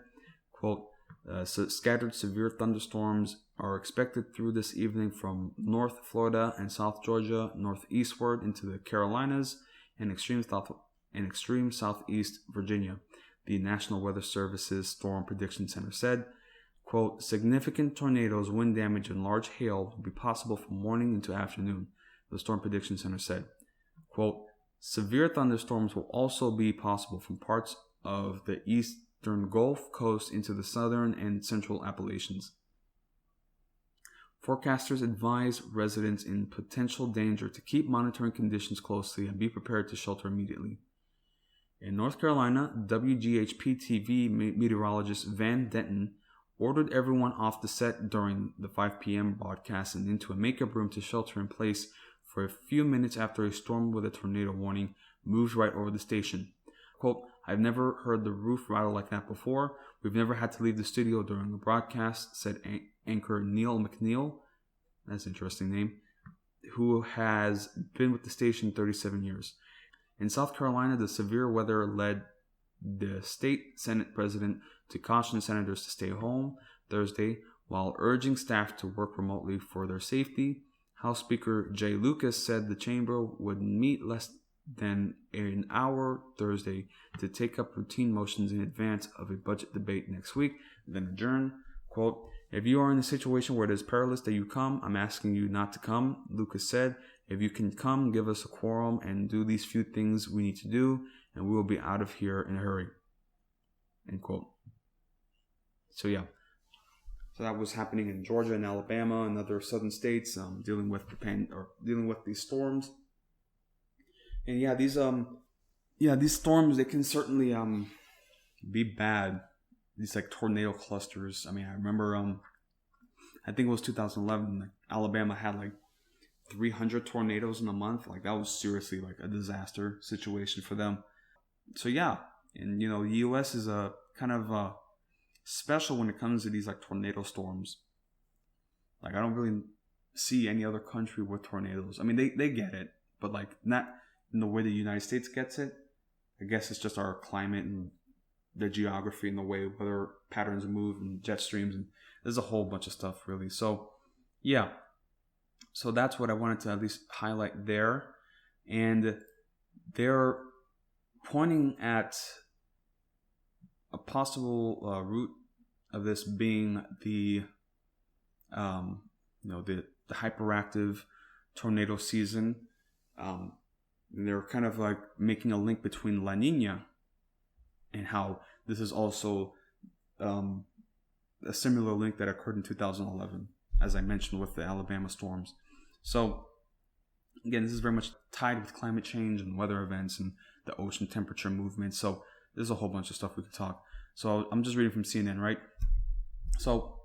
Quote, "Scattered severe thunderstorms are expected through this evening from North Florida and South Georgia northeastward into the Carolinas and extreme southeast Virginia," the National Weather Service's Storm Prediction Center said. Quote, "Significant tornadoes, wind damage, and large hail will be possible from morning into afternoon," the Storm Prediction Center said. Quote, "Severe thunderstorms will also be possible from parts of the eastern Gulf Coast into the southern and central Appalachians. Forecasters advise residents in potential danger to keep monitoring conditions closely and be prepared to shelter immediately." In North Carolina, WGHP-TV meteorologist Van Denton ordered everyone off the set during the 5 p.m. broadcast and into a makeup room to shelter in place for a few minutes after a storm with a tornado warning moved right over the station. Quote, "I've never heard the roof rattle like that before. We've never had to leave the studio during a broadcast," said anchor Neil McNeil, that's an interesting name, who has been with the station 37 years. In South Carolina, the severe weather led the state Senate president to caution senators to stay home Thursday while urging staff to work remotely for their safety. House Speaker Jay Lucas said the chamber would meet less than an hour Thursday to take up routine motions in advance of a budget debate next week, then adjourn. Quote, "If you are in a situation where it is perilous that you come, I'm asking you not to come," Lucas said. "If you can come, give us a quorum and do these few things we need to do, and we will be out of here in a hurry." End quote. So yeah, so that was happening in Georgia and Alabama and other southern states, dealing with these storms. And yeah, these storms, they can certainly be bad. These like tornado clusters. I mean, I remember I think it was 2011. Like, Alabama had like 300 tornadoes in a month. Like that was seriously like a disaster situation for them. So yeah, and you know, the U.S. is a kind of special when it comes to these like tornado storms. Like I don't really see any other country with tornadoes. I mean, they get it, but like not in the way the United States gets it. I guess it's just our climate and the geography and the way weather patterns move and jet streams, and there's a whole bunch of stuff really. So yeah, so that's what I wanted to at least highlight there. And they're pointing at a possible root of this being the hyperactive tornado season. They're kind of like making a link between La Nina and how this is also a similar link that occurred in 2011, as I mentioned with the Alabama storms. So again, this is very much tied with climate change and weather events and the ocean temperature movement. So there's a whole bunch of stuff we could talk. So I'm just reading from CNN, right? So,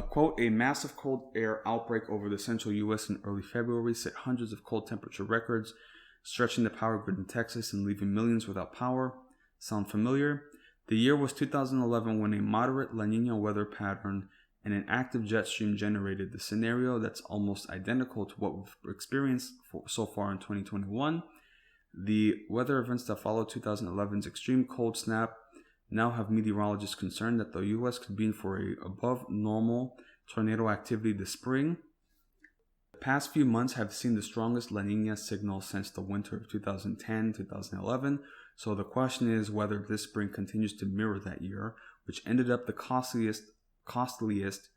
quote, "A massive cold air outbreak over the central U.S. in early February set hundreds of cold temperature records, stretching the power grid in Texas and leaving millions without power." Sound familiar? The year was 2011 when a moderate La Nina weather pattern and an active jet stream generated the scenario that's almost identical to what we've experienced so far in 2021. The weather events that followed 2011's extreme cold snap now have meteorologists concerned that the U.S. could be in for a above normal tornado activity this spring. The past few months have seen the strongest La Nina signal since the winter of 2010-2011, so the question is whether this spring continues to mirror that year, which ended up the costliest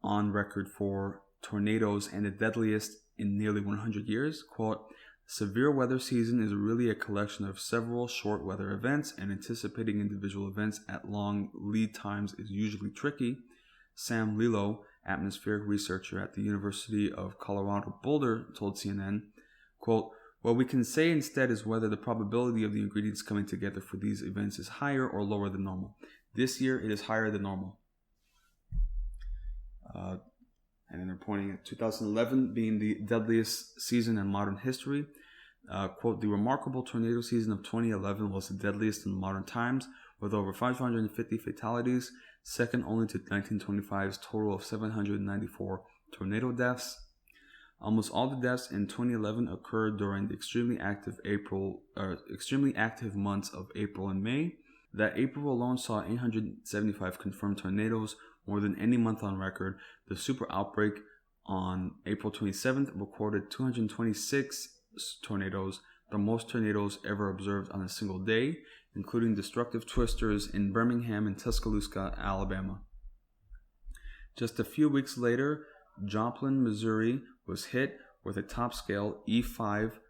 on record for tornadoes and the deadliest in nearly 100 years. Quote, Severe weather season is really a collection of several short weather events, and anticipating individual events at long lead times is usually tricky. Sam Lilo, atmospheric researcher at the University of Colorado Boulder, told CNN, quote, "What we can say instead is whether the probability of the ingredients coming together for these events is higher or lower than normal. This year, it is higher than normal." And then they're pointing at 2011 being the deadliest season in modern history. Quote, "The remarkable tornado season of 2011 was the deadliest in modern times, with over 550 fatalities, second only to 1925's total of 794 tornado deaths. Almost all the deaths in 2011 occurred during the extremely active months of April and May. That April alone saw 875 confirmed tornadoes, more than any month on record. The super outbreak on April 27th recorded 226 tornadoes, the most tornadoes ever observed on a single day, including destructive twisters in Birmingham and Tuscaloosa, Alabama. Just a few weeks later, Joplin, Missouri was hit with a top-scale EF5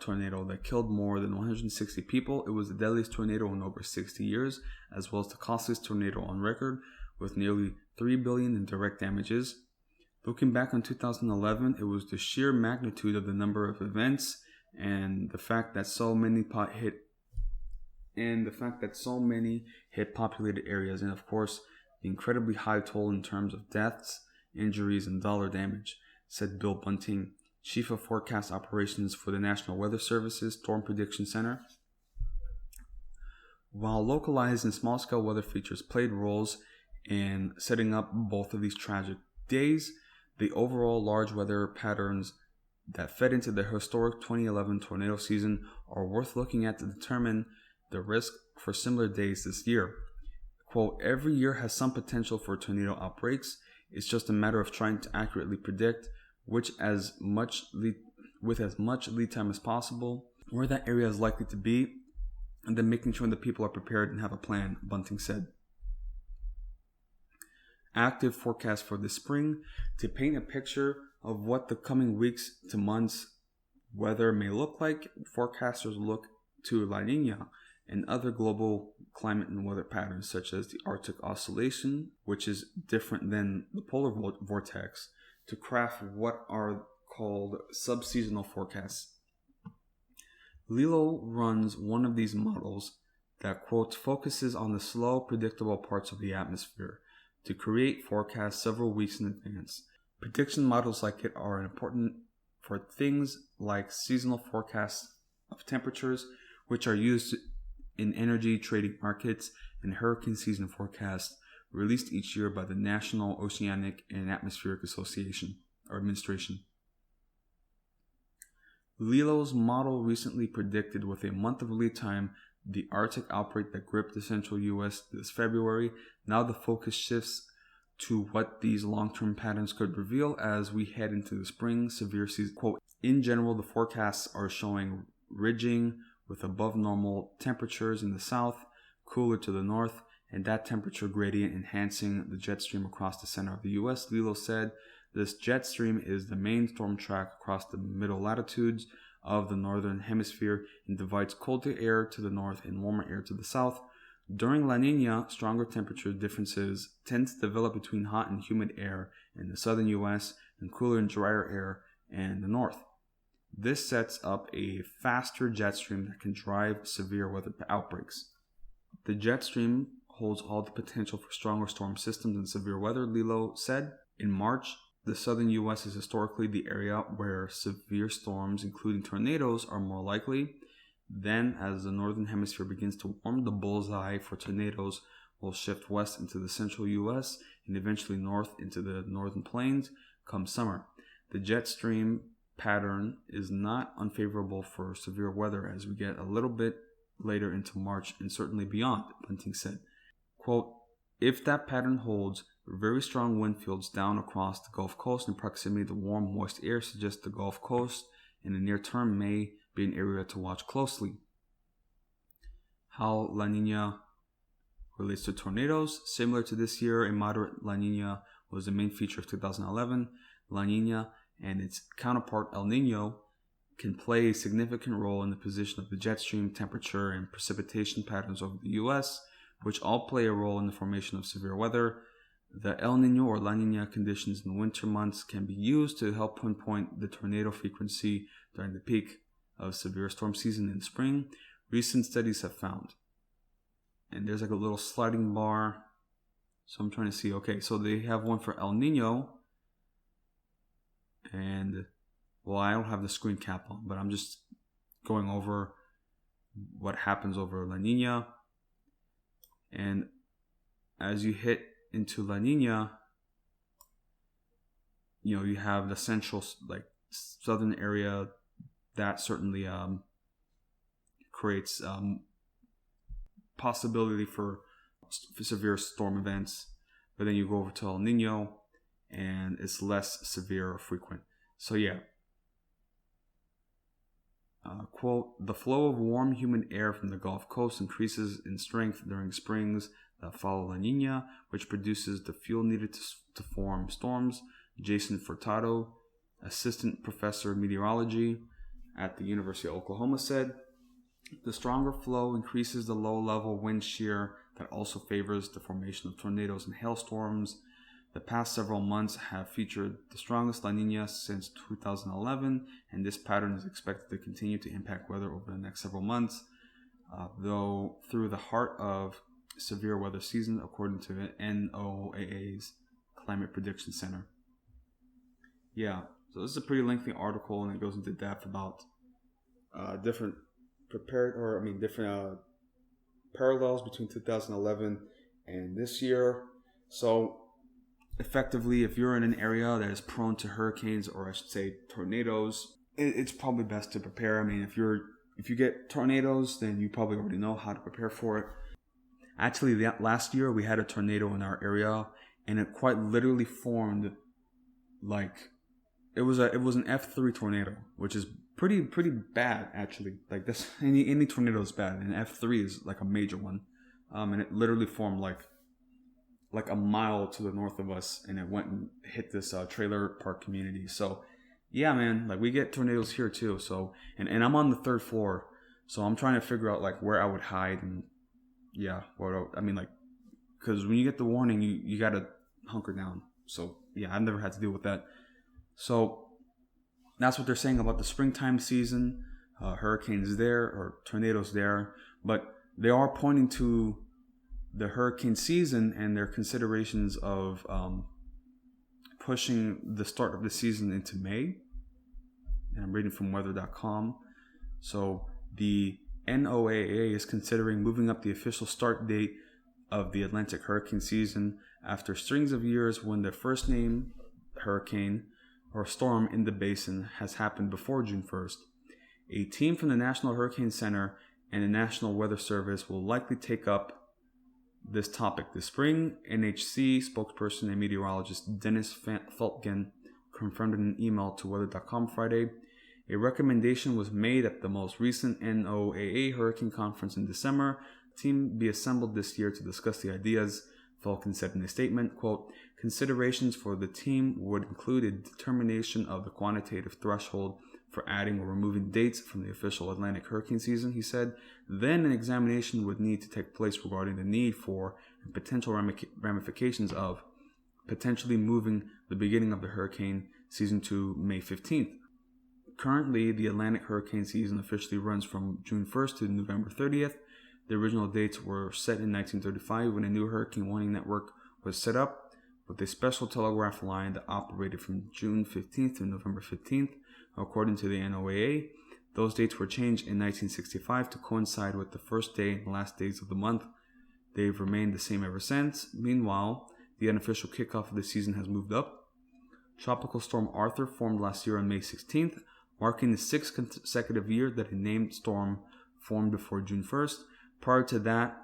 tornado that killed more than 160 people. It was the deadliest tornado in over 60 years, as well as the costliest tornado on record, with nearly $3 billion in direct damages. Looking back on 2011, it was the sheer magnitude of the number of events and the fact that so many hit populated areas, and of course, the incredibly high toll in terms of deaths, injuries, and dollar damage, said Bill Bunting, Chief of Forecast Operations for the National Weather Service's Storm Prediction Center. While localized and small-scale weather features played roles in setting up both of these tragic days, the overall large weather patterns that fed into the historic 2011 tornado season are worth looking at to determine the risk for similar days this year. Quote, "Every year has some potential for tornado outbreaks. It's just a matter of trying to accurately predict with as much lead time as possible where that area is likely to be, and then making sure that people are prepared and have a plan," Bunting said. Active forecast for the spring. To paint a picture of what the coming weeks to months weather may look like, forecasters look to La Nina and other global climate and weather patterns such as the Arctic Oscillation, which is different than the polar vortex, to craft what are called subseasonal forecasts. Lilo runs one of these models that, quote, "focuses on the slow, predictable parts of the atmosphere to create forecasts several weeks in advance. Prediction models like it are important for things like seasonal forecasts of temperatures, which are used in energy trading markets, and hurricane season forecasts released each year by the National Oceanic and Atmospheric Association or Administration." Lilo's model recently predicted with a month of lead time the Arctic outbreak that gripped the central U.S. this February. Now the focus shifts to what these long-term patterns could reveal as we head into the spring severe season. Quote, "In general, the forecasts are showing ridging with above normal temperatures in the south, cooler to the north, and that temperature gradient enhancing the jet stream across the center of the U.S. Lilo said this jet stream is the main storm track across the middle latitudes of the northern hemisphere and divides colder air to the north and warmer air to the south. During La Nina, stronger temperature differences tend to develop between hot and humid air in the southern U.S. and cooler and drier air in the north. This sets up a faster jet stream that can drive severe weather outbreaks. The jet stream holds all the potential for stronger storm systems and severe weather," Lilo said. In March, the southern U.S. is historically the area where severe storms, including tornadoes, are more likely. Then, as the northern hemisphere begins to warm, the bullseye for tornadoes will shift west into the central U.S. and eventually north into the northern plains come summer. The jet stream pattern is not unfavorable for severe weather as we get a little bit later into March and certainly beyond, Bunting said. Quote, "If that pattern holds, very strong wind fields down across the Gulf Coast in proximity to warm, moist air suggest the Gulf Coast in the near term may be an area to watch closely." How La Nina relates to tornadoes. Similar to this year, a moderate La Nina was the main feature of 2011. La Nina and its counterpart El Nino can play a significant role in the position of the jet stream, temperature, and precipitation patterns over the U.S., which all play a role in the formation of severe weather. The El Nino or La Nina conditions in the winter months can be used to help pinpoint the tornado frequency during the peak of severe storm season in spring. Recent studies have found, and there's like a little sliding bar, so I'm trying to see. Okay, so they have one for El Nino, and well, I don't have the screen cap on, but I'm just going over what happens over La Nina. And as you hit into La Nina, you have the central, like southern area that certainly creates possibility for severe storm events. But then you go over to El Nino, and it's less severe or frequent. So yeah. Quote, the flow of warm, humid air from the Gulf Coast increases in strength during springs that follow La Nina, which produces the fuel needed to form storms. Jason Furtado, assistant professor of meteorology at the University of Oklahoma, said, the stronger flow increases the low-level wind shear that also favors the formation of tornadoes and hailstorms. The past several months have featured the strongest La Nina since 2011, and this pattern is expected to continue to impact weather over the next several months, though through the heart of severe weather season, according to the NOAA's Climate Prediction Center. Yeah, so this is a pretty lengthy article, and it goes into depth about different parallels between 2011 and this year. So effectively, if you're in an area that is prone to hurricanes, or I should say tornadoes, it's probably best to prepare. I mean, if you get tornadoes, then you probably already know how to prepare for it. Actually, last year we had a tornado in our area, and it quite literally formed like it was an F3 tornado, which is pretty bad actually. Like this, any tornado is bad, and F3 is like a major one. And it literally formed like a mile to the north of us, and it went and hit this trailer park community. So yeah, man, like we get tornadoes here too. So and I'm on the 3rd floor, so I'm trying to figure out like where I would hide, and yeah, because when you get the warning, you gotta hunker down. So yeah, I've never had to deal with that. So that's what they're saying about the springtime season. Hurricanes there, or tornadoes there, but they are pointing to the hurricane season and their considerations of pushing the start of the season into May. And I'm reading from weather.com. So the NOAA is considering moving up the official start date of the Atlantic hurricane season after strings of years when the first named hurricane or storm in the basin has happened before June 1st. A team from the National Hurricane Center and the National Weather Service will likely take up this topic this spring. NHC spokesperson and meteorologist Dennis Feltgen confirmed in an email to weather.com Friday. A recommendation was made at the most recent NOAA Hurricane Conference in December. The team be assembled this year to discuss the ideas. Falcon said in a statement, quote, considerations for the team would include a determination of the quantitative threshold for adding or removing dates from the official Atlantic hurricane season, he said. Then an examination would need to take place regarding the need for and potential ramifications of potentially moving the beginning of the hurricane season to May 15th. Currently, the Atlantic hurricane season officially runs from June 1st to November 30th. The original dates were set in 1935 when a new hurricane warning network was set up with a special telegraph line that operated from June 15th to November 15th. According to the NOAA, those dates were changed in 1965 to coincide with the first day and last days of the month. They've remained the same ever since. Meanwhile, the unofficial kickoff of the season has moved up. Tropical Storm Arthur formed last year on May 16th, marking the 6th consecutive year that a named storm formed before June 1st. Prior to that,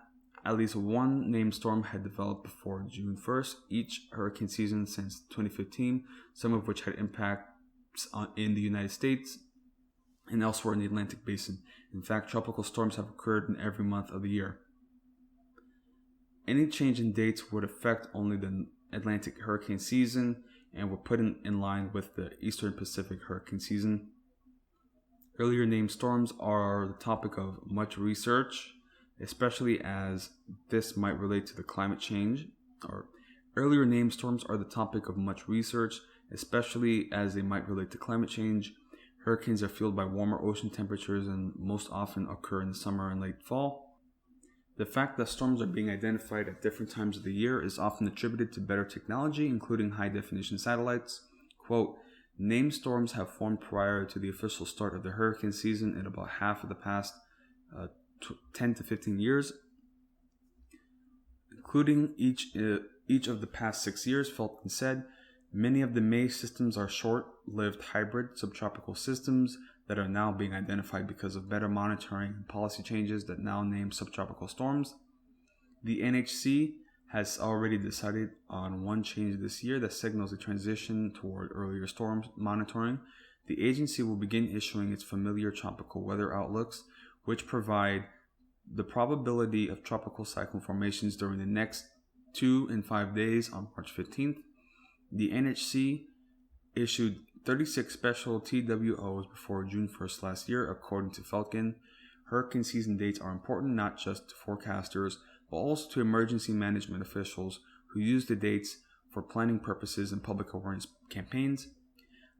at least one named storm had developed before June 1st, each hurricane season since 2015, some of which had impacts in the United States and elsewhere in the Atlantic Basin. In fact, tropical storms have occurred in every month of the year. Any change in dates would affect only the Atlantic hurricane season and would put in line with the Eastern Pacific hurricane season. Earlier named storms are the topic of much research, especially as this might relate to the climate change. Or earlier named storms are the topic of much research, especially as they might relate to climate change. Hurricanes are fueled by warmer ocean temperatures and most often occur in the summer and late fall. The fact that storms are being identified at different times of the year is often attributed to better technology, including high-definition satellites. Quote, named storms have formed prior to the official start of the hurricane season in about half of the past 10 to 15 years, including each of the past 6 years, Felton said. Many of the May systems are short-lived hybrid subtropical systems that are now being identified because of better monitoring and policy changes that now name subtropical storms. The NHC has already decided on one change this year that signals a transition toward earlier storm monitoring. The agency will begin issuing its familiar tropical weather outlooks, which provide the probability of tropical cyclone formations during the next 2 and 5 days on March 15th. The NHC issued 36 special TWOs before June 1st last year, according to Falcon. Hurricane season dates are important not just to forecasters, but also to emergency management officials who use the dates for planning purposes and public awareness campaigns.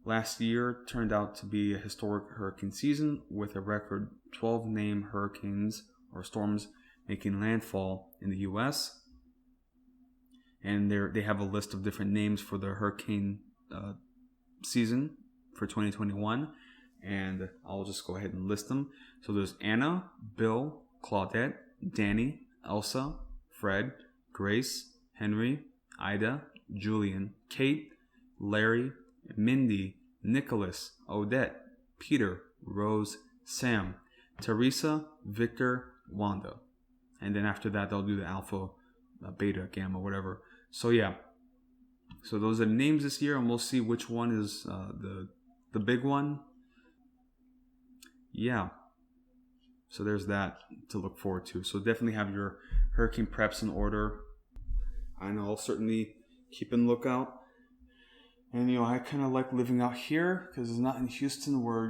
Last year turned out to be a historic hurricane season, with a record 12 named hurricanes or storms making landfall in the U.S., and they have a list of different names for the hurricane season for 2021, and I'll just go ahead and list them. So there's Anna, Bill, Claudette, Danny, Elsa, Fred, Grace, Henry, Ida, Julian, Kate, Larry, Mindy, Nicholas, Odette, Peter, Rose, Sam, Teresa, Victor, Wanda. And then after that, they'll do the alpha, beta, gamma, whatever. So yeah, so those are the names this year, and we'll see which one is the big one. Yeah, so there's that to look forward to. So definitely have your hurricane preps in order. I know I'll certainly keep in lookout. And I kind of like living out here because it's not in Houston where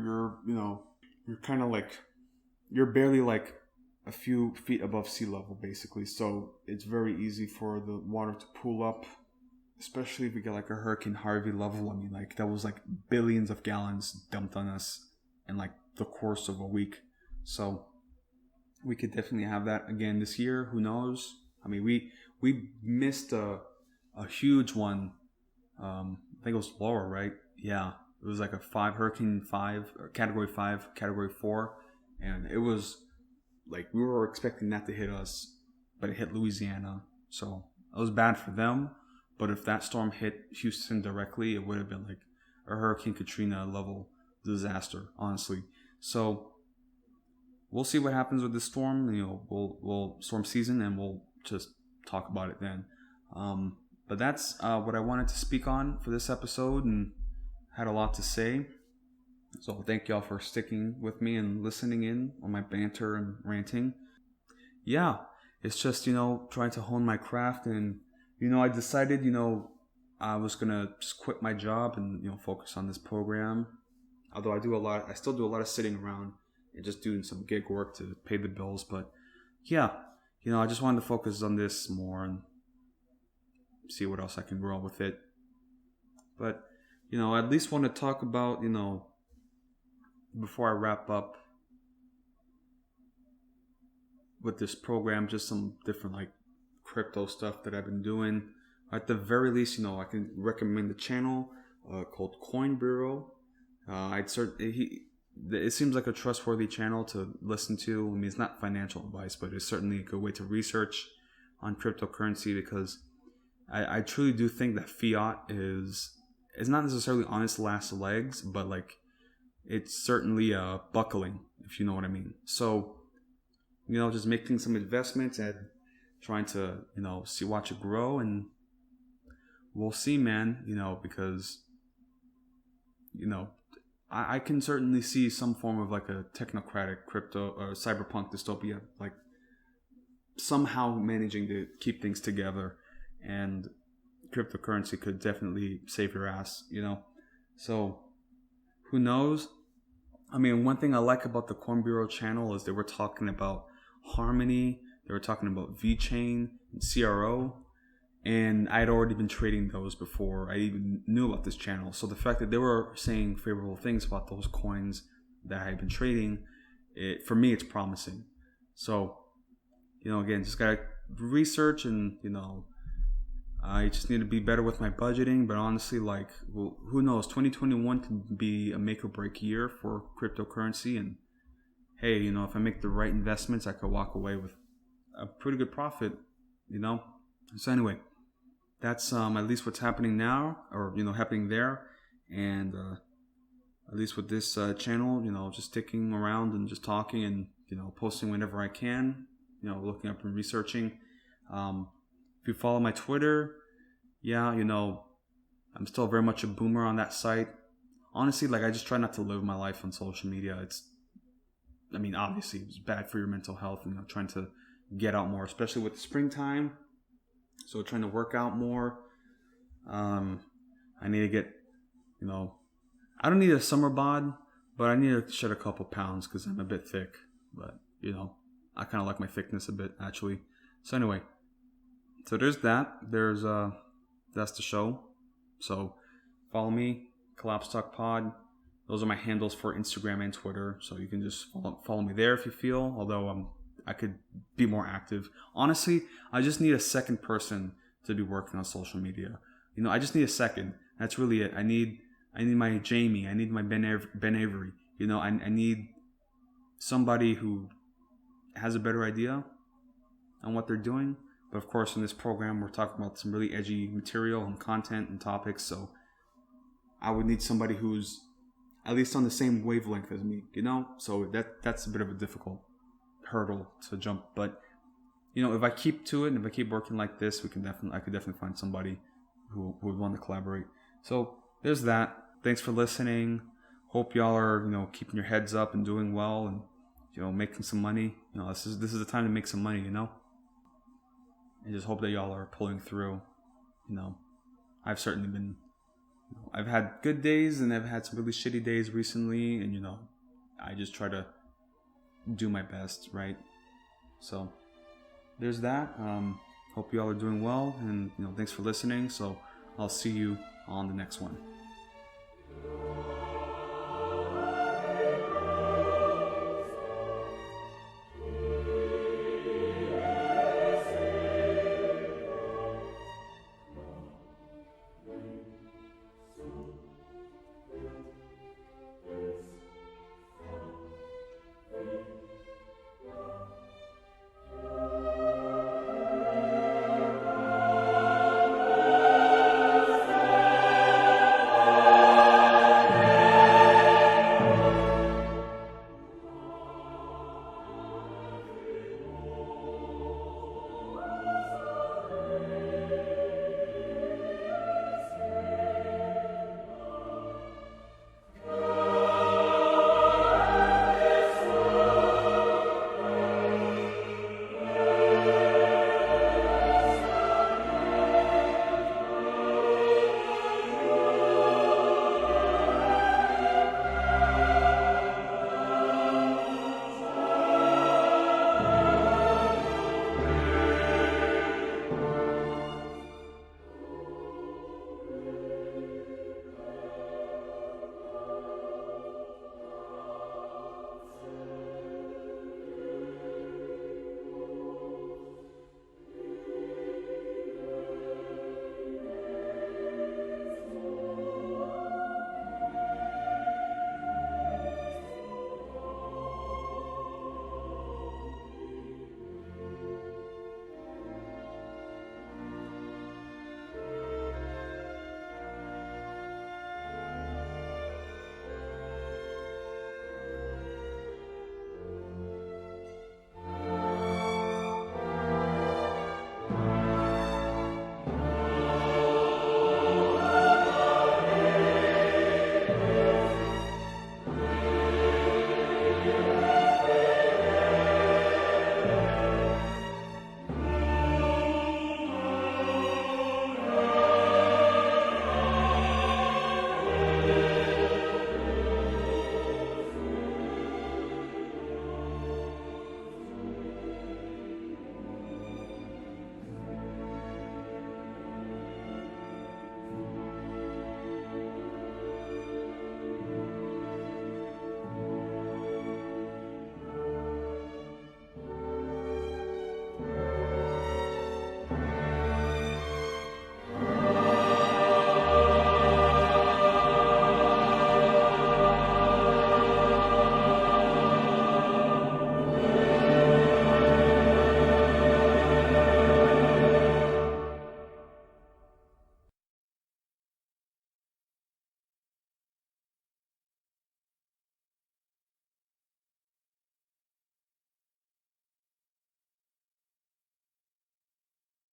you're kind of like, you're barely like a few feet above sea level, basically. So it's very easy for the water to pool up, especially if we get like a Hurricane Harvey level. I mean, like that was like billions of gallons dumped on us in like the course of a week. So we could definitely have that again this year. Who knows? I mean, we missed a huge one. I think it was Laura, right? Yeah, it was like a Hurricane 5, or Category 5, Category 4, and it was like we were expecting that to hit us, but it hit Louisiana, so it was bad for them. But if that storm hit Houston directly, it would have been like a Hurricane Katrina level disaster, honestly. So we'll see what happens with this storm. We'll storm season, and we'll just talk about it then. But that's what I wanted to speak on for this episode, and had a lot to say. So thank y'all for sticking with me and listening in on my banter and ranting. Yeah, it's just, trying to hone my craft. And, I decided, I was going to just quit my job and, focus on this program. Although I still do a lot of sitting around and just doing some gig work to pay the bills. But yeah, I just wanted to focus on this more and see what else I can grow with it. But, I at least want to talk about, before I wrap up with this program, just some different like crypto stuff that I've been doing. At the very least, I can recommend the channel called Coin Bureau. It seems like a trustworthy channel to listen to. I mean, it's not financial advice, but it's certainly a good way to research on cryptocurrency, because I truly do think that fiat is not necessarily on its last legs, but like it's certainly buckling, if you know what I mean. So, just making some investments and trying to, watch it grow, and we'll see, man, because, I can certainly see some form of like a technocratic crypto or cyberpunk dystopia, like somehow managing to keep things together, and cryptocurrency could definitely save your ass, So who knows? I mean, one thing I like about the Corn Bureau channel is they were talking about Harmony, they were talking about VeChain and CRO, and I had already been trading those before I even knew about this channel. So the fact that they were saying favorable things about those coins that I had been trading, for me, it's promising. So, again, just gotta research, and I just need to be better with my budgeting. But honestly, who knows? 2021 can be a make or break year for cryptocurrency. And hey, if I make the right investments, I could walk away with a pretty good profit. So anyway, that's at least what's happening now, or happening there, and at least with this channel, just sticking around and just talking and posting whenever I can, looking up and researching. If you follow my Twitter, yeah, I'm still very much a boomer on that site. Honestly, I just try not to live my life on social media. Obviously, it's bad for your mental health, trying to get out more, especially with the springtime. So trying to work out more. I need to get, I don't need a summer bod, but I need to shed a couple pounds because I'm a bit thick. But, I kind of like my thickness a bit, actually. So anyway, so there's that. That's the show. So follow me, Collapse Talk Pod. Those are my handles for Instagram and Twitter. So you can just follow me there if you feel, although I could be more active. Honestly, I just need a second person to be working on social media. I just need a second. That's really it. I need my Jamie. I need my Ben Avery. I need somebody who has a better idea on what they're doing. But of course, in this program, we're talking about some really edgy material and content and topics. So I would need somebody who's at least on the same wavelength as me. So that's a bit of a difficult hurdle to jump, but if I keep to it and if I keep working like this, I could definitely find somebody who would want to collaborate. So there's that. Thanks for listening. Hope y'all are keeping your heads up and doing well, and making some money. This is the time to make some money. I just hope that y'all are pulling through. I've certainly been. I've had good days and I've had some really shitty days recently, and I just try to do my best, right? So there's that. Hope you all are doing well, and thanks for listening. So I'll see you on the next one.